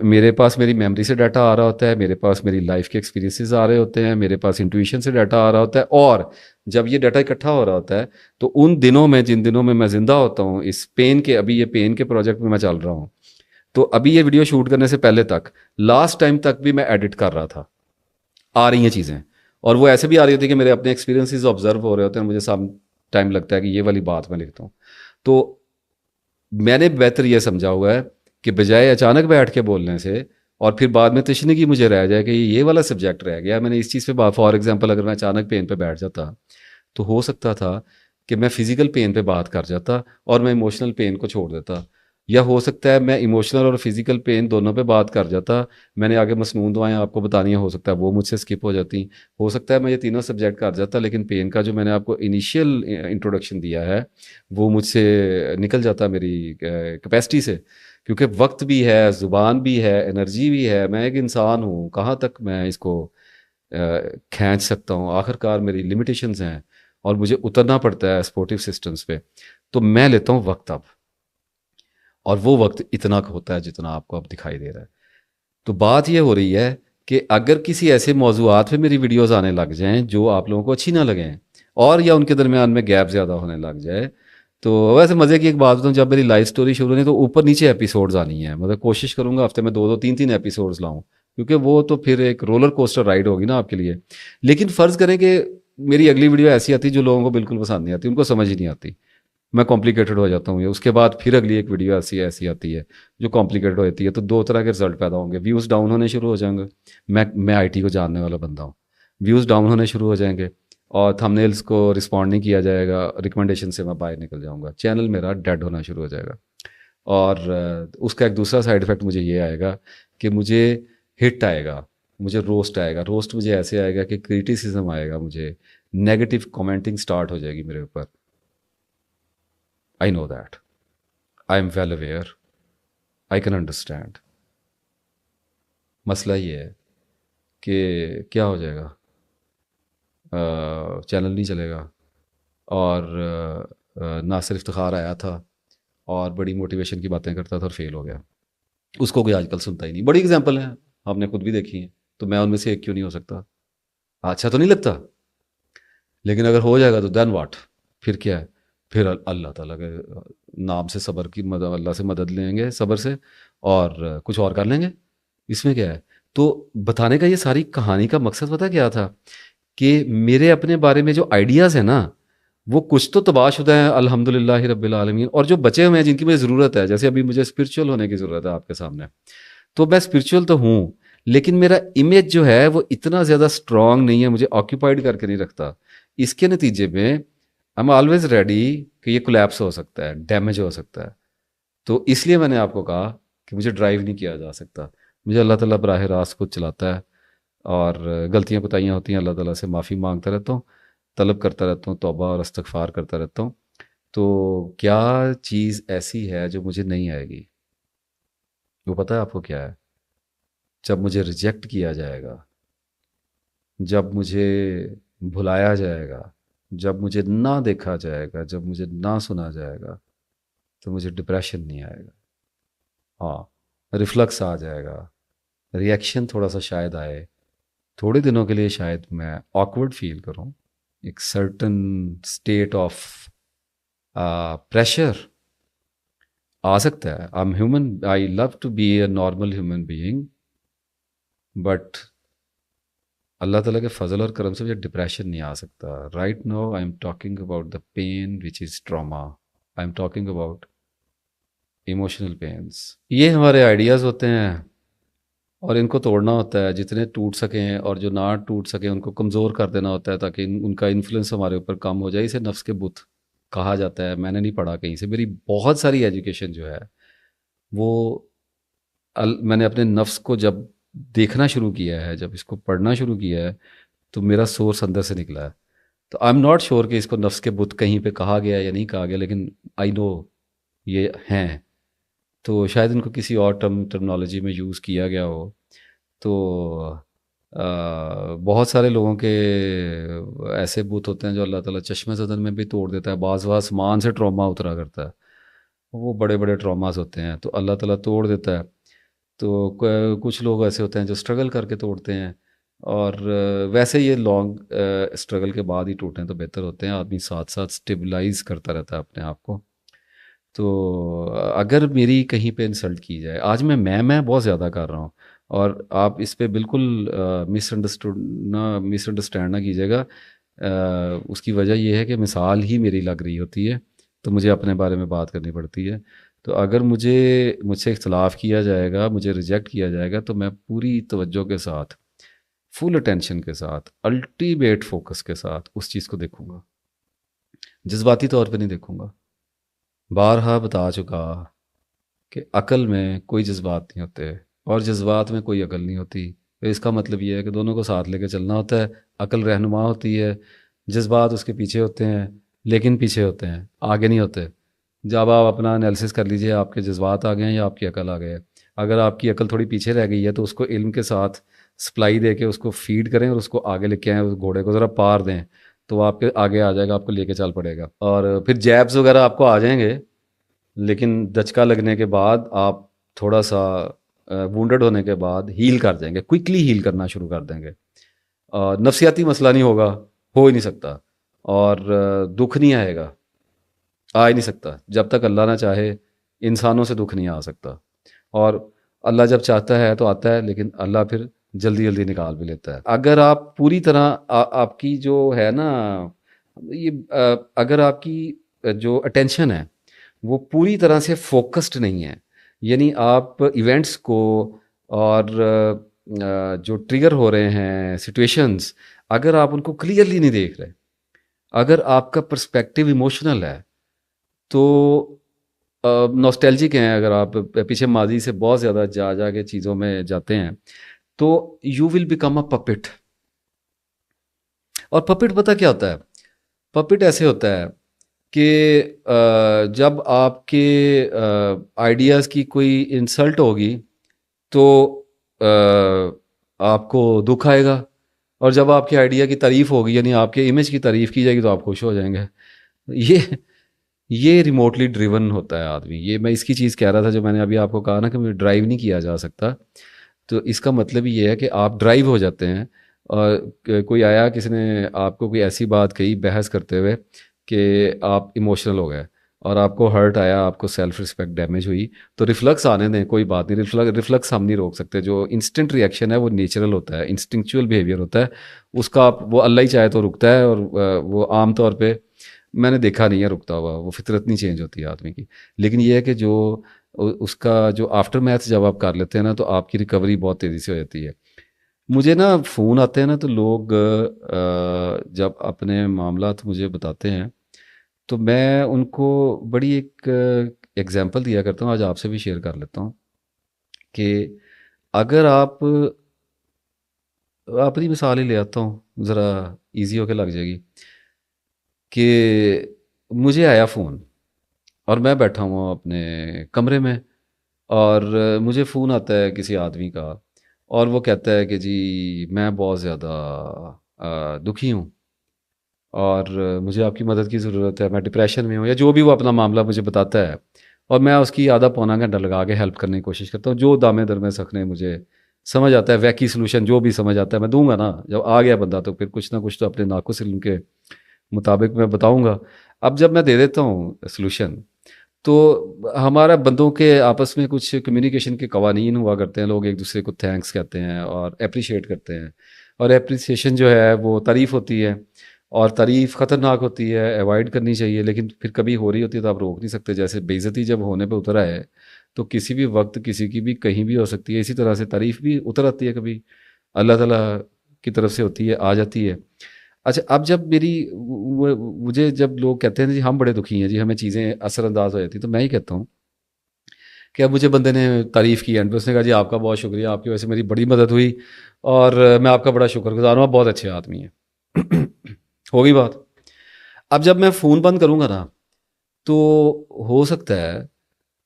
میرے پاس میری میموری سے ڈیٹا آ رہا ہوتا ہے, میرے پاس میری لائف کے ایکسپیرینسز آ رہے ہوتے ہیں, میرے پاس انٹویشن سے ڈیٹا آ رہا ہوتا ہے. اور جب یہ ڈیٹا اکٹھا ہو رہا ہوتا ہے تو ان دنوں میں, جن دنوں میں زندہ ہوتا ہوں اس پین کے, ابھی یہ پین کے پروجیکٹ میں چل رہا ہوں, تو ابھی یہ ویڈیو شوٹ کرنے سے پہلے تک, لاسٹ ٹائم تک بھی میں ایڈٹ کر رہا تھا, آ رہی ہیں چیزیں, اور وہ ایسے بھی آ رہی ہوتی ہے کہ میرے اپنے ایکسپیرینسز آبزرو ہو رہے ہوتے ہیں, مجھے سم ٹائم لگتا ہے کہ یہ والی بات میں لکھتا ہوں. تو میں نے بہتر یہ سمجھا ہوا ہے کہ بجائے اچانک بیٹھ کے بولنے سے اور پھر بعد میں تشنگی مجھے رہ جائے کہ یہ والا سبجیکٹ رہ گیا، میں نے اس چیز پہ بات، فار ایگزامپل اگر میں اچانک پین پہ بیٹھ جاتا تو ہو سکتا تھا کہ میں فزیکل پین پہ بات کر جاتا اور میں ایموشنل پین کو چھوڑ دیتا، یا ہو سکتا ہے میں ایموشنل اور فزیکل پین دونوں پہ بات کر جاتا، میں نے آگے مسنون دعائیں آپ کو بتانی ہیں، ہو سکتا ہے وہ مجھ سے اسکپ ہو جاتی، ہو سکتا ہے میں یہ تینوں سبجیکٹ کر جاتا لیکن پین کا جو میں نے آپ کو انیشیل انٹروڈکشن دیا ہے وہ مجھ سے نکل جاتا میری کیپیسٹی سے، کیونکہ وقت بھی ہے، زبان بھی ہے، انرجی بھی ہے، میں ایک انسان ہوں، کہاں تک میں اس کو کھینچ سکتا ہوں، آخر کار میری لمیٹیشنز ہیں اور مجھے اترنا پڑتا ہے سپورٹیو سسٹمز پہ، تو میں لیتا ہوں وقت اب، اور وہ وقت اتنا ہوتا ہے جتنا آپ کو اب دکھائی دے رہا ہے۔ تو بات یہ ہو رہی ہے کہ اگر کسی ایسے موضوعات پہ میری ویڈیوز آنے لگ جائیں جو آپ لوگوں کو اچھی نہ لگیں، اور یا ان کے درمیان میں گیپ زیادہ ہونے لگ جائے، تو ویسے مزے کی ایک بات بتاؤں، جب میری لائف سٹوری شروع نہیں تو اوپر نیچے ایپیسوڈز آنی ہیں، مطلب کوشش کروں گا ہفتے میں 2 2 3 3 ایپیسوڈز لاؤں، کیونکہ وہ تو پھر ایک رولر کوسٹر رائڈ ہوگی نا آپ کے لیے۔ لیکن فرض کریں کہ میری اگلی ویڈیو ایسی آتی جو لوگوں کو بالکل پسند نہیں آتی، ان کو سمجھ ہی نہیں آتی، میں کمپلیکیٹڈ ہو جاتا ہوں، یا اس کے بعد پھر اگلی ایک ویڈیو ایسی آتی ہے جو کمپلیکیٹڈ ہوتی ہے، تو دو طرح کے رزلٹ پیدا ہوں گے، ویوز ڈاؤن ہونے شروع ہو جائیں گے، میں آئی ٹی کو جاننے والا بندہ ہوں، ویوز ڈاؤن ہونے شروع ہو جائیں گے اور تھم نیلز کو رسپونڈ نہیں کیا جائے گا، ریکمنڈیشن سے میں باہر نکل جاؤں گا، چینل میرا ڈیڈ ہونا شروع ہو جائے گا۔ اور اس کا ایک دوسرا سائیڈ افیکٹ مجھے یہ آئے گا کہ مجھے ہٹ آئے گا، مجھے روسٹ آئے گا، روسٹ مجھے ایسے آئے گا کہ کریٹیسزم آئے گا، مجھے نیگیٹو کامنٹنگ سٹارٹ ہو جائے گی میرے اوپر۔ I know that. I am well aware. I can understand. مسئلہ یہ ہے کہ کیا ہو جائے گا، چینل نہیں چلے گا، اور ناصر افتخار آیا تھا اور بڑی موٹیویشن کی باتیں کرتا تھا اور فیل ہو گیا، اس کو کوئی آج کل سنتا ہی نہیں۔ بڑی اگزامپل ہیں، آپ نے خود بھی دیکھی ہیں، تو میں ان میں سے ایک کیوں نہیں ہو سکتا؟ اچھا تو نہیں لگتا، لیکن اگر ہو جائے گا تو دین واٹ، پھر کیا ہے؟ پھر اللہ تعالیٰ کے نام سے صبر کی مدد، اللہ سے مدد لیں گے صبر سے، اور کچھ اور کر لیں گے، اس میں کیا ہے؟ تو بتانے کا یہ ساری کہانی کا مقصد پتہ کیا تھا؟ کہ میرے اپنے بارے میں جو آئیڈیاز ہیں نا، وہ کچھ تو تباہ شدہ ہیں الحمدللہ رب العالمین، اور جو بچے ہوئے ہیں جن کی مجھے ضرورت ہے، جیسے ابھی مجھے اسپرچول ہونے کی ضرورت ہے آپ کے سامنے، تو میں اسپرچول تو ہوں، لیکن میرا امیج جو ہے وہ اتنا زیادہ اسٹرانگ نہیں ہے، مجھے آکیوپائڈ کر کے نہیں رکھتا۔ اس کے نتیجے میں ایم آلویز ریڈی کہ یہ کولیپس ہو سکتا ہے، ڈیمیج ہو سکتا ہے، تو اس لیے میں نے آپ کو کہا کہ مجھے ڈرائیو نہیں کیا جا سکتا، مجھے اللہ تعالیٰ براہ راست خود چلاتا ہے، اور غلطیاں کوتاہیاں ہوتی ہیں، اللہ تعالیٰ سے معافی مانگتا رہتا ہوں، طلب کرتا رہتا ہوں، توبہ اور استغفار کرتا رہتا ہوں۔ تو کیا چیز ایسی ہے جو مجھے نہیں آئے گی؟ وہ پتہ ہے آپ کو کیا ہے؟ جب مجھے ریجیکٹ کیا جائے گا، جب مجھے بھلایا جائے گا، جب مجھے نہ دیکھا جائے گا، جب مجھے نہ سنا جائے گا، تو مجھے ڈپریشن نہیں آئے گا، ہاں ریفلکس آ جائے گا، ریئیکشن تھوڑا سا شاید آئے، تھوڑے دنوں کے لیے شاید میں آکورڈ فیل کروں، ایک سرٹن اسٹیٹ آف پریشر آ سکتا ہے۔ I am human, I love to be a normal human being, but اللہ تعالیٰ کے فضل اور کرم سے مجھے ڈپریشن نہیں آ سکتا۔ Right now I am talking about the pain which is trauma, I am talking about emotional pains. یہ ہمارے آئیڈیاز ہوتے ہیں اور ان کو توڑنا ہوتا ہے، جتنے ٹوٹ سکیں، اور جو نہ ٹوٹ سکیں ان کو کمزور کر دینا ہوتا ہے تاکہ ان کا انفلوئنس ہمارے اوپر کم ہو جائے۔ اسے نفس کے بت کہا جاتا ہے، میں نے نہیں پڑھا کہیں سے، میری بہت ساری ایجوکیشن جو ہے وہ میں نے اپنے نفس کو جب دیکھنا شروع کیا ہے، جب اس کو پڑھنا شروع کیا ہے، تو میرا سورس اندر سے نکلا ہے۔ تو آئی ایم ناٹ شیور کہ اس کو نفس کے بت کہیں پہ کہا گیا یا نہیں کہا گیا، لیکن آئی نو یہ ہیں، تو شاید ان کو کسی اور ٹرمنالوجی میں یوز کیا گیا ہو۔ تو بہت سارے لوگوں کے ایسے بت ہوتے ہیں جو اللہ تعالیٰ چشم زدن میں بھی توڑ دیتا ہے، بعض آسمان سے ٹراما اترا کرتا ہے، وہ بڑے بڑے ٹراماز ہوتے ہیں تو اللہ تعالیٰ توڑ دیتا ہے۔ تو کچھ لوگ ایسے ہوتے ہیں جو اسٹرگل کر کے توڑتے ہیں، اور ویسے یہ لانگ اسٹرگل کے بعد ہی ٹوٹیں تو بہتر ہوتے ہیں، آدمی ساتھ ساتھ اسٹیبلائز کرتا رہتا ہے اپنے آپ کو۔ تو اگر میری کہیں پہ انسلٹ کی جائے، آج میں بہت زیادہ کر رہا ہوں، اور آپ اس پہ بالکل مس انڈرسٹینڈ نہ کیجیے گا، اس کی وجہ یہ ہے کہ مثال ہی میری لگ رہی ہوتی ہے تو مجھے اپنے بارے میں بات کرنی پڑتی ہے۔ تو اگر مجھ سے اختلاف کیا جائے گا، مجھے ریجیکٹ کیا جائے گا، تو میں پوری توجہ کے ساتھ، فل اٹینشن کے ساتھ، الٹیمیٹ فوکس کے ساتھ اس چیز کو دیکھوں گا، جذباتی طور پہ نہیں دیکھوں گا۔ بارہا بتا چکا کہ عقل میں کوئی جذبات نہیں ہوتے اور جذبات میں کوئی عقل نہیں ہوتی۔ تو اس کا مطلب یہ ہے کہ دونوں کو ساتھ لے کے چلنا ہوتا ہے۔ عقل رہنما ہوتی ہے، جذبات اس کے پیچھے ہوتے ہیں، لیکن پیچھے ہوتے ہیں، آگے نہیں ہوتے۔ جب آپ اپنا انالیسس کر لیجئے، آپ کے جذبات آ گئے ہیں یا آپ کی عقل آ گئے ہے۔ اگر آپ کی عقل تھوڑی پیچھے رہ گئی ہے تو اس کو علم کے ساتھ سپلائی دے کے اس کو فیڈ کریں اور اس کو آگے لے کے آئیں، اس گھوڑے کو ذرا پار دیں، تو وہ آپ کے آگے آ جائے گا، آپ کو لے کے چل پڑے گا۔ اور پھر جیبز وغیرہ آپ کو آ جائیں گے، لیکن دچکا لگنے کے بعد آپ تھوڑا سا وونڈڈ ہونے کے بعد ہیل کر جائیں گے، کوئکلی ہیل کرنا شروع کر دیں گے۔ نفسیاتی مسئلہ نہیں ہوگا، ہو ہی نہیں سکتا، اور دکھ نہیں آئے گا، آ ہی نہیں سکتا جب تک اللہ نہ چاہے۔ انسانوں سے دکھ نہیں آ سکتا، اور اللہ جب چاہتا ہے تو آتا ہے، لیکن اللہ پھر جلدی جلدی نکال بھی لیتا ہے۔ اگر آپ پوری طرح آپ کی جو ہے نا اگر آپ کی جو اٹینشن ہے وہ پوری طرح سے فوکسڈ نہیں ہے، یعنی آپ ایونٹس کو اور جو ٹریگر ہو رہے ہیں سچویشنز، اگر آپ ان کو کلیئرلی نہیں دیکھ رہے، اگر آپ کا پرسپیکٹیو ایموشنل ہے، تو نوسٹیلجک ہیں، اگر آپ پیچھے ماضی سے بہت زیادہ جا کے چیزوں میں جاتے ہیں، تو you will become a puppet. اور پپٹ پتہ کیا ہوتا ہے؟ پپٹ ایسے ہوتا ہے کہ جب آپ کے آئیڈیاز کی کوئی انسلٹ ہوگی تو آپ کو دکھ آئے گا، اور جب آپ کے آئیڈیا کی تعریف ہوگی، یعنی آپ کے امیج کی تعریف کی جائے گی، تو آپ خوش ہو جائیں گے۔ یہ ریموٹلی ڈریون ہوتا ہے آدمی۔ یہ میں اس کی چیز کہہ رہا تھا جو میں نے ابھی آپ کو کہا نا کہ مجھے ڈرائیو نہیں کیا جا سکتا، تو اس کا مطلب یہ ہے کہ آپ ڈرائیو ہو جاتے ہیں۔ اور کوئی آیا، کسی نے آپ کو کوئی ایسی بات کہی بحث کرتے ہوئے کہ آپ ایموشنل ہو گئے اور آپ کو ہرٹ آیا، آپ کو سیلف رسپیکٹ ڈیمیج ہوئی، تو ریفلکس آنے دیں، کوئی بات نہیں، ریفلکس ہم نہیں روک سکتے۔ جو انسٹنٹ ریئیکشن ہے وہ نیچرل ہوتا ہے، انسٹنکچوئل بیہیویئر ہوتا ہے، اس کا وہ اللہ ہی چاہے تو رکتا ہے، اور وہ عام طور پہ میں نے دیکھا نہیں ہے رکتا ہوا، وہ فطرت نہیں چینج ہوتی ہے آدمی کی۔ لیکن یہ ہے کہ جو اس کا جو آفٹر میتھ جب آپ کر لیتے ہیں نا، تو آپ کی ریکوری بہت تیزی سے ہو جاتی ہے۔ مجھے نا فون آتے ہیں نا، تو لوگ جب اپنے معاملات مجھے بتاتے ہیں تو میں ان کو بڑی ایک ایگزامپل دیا کرتا ہوں، آج آپ سے بھی شیئر کر لیتا ہوں کہ اگر آپ اپنی مثال ہی لے آتا ہوں، ذرا ایزی ہو کے لگ جائے گی، کہ مجھے آیا فون اور میں بیٹھا ہوں اپنے کمرے میں، اور مجھے فون آتا ہے کسی آدمی کا، اور وہ کہتا ہے کہ جی میں بہت زیادہ دکھی ہوں اور مجھے آپ کی مدد کی ضرورت ہے، میں ڈپریشن میں ہوں، یا جو بھی وہ اپنا معاملہ مجھے بتاتا ہے، اور میں اس کی آدھا پونا گھنٹہ لگا کے ہیلپ کرنے کی کوشش کرتا ہوں۔ جو دامے در میں سکھنے مجھے سمجھ آتا ہے، ویکی سلوشن جو بھی سمجھ آتا ہے میں دوں گا نا۔ جب آ گیا بندہ تو پھر کچھ نہ کچھ تو اپنے ناقص علم کے مطابق میں بتاؤں گا۔ اب جب میں دے دیتا ہوں سلوشن، تو ہمارا بندوں کے آپس میں کچھ کمیونیکیشن کے قوانین ہوا کرتے ہیں، لوگ ایک دوسرے کو تھینکس کہتے ہیں اور اپریشیٹ کرتے ہیں، اور اپریسیشن جو ہے وہ تعریف ہوتی ہے، اور تعریف خطرناک ہوتی ہے، ایوائڈ کرنی چاہیے، لیکن پھر کبھی ہو رہی ہوتی ہے تو آپ روک نہیں سکتے۔ جیسے بے عزتی جب ہونے پہ اتر آئے تو کسی بھی وقت کسی کی بھی کہیں بھی ہو سکتی ہے، اسی طرح سے تعریف بھی اتر آتی ہے، کبھی اللہ تعالیٰ کی طرف سے ہوتی ہے، آ جاتی ہے۔ اچھا، اب جب مجھے جب لوگ کہتے ہیں جی ہم بڑے دکھی ہیں، جی ہمیں چیزیں اثر انداز ہو جاتی ہیں، تو میں ہی کہتا ہوں کہ اب مجھے بندے نے تعریف کی، اینڈ پہ اس نے کہا جی آپ کا بہت شکریہ، آپ کی وجہ سے میری بڑی مدد ہوئی اور میں آپ کا بڑا شکر گزار ہوں، آپ بہت اچھے آدمی ہیں۔ ہو گئی بات۔ اب جب میں فون بند کروں گا نا، تو ہو سکتا ہے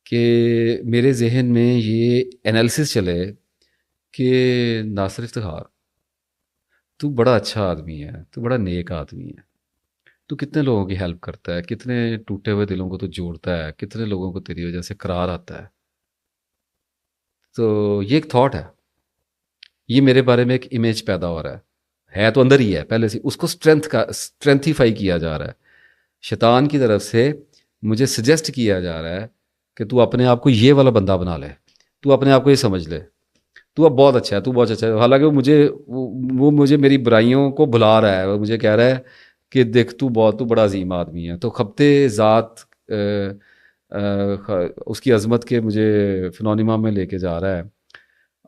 کہ میرے ذہن میں یہ انالیسس چلے کہ ناصر افتخار تو بڑا اچھا آدمی ہے، تو بڑا نیک آدمی ہے، تو کتنے لوگوں کی ہیلپ کرتا ہے، کتنے ٹوٹے ہوئے دلوں کو تو جوڑتا ہے، کتنے لوگوں کو تیری وجہ سے قرار آتا ہے۔ تو یہ ایک تھاٹ ہے، یہ میرے بارے میں ایک امیج پیدا ہو رہا ہے تو اندر ہی ہے پہلے سے، اس کو اسٹرینتھیفائی کیا جا رہا ہے، شیطان کی طرف سے مجھے سجیسٹ کیا جا رہا ہے کہ تو اپنے آپ کو یہ والا بندہ بنا لے، تو اپنے آپ کو یہ سمجھ لے، تو اب بہت اچھا ہے، تو بہت اچھا ہے۔ حالانکہ وہ مجھے میری برائیوں کو بھلا رہا ہے، وہ مجھے کہہ رہا ہے کہ دیکھ تو بڑا عظیم آدمی ہے۔ تو خبتے ذات اس کی عظمت کے مجھے فنونیما میں لے کے جا رہا ہے،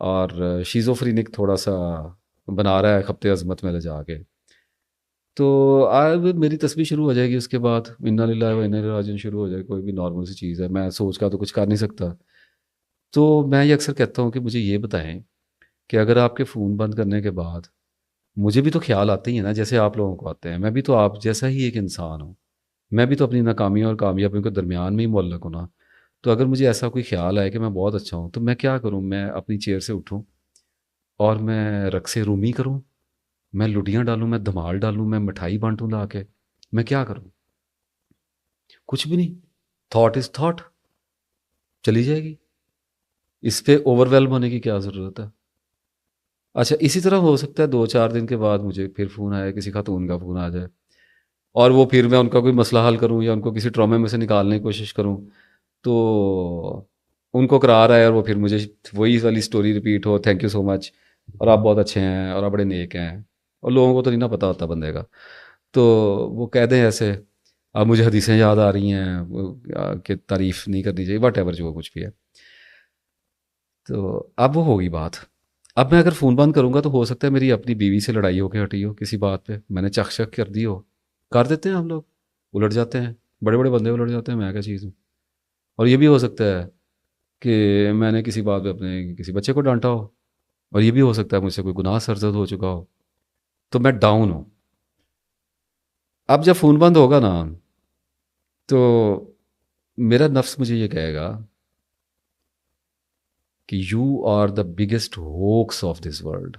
اور شیزوفرینک تھوڑا سا بنا رہا ہے خبت عظمت میں لے جا کے. تو اب میری تصویر شروع ہو جائے گی، اس کے بعد انا للہ و انا الیہ راجعون شروع ہو جائے. کوئی بھی نارمل سی چیز ہے، میں سوچ کا تو کچھ کر نہیں سکتا. تو میں یہ اکثر کہتا ہوں کہ مجھے یہ بتائیں کہ اگر آپ کے فون بند کرنے کے بعد مجھے بھی تو خیال آتے ہی ہیں نا، جیسے آپ لوگوں کو آتے ہیں، میں بھی تو آپ جیسا ہی ایک انسان ہوں، میں بھی تو اپنی ناکامیوں اور کامیابیوں کے درمیان میں ہی معلق ہوں نا. تو اگر مجھے ایسا کوئی خیال آئے کہ میں بہت اچھا ہوں، تو میں کیا کروں؟ میں اپنی چیئر سے اٹھوں اور میں رقص رومی کروں، میں لڈیاں ڈالوں، میں دھمال ڈالوں، میں مٹھائی بانٹوں لا کے، میں کیا کروں؟ کچھ بھی نہیں. تھاٹ از تھاٹ، چلی جائے گی. اس پہ اوور ویلم ہونے کی کیا ضرورت ہے؟ اچھا، اسی طرح ہو سکتا ہے 2-4 دن کے بعد مجھے پھر فون آیا، کسی خاتون کا فون آ جائے، اور وہ پھر میں ان کا کوئی مسئلہ حل کروں یا ان کو کسی ٹرامے میں سے نکالنے کی کوشش کروں. تو ان کو قرار آئے اور وہ پھر مجھے وہی والی سٹوری ریپیٹ ہو، تھینک یو سو مچ، اور آپ بہت اچھے ہیں اور آپ بڑے نیک ہیں. اور لوگوں کو تو نہیں نا پتہ ہوتا بندے کا، تو وہ کہہ دیں ایسے. اب مجھے حدیثیں یاد آ رہی ہیں کہ تعریف نہیں کرنی چاہیے، واٹ ایور جو کچھ بھی ہے. تو اب وہ ہوگی بات. اب میں اگر فون بند کروں گا تو ہو سکتا ہے میری اپنی بیوی سے لڑائی ہو کے ہٹی ہو کسی بات پہ، میں نے چک چک کر دی ہو. کر دیتے ہیں ہم لوگ، الٹ جاتے ہیں، بڑے بڑے بندے الٹ جاتے ہیں، میں کیا چیز ہوں. اور یہ بھی ہو سکتا ہے کہ میں نے کسی بات پہ اپنے کسی بچے کو ڈانٹا ہو، اور یہ بھی ہو سکتا ہے مجھ سے کوئی گناہ سرزد ہو چکا ہو، تو میں ڈاؤن ہوں. اب جب فون بند ہوگا نا، تو میرا نفس مجھے یہ کہے گا کہ you are the biggest hoax of this world,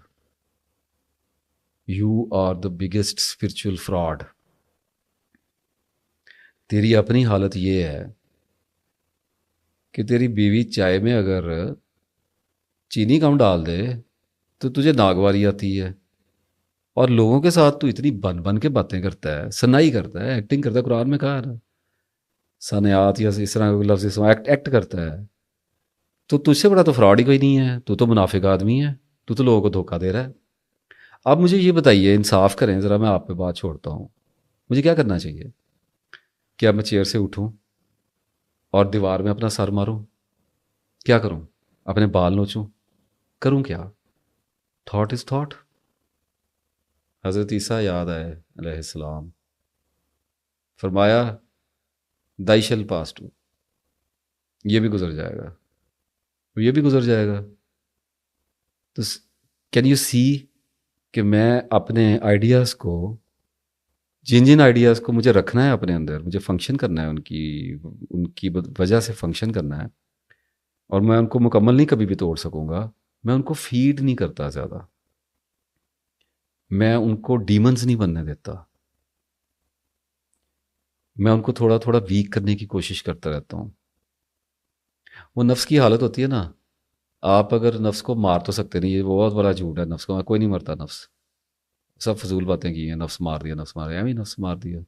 you are the biggest spiritual fraud. تیری اپنی حالت یہ ہے کہ تیری بیوی چائے میں اگر چینی کم ڈال دے تو تجھے ناگواری آتی ہے، اور لوگوں کے ساتھ تو اتنی بن بن کے باتیں کرتا ہے، سنائی کرتا ہے، ایکٹنگ کرتا ہے. قرآن میں کہا ہے نا، سنیات یا اس طرح لفظ ایکٹ کرتا ہے. تو تجھ سے بڑا تو فراڈ ہی کوئی نہیں ہے، تو منافق آدمی ہے، تو لوگوں کو دھوکہ دے رہا ہے. اب مجھے یہ بتائیے، انصاف کریں ذرا، میں آپ پہ بات چھوڑتا ہوں، مجھے کیا کرنا چاہیے؟ کیا میں چیئر سے اٹھوں اور دیوار میں اپنا سر ماروں؟ کیا کروں؟ اپنے بال نوچوں؟ کروں کیا؟ Thought is thought. حضرت عیسیٰ یاد آئے علیہ السلام، فرمایا دائی شل پاس ٹو، یہ بھی گزر جائے گا، یہ بھی گزر جائے گا. تو کین یو سی کہ میں اپنے آئیڈیاز کو، جن جن آئیڈیاز کو مجھے رکھنا ہے اپنے اندر، مجھے فنکشن کرنا ہے ان کی وجہ سے فنکشن کرنا ہے، اور میں ان کو مکمل نہیں کبھی بھی توڑ سکوں گا، میں ان کو فیڈ نہیں کرتا زیادہ، میں ان کو ڈیمنز نہیں بننے دیتا، میں ان کو تھوڑا تھوڑا ویک کرنے کی کوشش کرتا رہتا ہوں. وہ نفس کی حالت ہوتی ہے نا، آپ اگر نفس کو مار تو سکتے نہیں، یہ بہت بڑا جھوٹ ہے. نفس کو کوئی نہیں مرتا. نفس سب فضول باتیں کی ہیں، نفس مار دیا، نفس مار دیا، ایویں نفس مار دیا.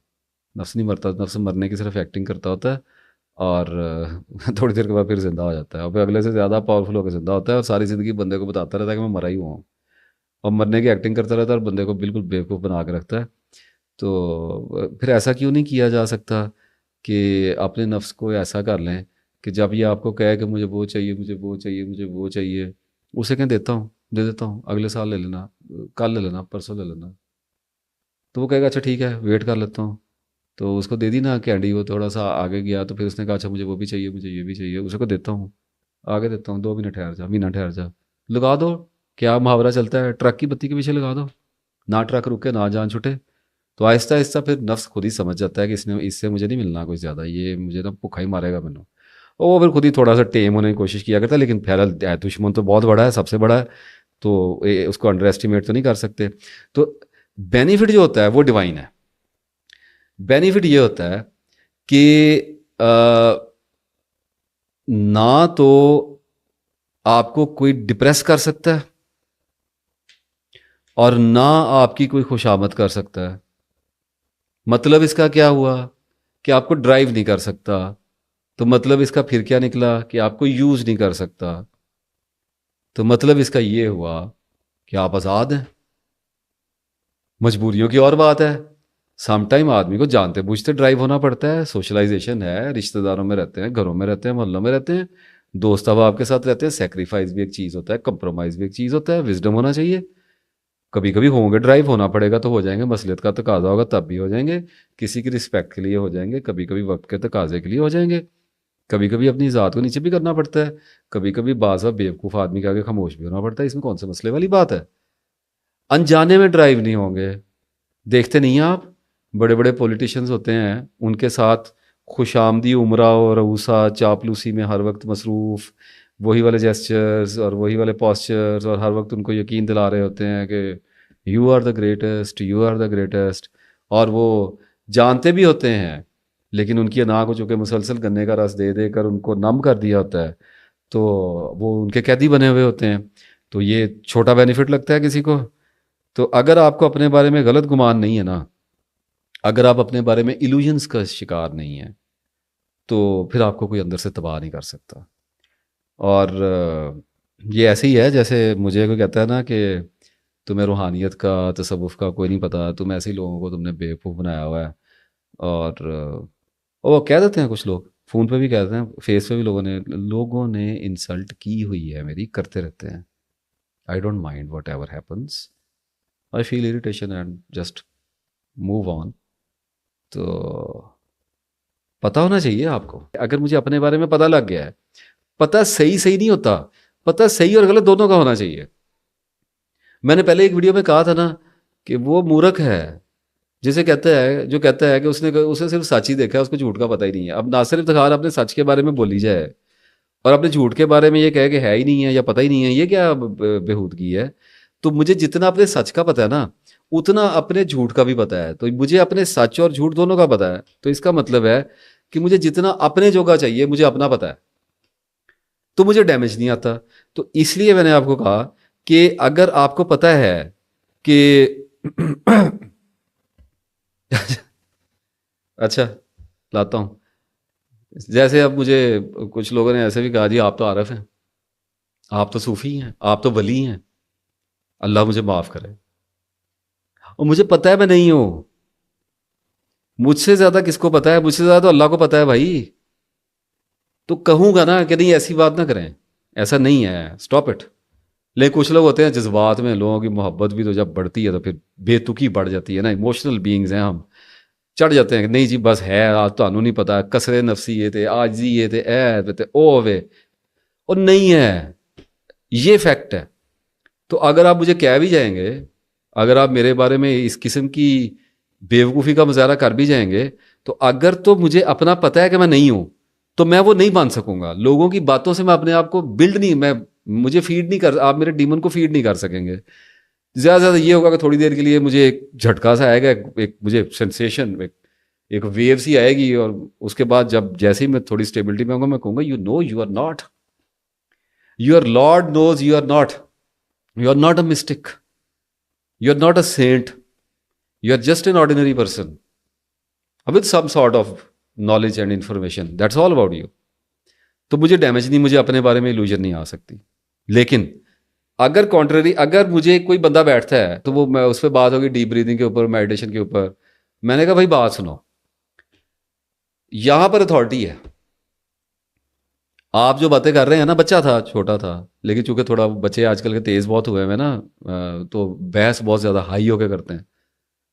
نفس نہیں مرتا، نفس مرنے کی صرف ایکٹنگ کرتا ہوتا ہے، اور تھوڑی دیر کے بعد پھر زندہ ہو جاتا ہے، اور پھر اگلے سے زیادہ پاورفل ہو کے زندہ ہوتا ہے، اور ساری زندگی بندے کو بتاتا رہتا ہے کہ میں مرا ہی ہوا ہوں، اور مرنے کی ایکٹنگ کرتا رہتا ہے، اور بندے کو بالکل بیوقوف بنا کے رکھتا ہے. تو پھر ایسا کیوں نہیں کیا جا سکتا کہ اپنے نفس کو ایسا کر لیں کہ جب یہ آپ کو کہے کہ مجھے وہ چاہیے، مجھے وہ چاہیے، مجھے وہ چاہیے، اسے کہیں دیتا ہوں، دے دیتا ہوں، اگلے سال لے لینا، کل لے لینا، پرسوں لے لینا. تو وہ کہے گا اچھا ٹھیک ہے، ویٹ کر لیتا ہوں. تو اس کو دے دی نا کینڈی، وہ تھوڑا سا آگے گیا تو پھر اس نے کہا اچھا مجھے وہ بھی چاہیے، مجھے یہ بھی چاہیے، اسے کو دیتا ہوں، آگے دیتا ہوں، 2 منٹ ٹھہر جا، مہینہ ٹھہر جا، لگا دو. کیا محاورہ چلتا ہے، ٹرک کی بتی کے پیچھے لگا دو، نہ ٹرک رکے نہ جان چھٹے. تو آہستہ آہستہ پھر نفس خود ہی سمجھ جاتا ہے کہ اس سے مجھے نہیں ملنا کوئی زیادہ، یہ مجھے نا بھوکا ہی مارے گا میں نے. اور وہ پھر خود ہی تھوڑا سا ٹیم ہونے کی کوشش کیا کرتا ہے، لیکن بہرحال دشمن تو بہت بڑا ہے، سب سے بڑا ہے، تو اس کو انڈر ایسٹیمیٹ تو نہیں کر سکتے. تو بینیفٹ جو ہوتا ہے وہ ڈیوائن ہے. بینیفٹ یہ ہوتا ہے کہ نہ تو آپ کو کوئی ڈپریس کر سکتا ہے، اور نہ آپ کی کوئی خوشامد کر سکتا ہے. مطلب اس کا کیا ہوا کہ آپ کو ڈرائیو نہیں کر سکتا. تو مطلب اس کا پھر کیا نکلا کہ آپ کو یوز نہیں کر سکتا. تو مطلب اس کا یہ ہوا کہ آپ آزاد ہیں. مجبوریوں کی اور بات ہے، سم ٹائم آدمی کو جانتے بوجھتے ڈرائیو ہونا پڑتا ہے. سوشلائزیشن ہے, رشتہ داروں میں رہتے ہیں, گھروں میں رہتے ہیں, محلوں میں رہتے ہیں, دوست احباب کے ساتھ رہتے ہیں. سیکریفائز بھی ایک چیز ہوتا ہے, کمپرومائز بھی ایک چیز ہوتا ہے, وزڈم ہونا چاہیے. کبھی کبھی ہوں گے, ڈرائیو ہونا پڑے گا تو ہو جائیں گے, مصلحت کا تقاضا ہوگا تب بھی ہو جائیں گے, کسی کی رسپیکٹ کے لیے ہو جائیں گے, کبھی کبھی وقت کے تقاضے کے لیے ہو جائیں گے, کبھی کبھی اپنی ذات کو نیچے بھی کرنا پڑتا ہے, کبھی کبھی بعض بیوقوف آدمی کے آگے خاموش بھی ہونا پڑتا ہے. اس میں کون سے مسئلے والی بات ہے؟ انجانے میں ڈرائیو نہیں ہوں گے. دیکھتے نہیں ہیں آپ, بڑے بڑے پولیٹیشنز ہوتے ہیں, ان کے ساتھ خوش آمدی عمرہ اور رؤوسہ چاپلوسی میں ہر وقت مصروف, وہی والے جیسچرز اور وہی والے پاسچرز, اور ہر وقت ان کو یقین دلا رہے ہوتے ہیں کہ you are the greatest, you are the greatest. اور وہ جانتے بھی ہوتے ہیں, لیکن ان کی انا کو چونکہ مسلسل گنے کا رس دے دے کر ان کو نم کر دیا ہوتا ہے, تو وہ ان کے قیدی بنے ہوئے ہوتے ہیں. تو یہ چھوٹا بینیفٹ لگتا ہے کسی کو. تو اگر آپ کو اپنے بارے میں غلط گمان نہیں ہے نا, اگر آپ اپنے بارے میں ایلوژنس کا شکار نہیں ہیں, تو پھر آپ کو کوئی اندر سے تباہ نہیں کر سکتا. اور یہ ایسے ہی ہے جیسے مجھے کوئی کہتا ہے نا کہ تمہیں روحانیت کا تصوف کا کوئی نہیں پتہ, تم ایسے ہی لوگوں کو تم نے بیوقوف بنایا ہوا ہے. اور وہ کہہ دیتے ہیں کچھ لوگ, فون پہ بھی کہتے ہیں, فیس پہ بھی لوگوں نے انسلٹ کی ہوئی ہے میری, کرتے رہتے ہیں. I don't mind whatever happens, I feel irritation and just move on. تو پتہ ہونا چاہیے آپ کو. اگر مجھے اپنے بارے میں پتہ لگ گیا ہے, پتہ صحیح نہیں ہوتا, پتہ صحیح اور غلط دونوں کا ہونا چاہیے. میں نے پہلے ایک ویڈیو میں کہا تھا نا کہ وہ مورکھ ہے جسے کہتا ہے, جو کہتا ہے کہ اسے صرف سچ ہی دیکھا ہے, اس کو جھوٹ کا پتہ ہی نہیں ہے. اب ناصر افتخار اپنے سچ کے بارے میں بولی جائے اور اپنے جھوٹ کے بارے میں یہ کہے کہ ہے ہی نہیں ہے یا پتہ ہی نہیں ہے, یہ کیا بےہودگی ہے. تو مجھے جتنا اپنے سچ کا پتہ ہے نا, اتنا اپنے جھوٹ کا بھی پتہ ہے. تو مجھے اپنے سچ اور جھوٹ دونوں کا پتہ ہے. تو اس کا مطلب ہے کہ مجھے جتنا اپنے جوگا چاہیے مجھے اپنا پتہ ہے, تو مجھے ڈیمیج نہیں آتا. تو اس لیے میں نے آپ کو کہا کہ اگر آپ کو پتہ ہے کہ اچھا لاتا ہوں, جیسے اب مجھے کچھ لوگوں نے ایسے بھی کہا جی آپ تو عارف ہیں, آپ تو صوفی ہیں, آپ تو ولی ہیں, اللہ مجھے معاف کرے. اور مجھے پتہ ہے میں نہیں ہوں. مجھ سے زیادہ کس کو پتہ ہے؟ مجھ سے زیادہ تو اللہ کو پتہ ہے بھائی. تو کہوں گا نا کہ نہیں ایسی بات نہ کریں, ایسا نہیں ہے, اسٹاپ اٹ. لیکن کچھ لوگ ہوتے ہیں جذبات میں, لوگوں کی محبت بھی تو جب بڑھتی ہے تو پھر بے تکی بڑھ جاتی ہے نا, ایموشنل بینگز ہیں ہم, چڑھ جاتے ہیں کہ نہیں جی بس ہے, آج تو نہیں پتا, کسرے نفسی یہ تھے, آجزی یہ تھے, اے تھے, او وے. اور نہیں ہے, یہ فیکٹ ہے. تو اگر آپ مجھے کہہ بھی جائیں گے, اگر آپ میرے بارے میں اس قسم کی بیوقوفی کا مظاہرہ کر بھی جائیں گے, تو اگر تو مجھے اپنا پتہ ہے کہ میں نہیں ہوں, تو میں وہ نہیں مان سکوں گا. لوگوں کی باتوں سے میں اپنے آپ کو بلڈ نہیں, مجھے فیڈ نہیں کر, آپ میرے ڈیمن کو فیڈ نہیں کر سکیں گے. زیادہ سے زیادہ یہ ہوگا کہ تھوڑی دیر کے لیے مجھے ایک جھٹکا سا آئے گا, ایک مجھے سینسیشن, ایک ویو سی آئے گی, اور اس کے بعد جب جیسے ہی میں تھوڑی اسٹیبلٹی میں ہوں گا, میں کہوں گا you know you are not, your lord knows you are not, you are not a mystic, you are not a saint, you are just an ordinary person with some sort of knowledge and information, that's all about you. تو مجھے damage نہیں, مجھے اپنے بارے میں illusion نہیں آ سکتی. لیکن اگر کانٹریری, اگر مجھے کوئی بندہ بیٹھتا ہے تو وہ, میں اس پہ بات ہوگی ڈیپ بریدنگ کے اوپر, میڈیٹیشن کے اوپر. میں نے کہا بھائی بات سنو, یہاں پر اتھارٹی ہے. آپ جو باتیں کر رہے ہیں نا, بچہ تھا, چھوٹا تھا, لیکن چونکہ تھوڑا بچے آج کل کے تیز بہت ہوئے ہیں نا, تو بحث بہت زیادہ ہائی ہو کے کرتے ہیں.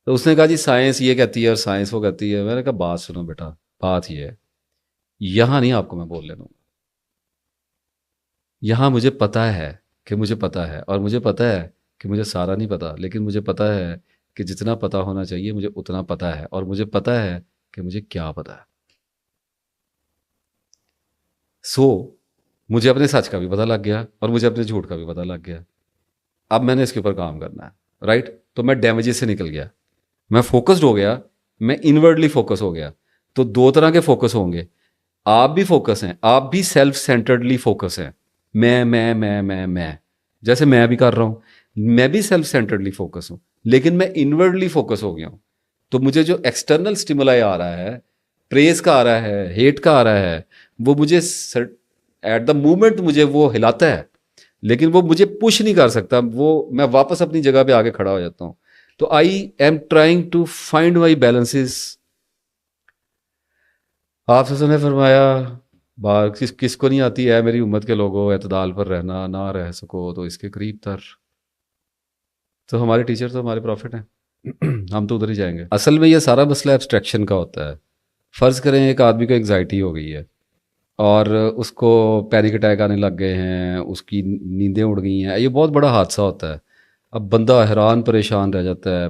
تو اس نے کہا جی سائنس یہ کہتی ہے اور سائنس وہ کہتی ہے. میں نے کہا بات سنو بیٹا, بات یہ ہے, یہاں نہیں آپ کو میں بول لینا, یہاں مجھے پتہ ہے کہ مجھے پتہ ہے, اور مجھے پتہ ہے کہ مجھے سارا نہیں پتہ, لیکن مجھے پتہ ہے کہ جتنا پتہ ہونا چاہیے مجھے اتنا پتہ ہے, اور مجھے پتہ ہے کہ مجھے کیا پتہ ہے. مجھے اپنے سچ کا بھی پتہ لگ گیا اور مجھے اپنے جھوٹ کا بھی پتہ لگ گیا. اب میں نے اس کے اوپر کام کرنا ہے, رائٹ. تو میں ڈیمیجز سے نکل گیا, میں فوکسڈ ہو گیا, میں انورڈلی فوکس ہو گیا. تو دو طرح کے فوکس ہوں گے, آپ بھی فوکس ہیں, آپ بھی سیلف سینٹرڈلی فوکس ہیں. میں جیسے میں بھی کر رہا ہوں, میں بھی سیلف سینٹرڈلی فوکس ہوں, لیکن میں انورڈلی فوکس ہو گیا ہوں. تو مجھے جو ایکسٹرنل اسٹیمولائی آ رہا ہے, پریز کا آ رہا ہے, ہیٹ کا آ رہا ہے, وہ مجھے ایٹ دا مومنٹ مجھے وہ ہلاتا ہے, لیکن وہ مجھے پش نہیں کر سکتا. وہ میں واپس اپنی جگہ پہ آ کے کھڑا ہو جاتا ہوں. تو I am trying to find my balances. آپ سے نے فرمایا کس کو نہیں آتی ہے میری امت کے لوگوں اعتدال پر رہنا، نہ رہ سکو تو اس کے قریب تر. تو ہمارے ٹیچر تو ہمارے پروفٹ ہیں. ہم تو ادھر ہی جائیں گے. اصل میں یہ سارا مسئلہ ایبسٹریکشن کا ہوتا ہے. فرض کریں ایک آدمی کو انگزائٹی ہو گئی ہے اور اس کو پینک اٹیک آنے لگ گئے ہیں، اس کی نیندیں اڑ گئی ہیں. یہ بہت بڑا حادثہ ہوتا ہے. اب بندہ حیران پریشان رہ جاتا ہے.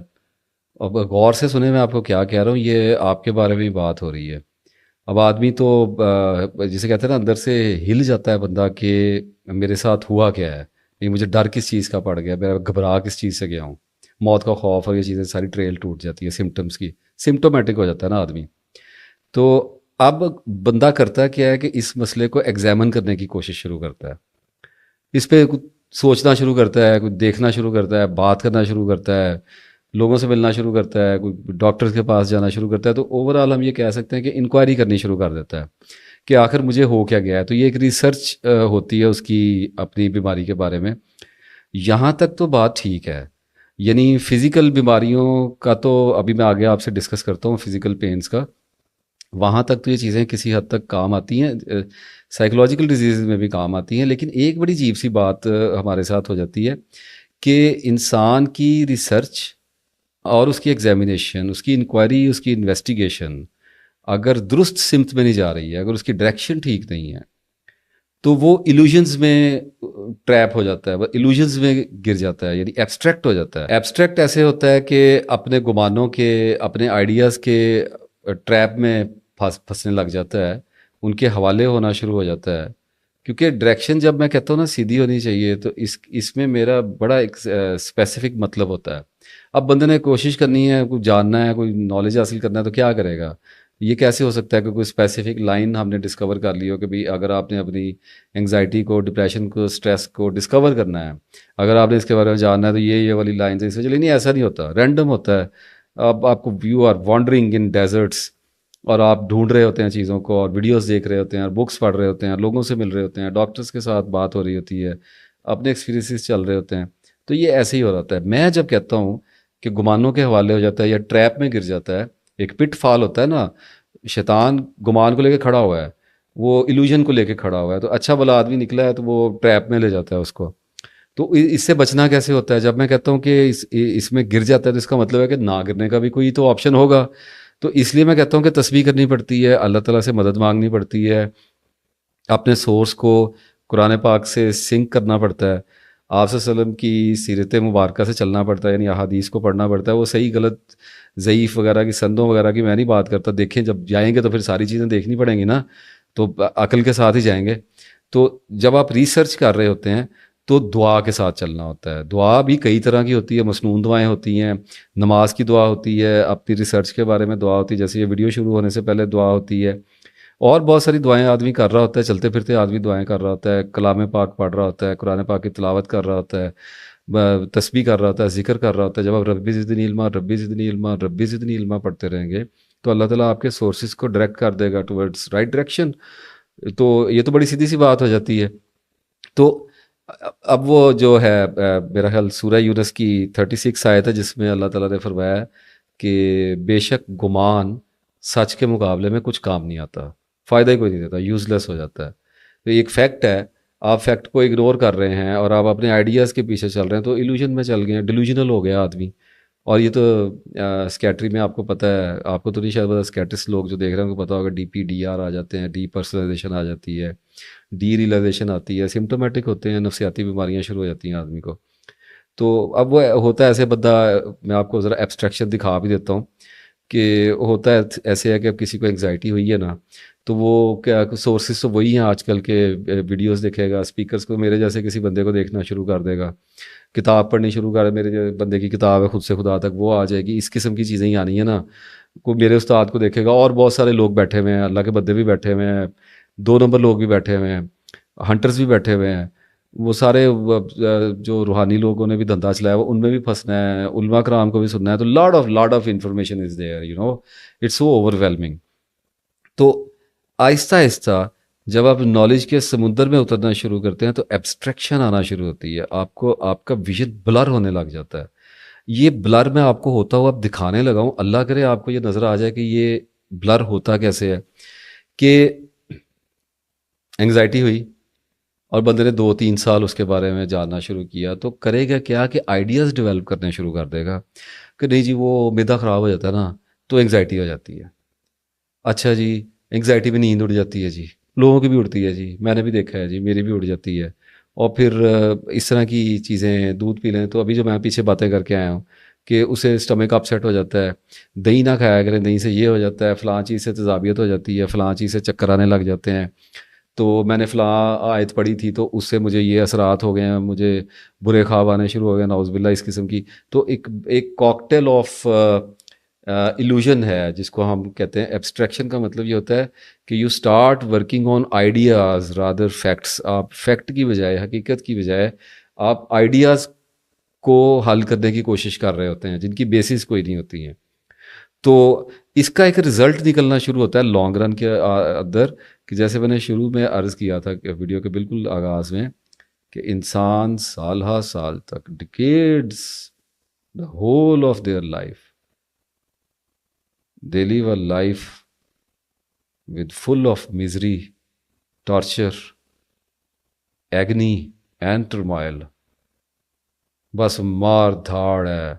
اب غور سے سنیں میں آپ کو کیا کہہ رہا ہوں، یہ آپ کے بارے میں بھی بات ہو رہی ہے. اب آدمی تو جسے کہتے ہیں نا اندر سے ہل جاتا ہے بندہ کہ میرے ساتھ ہوا کیا ہے، یہ مجھے ڈر کس چیز کا پڑ گیا، میں گھبرا کس چیز سے گیا ہوں، موت کا خوف اور یہ چیزیں ساری ٹریل ٹوٹ جاتی ہے سمٹمس کی. سمٹومیٹک ہو جاتا ہے نا آدمی. تو اب بندہ کرتا کیا ہے کہ اس مسئلے کو ایگزامن کرنے کی کوشش شروع کرتا ہے، اس پہ کچھ سوچنا شروع کرتا ہے، کچھ دیکھنا شروع کرتا ہے، بات کرنا شروع کرتا ہے، لوگوں سے ملنا شروع کرتا ہے، کوئی ڈاکٹر کے پاس جانا شروع کرتا ہے. تو اوور آل ہم یہ کہہ سکتے ہیں کہ انکوائری کرنی شروع کر دیتا ہے کہ آخر مجھے ہو کیا گیا ہے. تو یہ ایک ریسرچ ہوتی ہے اس کی اپنی بیماری کے بارے میں. یہاں تک تو بات ٹھیک ہے، یعنی فزیکل بیماریوں کا تو ابھی میں آگے آپ سے ڈسکس کرتا ہوں، فزیکل پینس کا. وہاں تک تو یہ چیزیں کسی حد تک کام آتی ہیں، سائیکولوجیکل ڈیزیز میں بھی کام آتی ہیں. لیکن ایک بڑی عجیب سی بات ہمارے ساتھ ہو جاتی ہے کہ انسان کی ریسرچ اور اس کی ایگزامینیشن، اس کی انکوائری، اس کی انویسٹیگیشن اگر درست سمت میں نہیں جا رہی ہے، اگر اس کی ڈائریکشن ٹھیک نہیں ہے، تو وہ ایلوژنز میں ٹریپ ہو جاتا ہے، وہ ایلوژنز میں گر جاتا ہے، یعنی ایبسٹریکٹ ہو جاتا ہے. ایبسٹریکٹ ایسے ہوتا ہے کہ اپنے گمانوں کے، اپنے آئیڈیاز کے ٹریپ میں پھنسنے لگ جاتا ہے، ان کے حوالے ہونا شروع ہو جاتا ہے. کیونکہ ڈائریکشن جب میں کہتا ہوں نا سیدھی ہونی چاہیے، تو اس میں میرا بڑا ایک اسپیسیفک مطلب ہوتا ہے. اب بندے نے کوشش کرنی ہے، کوئی جاننا ہے، کوئی نالج حاصل کرنا ہے، تو کیا کرے گا؟ یہ کیسے ہو سکتا ہے کہ کوئی اسپیسیفک لائن ہم نے ڈسکور کر لی ہو کہ بھئی اگر آپ نے اپنی انگزائٹی کو، ڈپریشن کو، اسٹریس کو ڈسکور کرنا ہے، اگر آپ نے اس کے بارے میں جاننا ہے، تو یہ والی لائن سے اس سے چلے. نہیں، ایسا نہیں ہوتا، رینڈم ہوتا ہے. اب آپ کو you are wandering in deserts, اور آپ ڈھونڈ رہے ہوتے ہیں چیزوں کو، اور ویڈیوز دیکھ رہے ہوتے ہیں، اور بکس پڑھ رہے ہوتے ہیں، لوگوں سے مل رہے ہوتے ہیں، ڈاکٹرز کے ساتھ بات ہو رہی ہوتی ہے، اپنے ایکسپیرینسز چل رہے ہوتے ہیں. تو یہ ایسے ہی ہو رہا ہے. میں جب کہتا ہوں کہ گمانوں کے حوالے ہو جاتا ہے یا ٹریپ میں گر جاتا ہے، ایک پٹ فال ہوتا ہے نا، شیطان گمان کو لے کے کھڑا ہوا ہے، وہ ایلوژن کو لے کے کھڑا ہوا ہے، تو اچھا بھلا آدمی نکلا ہے تو وہ ٹریپ میں لے جاتا ہے اس کو. تو اس سے بچنا کیسے ہوتا ہے؟ جب میں کہتا ہوں کہ اس میں گر جاتا ہے تو اس کا مطلب ہے کہ نہ گرنے کا بھی کوئی تو آپشن ہوگا. تو اس لیے میں کہتا ہوں کہ تسبیح کرنی پڑتی ہے، اللہ تعالیٰ سے مدد مانگنی پڑتی ہے، اپنے سورس کو قرآن پاک سے سنک کرنا پڑتا ہے، آپ صلی اللہ علیہ وسلم کی سیرت مبارکہ سے چلنا پڑتا ہے، یعنی احادیث کو پڑھنا پڑتا ہے. وہ صحیح غلط، ضعیف وغیرہ کی، سندوں وغیرہ کی میں نہیں بات کرتا. دیکھیں جب جائیں گے تو پھر ساری چیزیں دیکھنی پڑیں گی نا، تو عقل کے ساتھ ہی جائیں گے. تو جب آپ ریسرچ کر رہے ہوتے ہیں تو دعا کے ساتھ چلنا ہوتا ہے. دعا بھی کئی طرح کی ہوتی ہے، مسنون دعائیں ہوتی ہیں، نماز کی دعا ہوتی ہے، اپنی ریسرچ کے بارے میں دعا ہوتی ہے، جیسے یہ ویڈیو شروع ہونے سے پہلے دعا ہوتی ہے، اور بہت ساری دعائیں آدمی کر رہا ہوتا ہے، چلتے پھرتے آدمی دعائیں کر رہا ہوتا ہے، کلام پاک پڑھ رہا ہوتا ہے، قرآن پاک کی تلاوت کر رہا ہوتا ہے، تسبیح کر رہا ہوتا ہے، ذکر کر رہا ہوتا ہے. جب آپ ربی زدنی علما، ربی زدنی علما، ربی زدنی علما پڑھتے رہیں گے تو اللہ تعالیٰ آپ کے سورسز کو ڈائریکٹ کر دے گا ٹورڈز رائٹ ڈائریکشن. تو یہ تو بڑی سیدھی سی بات ہو جاتی ہے. تو اب وہ جو ہے میرا خیال سورہ یونس کی 36 آیت ہے، جس میں اللہ تعالیٰ نے فرمایا کہ بے شک گمان سچ کے مقابلے میں کچھ کام نہیں آتا، فائدہ ہی کوئی نہیں دیتا، یوز لیس ہو جاتا ہے. تو ایک فیکٹ ہے، آپ فیکٹ کو اگنور کر رہے ہیں اور آپ اپنے آئیڈیاز کے پیچھے چل رہے ہیں، تو ایلوژن میں چل گئے ہیں، ڈیلوژنل ہو گیا آدمی. اور یہ تو سکیٹری میں آپ کو پتہ ہے، آپ کو تو نہیں شاید پتا، سکیٹرسٹ لوگ جو دیکھ رہے ہیں ان کو پتا ہوگا، ڈی پی ڈی آر آ جاتے ہیں، ڈی پرسنلائزیشن آ جاتی ہے، ڈی ریلائزیشن آتی ہے، سمٹومیٹک ہوتے ہیں، نفسیاتی بیماریاں شروع ہو جاتی ہیں آدمی کو. تو اب وہ ہوتا ہے ایسے بندہ، میں آپ کو ذرا ایبسٹریکشن دکھا بھی دیتا ہوں کہ ہوتا ہے ایسے ہے کہ اب کسی کو انگزائٹی ہوئی ہے نا، تو وہ کیا سورسز تو وہی ہیں آج کل کے، ویڈیوز دیکھے گا، اسپیکرز کو میرے جیسے کسی بندے کو دیکھنا شروع کر دے گا، کتاب پڑھنی شروع کر، میرے جو بندے کی کتاب ہے خود سے خدا تک، وہ آ جائے گی. اس قسم کی چیزیں ہی آنی ہیں نا. کوئی میرے استاد کو دیکھے گا، اور بہت سارے لوگ بیٹھے ہوئے ہیں، اللہ کے بندے بھی بیٹھے ہوئے ہیں، 2 نمبر لوگ بھی بیٹھے ہوئے ہیں، ہنٹرز بھی بیٹھے ہوئے ہیں، وہ سارے جو روحانی لوگوں نے بھی دھندا چلایا وہ ان میں بھی پھنسنا ہے، علماء کرام کو بھی سننا ہے. تو lot of information is there, it's so overwhelming. تو آہستہ آہستہ جب آپ نالج کے سمندر میں اترنا شروع کرتے ہیں تو ایبسٹریکشن آنا شروع ہوتی ہے، آپ کا ویژن بلر ہونے لگ جاتا ہے. یہ بلر میں آپ کو ہوتا ہوا اب دکھانے لگا ہوں، اللہ کرے آپ کو یہ نظر آ جائے کہ یہ بلر ہوتا کیسے ہے. کہ انگزائٹی ہوئی اور بندے نے 2-3 سال اس کے بارے میں جاننا شروع کیا، تو کرے گا کیا کہ آئیڈیاز ڈیولپ کرنے شروع کر دے گا کہ نہیں جی وہ معدہ خراب ہو جاتا ہے نا تو انگزائٹی ہو جاتی ہے. اچھا جی، انگزائٹی میں نیند اڑ جاتی ہے جی، لوگوں کی بھی اڑتی ہے جی، میں نے بھی دیکھا ہے جی، میری بھی اڑ جاتی ہے. اور پھر اس طرح کی چیزیں، دودھ پی لیں تو ابھی جو میں پیچھے باتیں کر کے آیا ہوں کہ اسے اسٹمک اپ سیٹ ہو جاتا ہے، دہی نہ کھایا کریں، دہی سے یہ ہو جاتا ہے، فلاں چیز سے تذابیت ہو جاتی ہے، فلاں چیز سے چکر آنے لگ جاتے ہیں. تو میں نے فلاں آیت پڑھی تھی تو اس سے مجھے یہ اثرات ہو گئے ہیں، مجھے برے خواب آنے شروع ہو گئے، نعوذ باللہ اس قسم کی. تو ایک کاکٹیل آف ایلوژن ہے جس کو ہم کہتے ہیں ایبسٹریکشن. کا مطلب یہ ہوتا ہے کہ you start working on ideas rather facts. آپ فیکٹ کی بجائے، حقیقت کی بجائے آپ آئیڈیاز کو حل کرنے کی کوشش کر رہے ہوتے ہیں جن کی بیسس کوئی نہیں ہوتی ہیں. تو اس کا ایک رزلٹ نکلنا شروع ہوتا ہے لانگ رن کے اندر، کہ جیسے میں نے شروع میں عرض کیا تھا کہ ویڈیو کے بالکل آغاز میں، کہ انسان سال ہا سال تک، decades, the whole of their life they live a life with full of misery, torture, agony and turmoil. بس مار دھاڑ ہے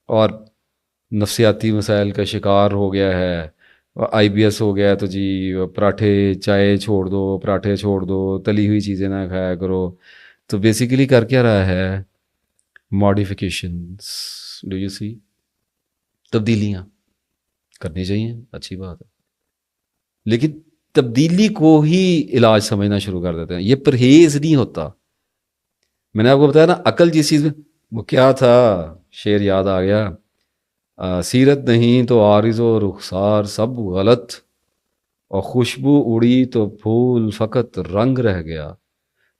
اور نفسیاتی مسائل کا شکار ہو گیا ہے. آئی بی ایس ہو گیا ہے تو جی پراٹھے، چائے چھوڑ دو، پراٹھے چھوڑ دو، تلی ہوئی چیزیں نہ کھایا کرو. تو بیسیکلی کر کیا رہا ہے؟ ماڈیفیکیشنس. ڈو یو سی؟ تبدیلیاں کرنی چاہیے، اچھی بات ہے، لیکن تبدیلی کو ہی علاج سمجھنا شروع کر دیتے ہیں. یہ پرہیز نہیں ہوتا. میں نے آپ کو بتایا نا، عقل جس چیز میں، وہ کیا تھا شعر یاد آ گیا، سیرت نہیں تو عارض و رخسار سب غلط، اور خوشبو اڑی تو پھول فقط رنگ رہ گیا.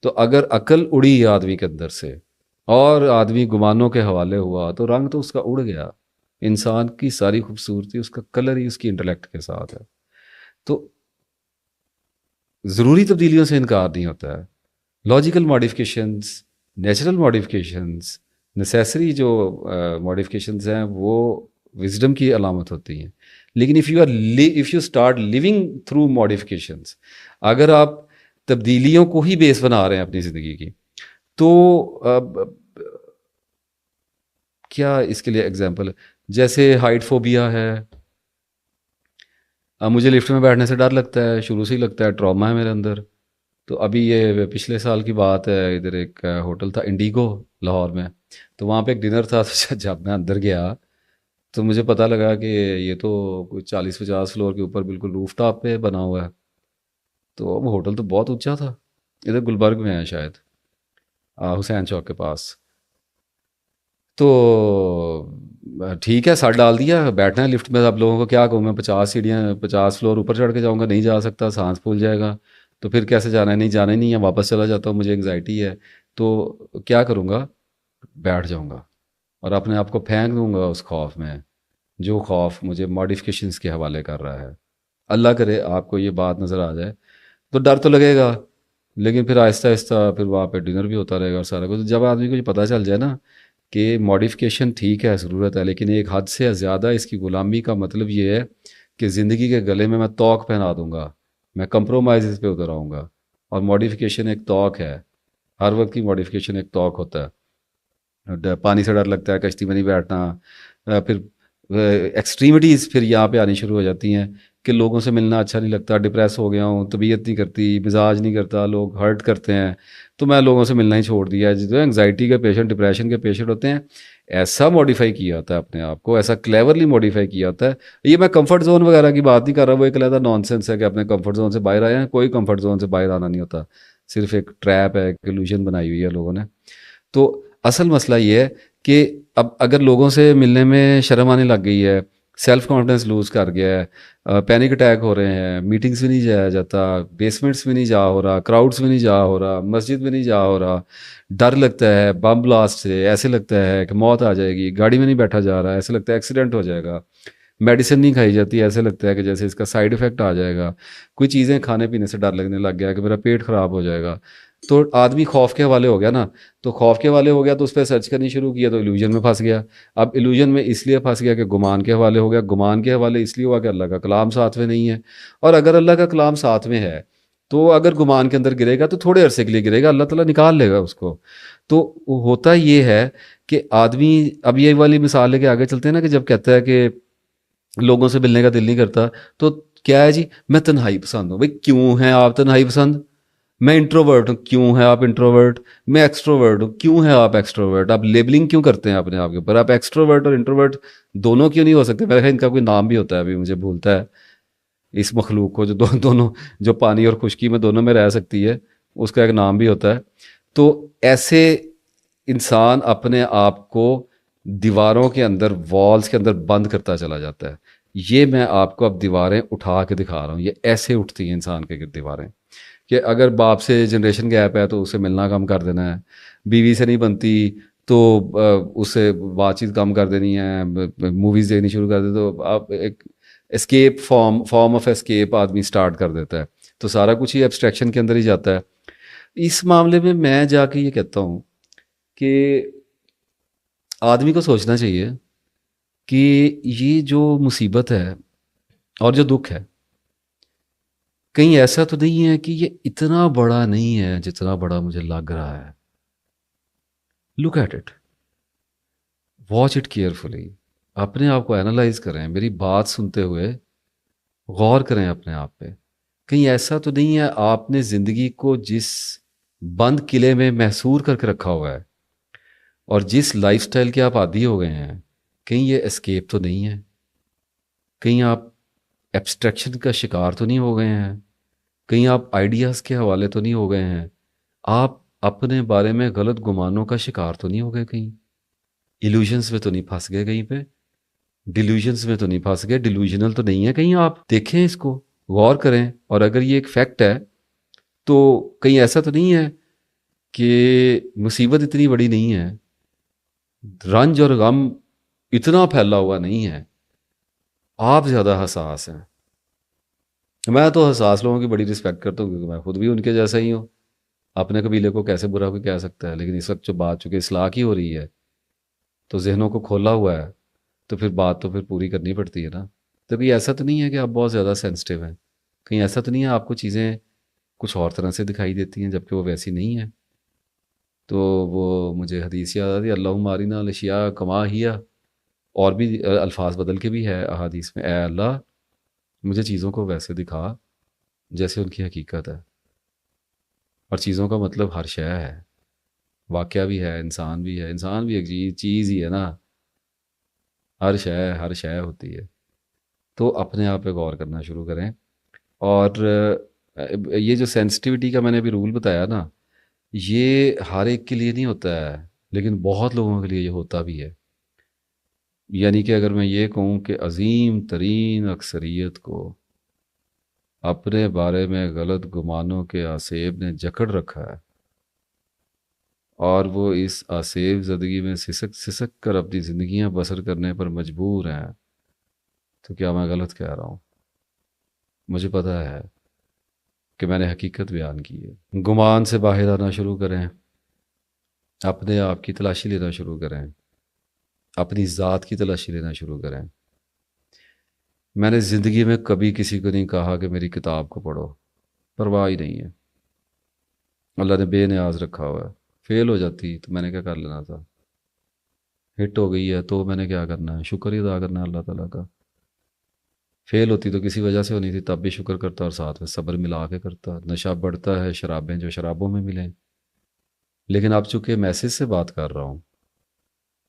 تو اگر عقل اڑی آدمی کے اندر سے اور آدمی گمانوں کے حوالے ہوا تو رنگ تو اس کا اڑ گیا. انسان کی ساری خوبصورتی اس کا کلر ہی اس کی انٹلیکٹ کے ساتھ ہے. تو ضروری تبدیلیوں سے انکار نہیں ہوتا ہے. Logical modifications, natural modifications, necessary جو ماڈیفکیشنز ہیں وہ وزڈم کی علامت ہوتی ہیں. لیکن if you start living through modifications, اگر آپ تبدیلیوں کو ہی بیس بنا رہے ہیں اپنی زندگی کی، تو کیا اس کے لیے اگزامپل ہے؟ جیسے ہائٹ فوبیا ہے. مجھے لفٹ میں بیٹھنے سے ڈر لگتا ہے، شروع سے ہی لگتا ہے، ٹراما ہے میرے اندر. تو ابھی یہ پچھلے سال کی بات ہے، ادھر ایک ہوٹل تھا انڈیگو لاہور میں، تو وہاں پہ ایک ڈنر تھا. تو جب میں اندر گیا تو مجھے پتہ لگا کہ یہ تو کوئی 40-50 فلور کے اوپر بالکل روف ٹاپ پہ بنا ہوا ہے. تو وہ ہوٹل تو بہت اونچا تھا، ادھر گلبرگ میں ہے شاید، حسین چوک کے پاس. تو ٹھیک ہے، سر ڈال دیا، بیٹھنا ہے لفٹ میں. اب لوگوں کو کیا کہوں میں، 50 سیڑھیاں، 50 فلور اوپر چڑھ کے جاؤں گا، نہیں جا سکتا، سانس پھول جائے گا. تو پھر کیسے جانا ہے؟ نہیں جانا ہی نہیں ہے، واپس چلا جاتا ہوں، مجھے انگزائٹی ہے. تو کیا کروں گا؟ بیٹھ جاؤں گا اور اپنے آپ کو پھینک دوں گا اس خوف میں، جو خوف مجھے ماڈیفکیشنز کے حوالے کر رہا ہے. اللہ کرے آپ کو یہ بات نظر آ جائے. تو ڈر تو لگے گا، لیکن پھر آہستہ آہستہ پھر وہاں پہ ڈنر بھی ہوتا رہے گا اور سارا کچھ. جب آدمی کو یہ پتہ چل جائے نا کہ ماڈیفکیشن ٹھیک ہے، ضرورت ہے، لیکن ایک حد سے زیادہ اس کی غلامی کا مطلب یہ ہے کہ زندگی کے گلے میں توق پہنا دوں گا، میں کمپرومائز پہ اتر آؤں گا. اور ماڈیفکیشن ایک توق ہے، ہر وقت کی ماڈیفکیشن ایک توق ہوتا ہے. پانی سے ڈر لگتا ہے، کشتی میں نہیں بیٹھنا. پھر ایکسٹریمٹیز پھر یہاں پہ آنی شروع ہو جاتی ہیں کہ لوگوں سے ملنا اچھا نہیں لگتا، ڈپریس ہو گیا ہوں، طبیعت نہیں کرتی، مزاج نہیں کرتا، لوگ ہرٹ کرتے ہیں، تو میں لوگوں سے ملنا ہی چھوڑ دیا. جو انگزائٹی کے پیشنٹ، ڈپریشن کے پیشنٹ ہوتے ہیں، ایسا ماڈیفائی کیا ہوتا ہے اپنے آپ کو، ایسا کلیورلی ماڈیفائی کیا ہوتا ہے. یہ میں کمفرٹ زون وغیرہ کی بات نہیں کر رہا، وہ ایک علیحدہ نان سینس ہے کہ اپنے کمفرٹ زون سے باہر آئے ہیں. کوئی کمفرٹ زون سے باہر آنا نہیں ہوتا، صرف ایک ٹریپ ہے، ایک ایلوژن بنائی ہوئی ہے لوگوں نے. تو اصل مسئلہ یہ ہے کہ اب اگر لوگوں سے ملنے میں شرم آنے لگ گئی ہے، سیلف کانفیڈنس لوز کر گیا ہے، پینک اٹیک ہو رہے ہیں، میٹنگس میں نہیں جایا جاتا، بیسمنٹس میں نہیں جا ہو رہا، کراؤڈس میں نہیں جا ہو رہا، مسجد میں نہیں جا ہو رہا، ڈر لگتا ہے بم بلاسٹ سے، ایسے لگتا ہے کہ موت آ جائے گی، گاڑی میں نہیں بیٹھا جا رہا ہے، ایسے لگتا ہے ایکسیڈنٹ ہو جائے گا، میڈیسن نہیں کھائی جاتی، ایسے لگتا ہے کہ جیسے اس کا سائیڈ افیکٹ آ جائے گا، کوئی چیزیں کھانے پینے سے ڈر لگنے لگ گیا کہ میرا پیٹ خراب ہو جائے گا، تو آدمی خوف کے حوالے ہو گیا نا، تو خوف کے حوالے ہو گیا تو اس پہ سرچ کرنی شروع کیا تو ایلوژن میں پھنس گیا. اب ایلوژن میں اس لیے پھنس گیا کہ گمان کے حوالے ہو گیا، گمان کے حوالے اس لیے ہوا کہ اللہ کا کلام ساتھ میں نہیں ہے. اور اگر اللہ کا کلام ساتھ میں ہے تو اگر گمان کے اندر گرے گا تو تھوڑے عرصے کے لیے گرے گا، اللہ تعالیٰ نکال لے گا اس کو. تو ہوتا یہ ہے کہ آدمی، اب یہ والی مثال لے کے آگے چلتے ہیں نا، کہ جب کہتا ہے کہ لوگوں سے ملنے کا دل نہیں کرتا، تو کیا ہے جی، میں تنہائی پسند ہوں. بھائی کیوں ہیں آپ تنہائی پسند؟ میں انٹروورٹ ہوں. کیوں ہے آپ انٹروورٹ؟ میں ایکسٹروورٹ ہوں. کیوں ہے آپ ایکسٹروورٹ؟ آپ لیبلنگ کیوں کرتے ہیں اپنے آپ کے اوپر؟ آپ ایکسٹروورٹ اور انٹروورٹ دونوں کیوں نہیں ہو سکتے؟ میرے خیال ان کا کوئی نام بھی ہوتا ہے، ابھی مجھے بھولتا ہے، اس مخلوق کو جو دونوں، جو پانی اور خشکی میں دونوں میں رہ سکتی ہے، اس کا ایک نام بھی ہوتا ہے. تو ایسے انسان اپنے آپ کو دیواروں کے اندر، والز کے اندر بند کرتا چلا جاتا ہے. یہ میں آپ کو اب دیواریں اٹھا کے دکھا رہا ہوں، یہ ایسے اٹھتی ہیں انسان کے گرد دیواریں، کہ اگر باپ سے جنریشن گیپ ہے تو اسے ملنا کم کر دینا ہے، بیوی سے نہیں بنتی تو اسے بات چیت کم کر دینی ہے، موویز دیکھنی شروع کر دے تو آپ ایک اسکیپ فارم آف اسکیپ آدمی سٹارٹ کر دیتا ہے. تو سارا کچھ ہی ایبسٹریکشن کے اندر ہی جاتا ہے. اس معاملے میں میں جا کے یہ کہتا ہوں کہ آدمی کو سوچنا چاہیے کہ یہ جو مصیبت ہے اور جو دکھ ہے، کہیں ایسا تو نہیں ہے کہ یہ اتنا بڑا نہیں ہے جتنا بڑا مجھے لگ رہا ہے. Look at it, watch it carefully, اپنے آپ کو اینالائز کریں، میری بات سنتے ہوئے غور کریں اپنے آپ پہ. کہیں ایسا تو نہیں ہے آپ نے زندگی کو جس بند قلعے میں محصور کر کے رکھا ہوا ہے اور جس لائف سٹائل کے آپ عادی ہو گئے ہیں، کہیں یہ اسکیپ تو نہیں ہے؟ کہیں آپ ایبسٹریکشن کا شکار تو نہیں ہو گئے ہیں؟ کہیں آپ آئیڈیاز کے حوالے تو نہیں ہو گئے ہیں؟ آپ اپنے بارے میں غلط گمانوں کا شکار تو نہیں ہو گئے؟ کہیں ایلوژنس میں تو نہیں پھنس گئے؟ کہیں پہ ڈیلیوژنس میں تو نہیں پھنس گئے؟ ڈیلوژنل تو نہیں ہے کہیں؟ آپ دیکھیں، اس کو غور کریں. اور اگر یہ ایک فیکٹ ہے تو کہیں ایسا تو نہیں ہے کہ مصیبت اتنی بڑی نہیں ہے، رنج اور غم اتنا پھیلا ہوا نہیں ہے، آپ زیادہ حساس ہیں. میں تو حساس لوگوں کی بڑی رسپیکٹ کرتا ہوں، کیونکہ میں خود بھی ان کے جیسا ہی ہوں. اپنے قبیلے کو کیسے برا کوئی کہہ سکتا ہے؟ لیکن اس وقت جو بات چونکہ اصلاح کی ہو رہی ہے تو ذہنوں کو کھولا ہوا ہے، تو پھر بات تو پھر پوری کرنی پڑتی ہے نا. تو کہیں ایسا تو نہیں ہے کہ آپ بہت زیادہ سینسٹیو ہیں؟ کہیں ایسا تو نہیں ہے آپ کو چیزیں کچھ اور طرح سے دکھائی دیتی ہیں جبکہ وہ ویسی نہیں ہیں؟ تو وہ مجھے حدیث یاد آتی ہے، اللہم ارنا الاشیاء کما ہیا، اور بھی الفاظ بدل کے بھی ہے احادیث میں، اے اللہ مجھے چیزوں کو ویسے دکھا جیسے ان کی حقیقت ہے. اور چیزوں کا مطلب ہر شے ہے، واقعہ بھی ہے، انسان بھی ہے. انسان بھی ایک چیز ہی ہے نا، ہر شے ہوتی ہے. تو اپنے آپ پہ غور کرنا شروع کریں. اور یہ جو سینسٹیوٹی کا میں نے ابھی رول بتایا نا، یہ ہر ایک کے لیے نہیں ہوتا ہے، لیکن بہت لوگوں کے لیے یہ ہوتا بھی ہے. یعنی کہ اگر میں یہ کہوں کہ عظیم ترین اکثریت کو اپنے بارے میں غلط گمانوں کے آسیب نے جکڑ رکھا ہے، اور وہ اس آسیب زدگی میں سسک سسک کر اپنی زندگیاں بسر کرنے پر مجبور ہیں، تو کیا میں غلط کہہ رہا ہوں؟ مجھے پتہ ہے کہ میں نے حقیقت بیان کی ہے. گمان سے باہر آنا شروع کریں، اپنے آپ کی تلاشی لینا شروع کریں، اپنی ذات کی تلاشی لینا شروع کریں. میں نے زندگی میں کبھی کسی کو نہیں کہا کہ میری کتاب کو پڑھو، پرواہ ہی نہیں ہے. اللہ نے بے نیاز رکھا ہوا ہے. فیل ہو جاتی تو میں نے کیا کر لینا تھا؟ ہٹ ہو گئی ہے تو میں نے کیا کرنا ہے؟ شکر ہی ادا کرنا ہے اللہ تعالیٰ کا. فیل ہوتی تو کسی وجہ سے ہونی تھی، تب بھی شکر کرتا اور ساتھ میں صبر ملا کے کرتا. نشہ بڑھتا ہے شرابیں جو شرابوں میں ملیں. لیکن اب چونکہ میسج سے بات کر رہا ہوں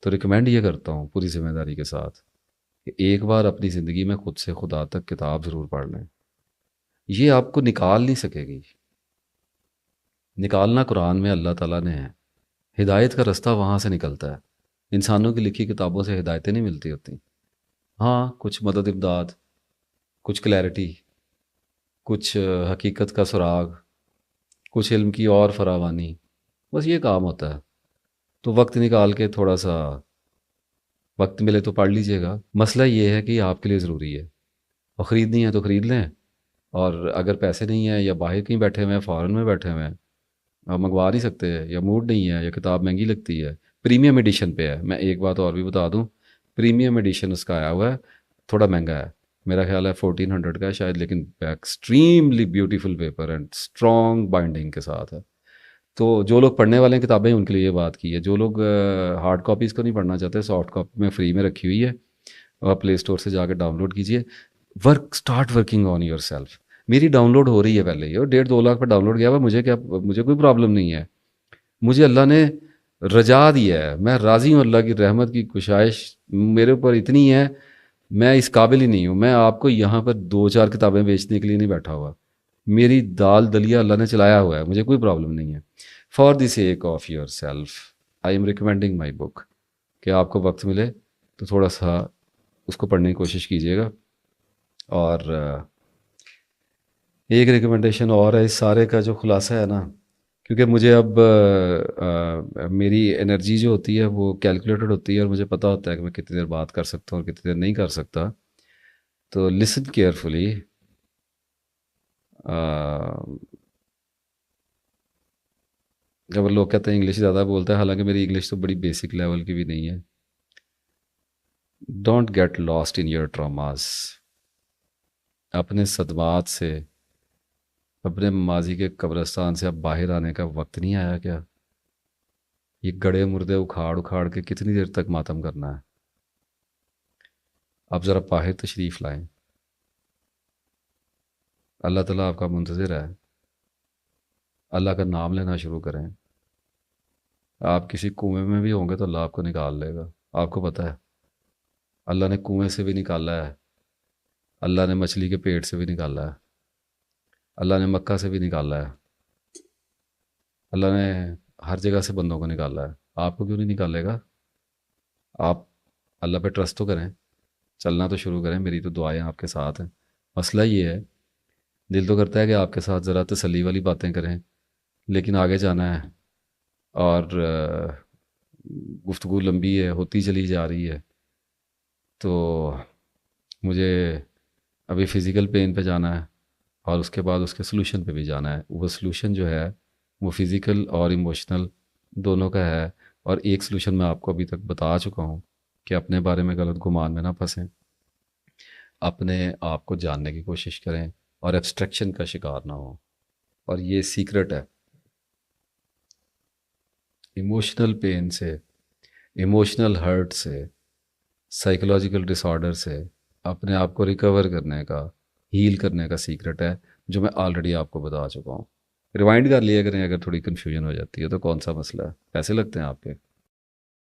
تو ریکمینڈ یہ کرتا ہوں پوری ذمہ داری کے ساتھ کہ ایک بار اپنی زندگی میں خود سے خدا تک کتاب ضرور پڑھ لیں. یہ آپ کو نکال نہیں سکے گی. نکالنا قرآن میں اللہ تعالیٰ نے ہے، ہدایت کا رستہ وہاں سے نکلتا ہے. انسانوں کی لکھی کتابوں سے ہدایتیں نہیں ملتی ہوتی. ہاں کچھ مدد امداد، کچھ کلیئرٹی، کچھ حقیقت کا سراغ، کچھ علم کی اور فراوانی، بس یہ کام ہوتا ہے. تو وقت نکال کے تھوڑا سا وقت ملے تو پڑھ لیجئے گا. مسئلہ یہ ہے کہ آپ کے لیے ضروری ہے، اور خریدنی ہے تو خرید لیں، اور اگر پیسے نہیں ہیں یا باہر کہیں بیٹھے ہوئے ہیں، فارن میں بیٹھے ہوئے ہیں، آپ منگوا نہیں سکتے، یا موڈ نہیں ہے، یا کتاب مہنگی لگتی ہے. پریمیم ایڈیشن پہ ہے. میں ایک بات اور بھی بتا دوں، پریمیم ایڈیشن اس کا آیا ہوا ہے، تھوڑا مہنگا ہے، میرا خیال ہے 1400 کا ہے شاید، لیکن extremely beautiful paper and strong binding کے ساتھ ہے. تو جو لوگ پڑھنے والے ہیں کتابیں، ان کے لیے یہ بات کی ہے. جو لوگ ہارڈ کاپیز کو نہیں پڑھنا چاہتے، سافٹ کاپی میں فری میں رکھی ہوئی ہے، آپ پلے اسٹور سے جا کے ڈاؤن لوڈ کیجیے. Start working on your self. میری ڈاؤن لوڈ ہو رہی ہے پہلے ہی، اور 1.5-2 لاکھ پہ ڈاؤن لوڈ گیا ہوا. مجھے کوئی پرابلم نہیں ہے. مجھے اللہ نے رجا دیا ہے، میں راضی ہوں. اللہ کی رحمت کی گشائش میرے اوپر اتنی ہے، میں اس قابل ہی نہیں ہوں. میں آپ کو یہاں پر 2-4 کتابیں بیچنے کے لیے نہیں بیٹھا ہوا. میری دال دلیا اللہ نے چلایا ہوا ہے، مجھے کوئی پرابلم نہیں ہے. For the sake of yourself I am recommending my book, کہ آپ کو وقت ملے تو تھوڑا سا اس کو پڑھنے کی کوشش کیجیے گا. اور ایک ریکمنڈیشن اور ہے اس سارے کا جو خلاصہ ہے نا، کیونکہ مجھے اب میری انرجی جو ہوتی ہے وہ کیلکولیٹڈ ہوتی ہے، اور مجھے پتہ ہوتا ہے کہ میں کتنی دیر بات کر سکتا ہوں اور کتنی دیر نہیں کر سکتا. تو لسن کیئرفلی. جب لوگ کہتے ہیں انگلش زیادہ بولتا ہے، حالانکہ میری انگلش تو بڑی بیسک لیول کی بھی نہیں ہے. Don't get lost in your traumas. اپنے صدمات سے، اپنے ماضی کے قبرستان سے اب باہر آنے کا وقت نہیں آیا کیا؟ یہ گڑے مردے اکھاڑ اکھاڑ کے کتنی دیر تک ماتم کرنا ہے؟ آپ ذرا باہر تشریف لائیں. اللہ تعالیٰ آپ کا منتظر ہے. اللہ کا نام لینا شروع کریں. آپ کسی کنویں میں بھی ہوں گے تو اللہ آپ کو نکال لے گا. آپ کو پتہ ہے اللہ نے کنویں سے بھی نکالا ہے، اللہ نے مچھلی کے پیٹ سے بھی نکالا ہے، اللہ نے مکہ سے بھی نکالا ہے، اللہ نے ہر جگہ سے بندوں کو نکالا ہے. آپ کو کیوں نہیں نکالے گا؟ آپ اللہ پہ ٹرسٹ تو کریں، چلنا تو شروع کریں. میری تو دعائیں آپ کے ساتھ ہیں. مسئلہ یہ ہے، دل تو کرتا ہے کہ آپ کے ساتھ ذرا تسلی والی باتیں کریں، لیکن آگے جانا ہے، اور گفتگو لمبی ہے، ہوتی چلی جا رہی ہے. تو مجھے ابھی فزیکل پین پہ جانا ہے، اور اس کے بعد اس کے سلوشن پہ بھی جانا ہے. وہ سلوشن جو ہے وہ فزیکل اور ایموشنل دونوں کا ہے. اور ایک سلوشن میں آپ کو ابھی تک بتا چکا ہوں کہ اپنے بارے میں غلط گمان میں نہ پھنسیں، اپنے آپ کو جاننے کی کوشش کریں، اور ایبسٹریکشن کا شکار نہ ہوں. اور یہ سیکرٹ ہے. ایموشنل پین سے، ایموشنل ہرٹ سے، سائیکولوجیکل ڈس آرڈر سے اپنے آپ کو ریکور کرنے کا، ہیل کرنے کا سیکرٹ ہے، جو میں آلریڈی آپ کو بتا چکا ہوں. ریوائنڈ کر لیا کریں اگر تھوڑی کنفیوژن ہو جاتی ہے تو. کون سا مسئلہ ہے؟ پیسے لگتے ہیں آپ کے؟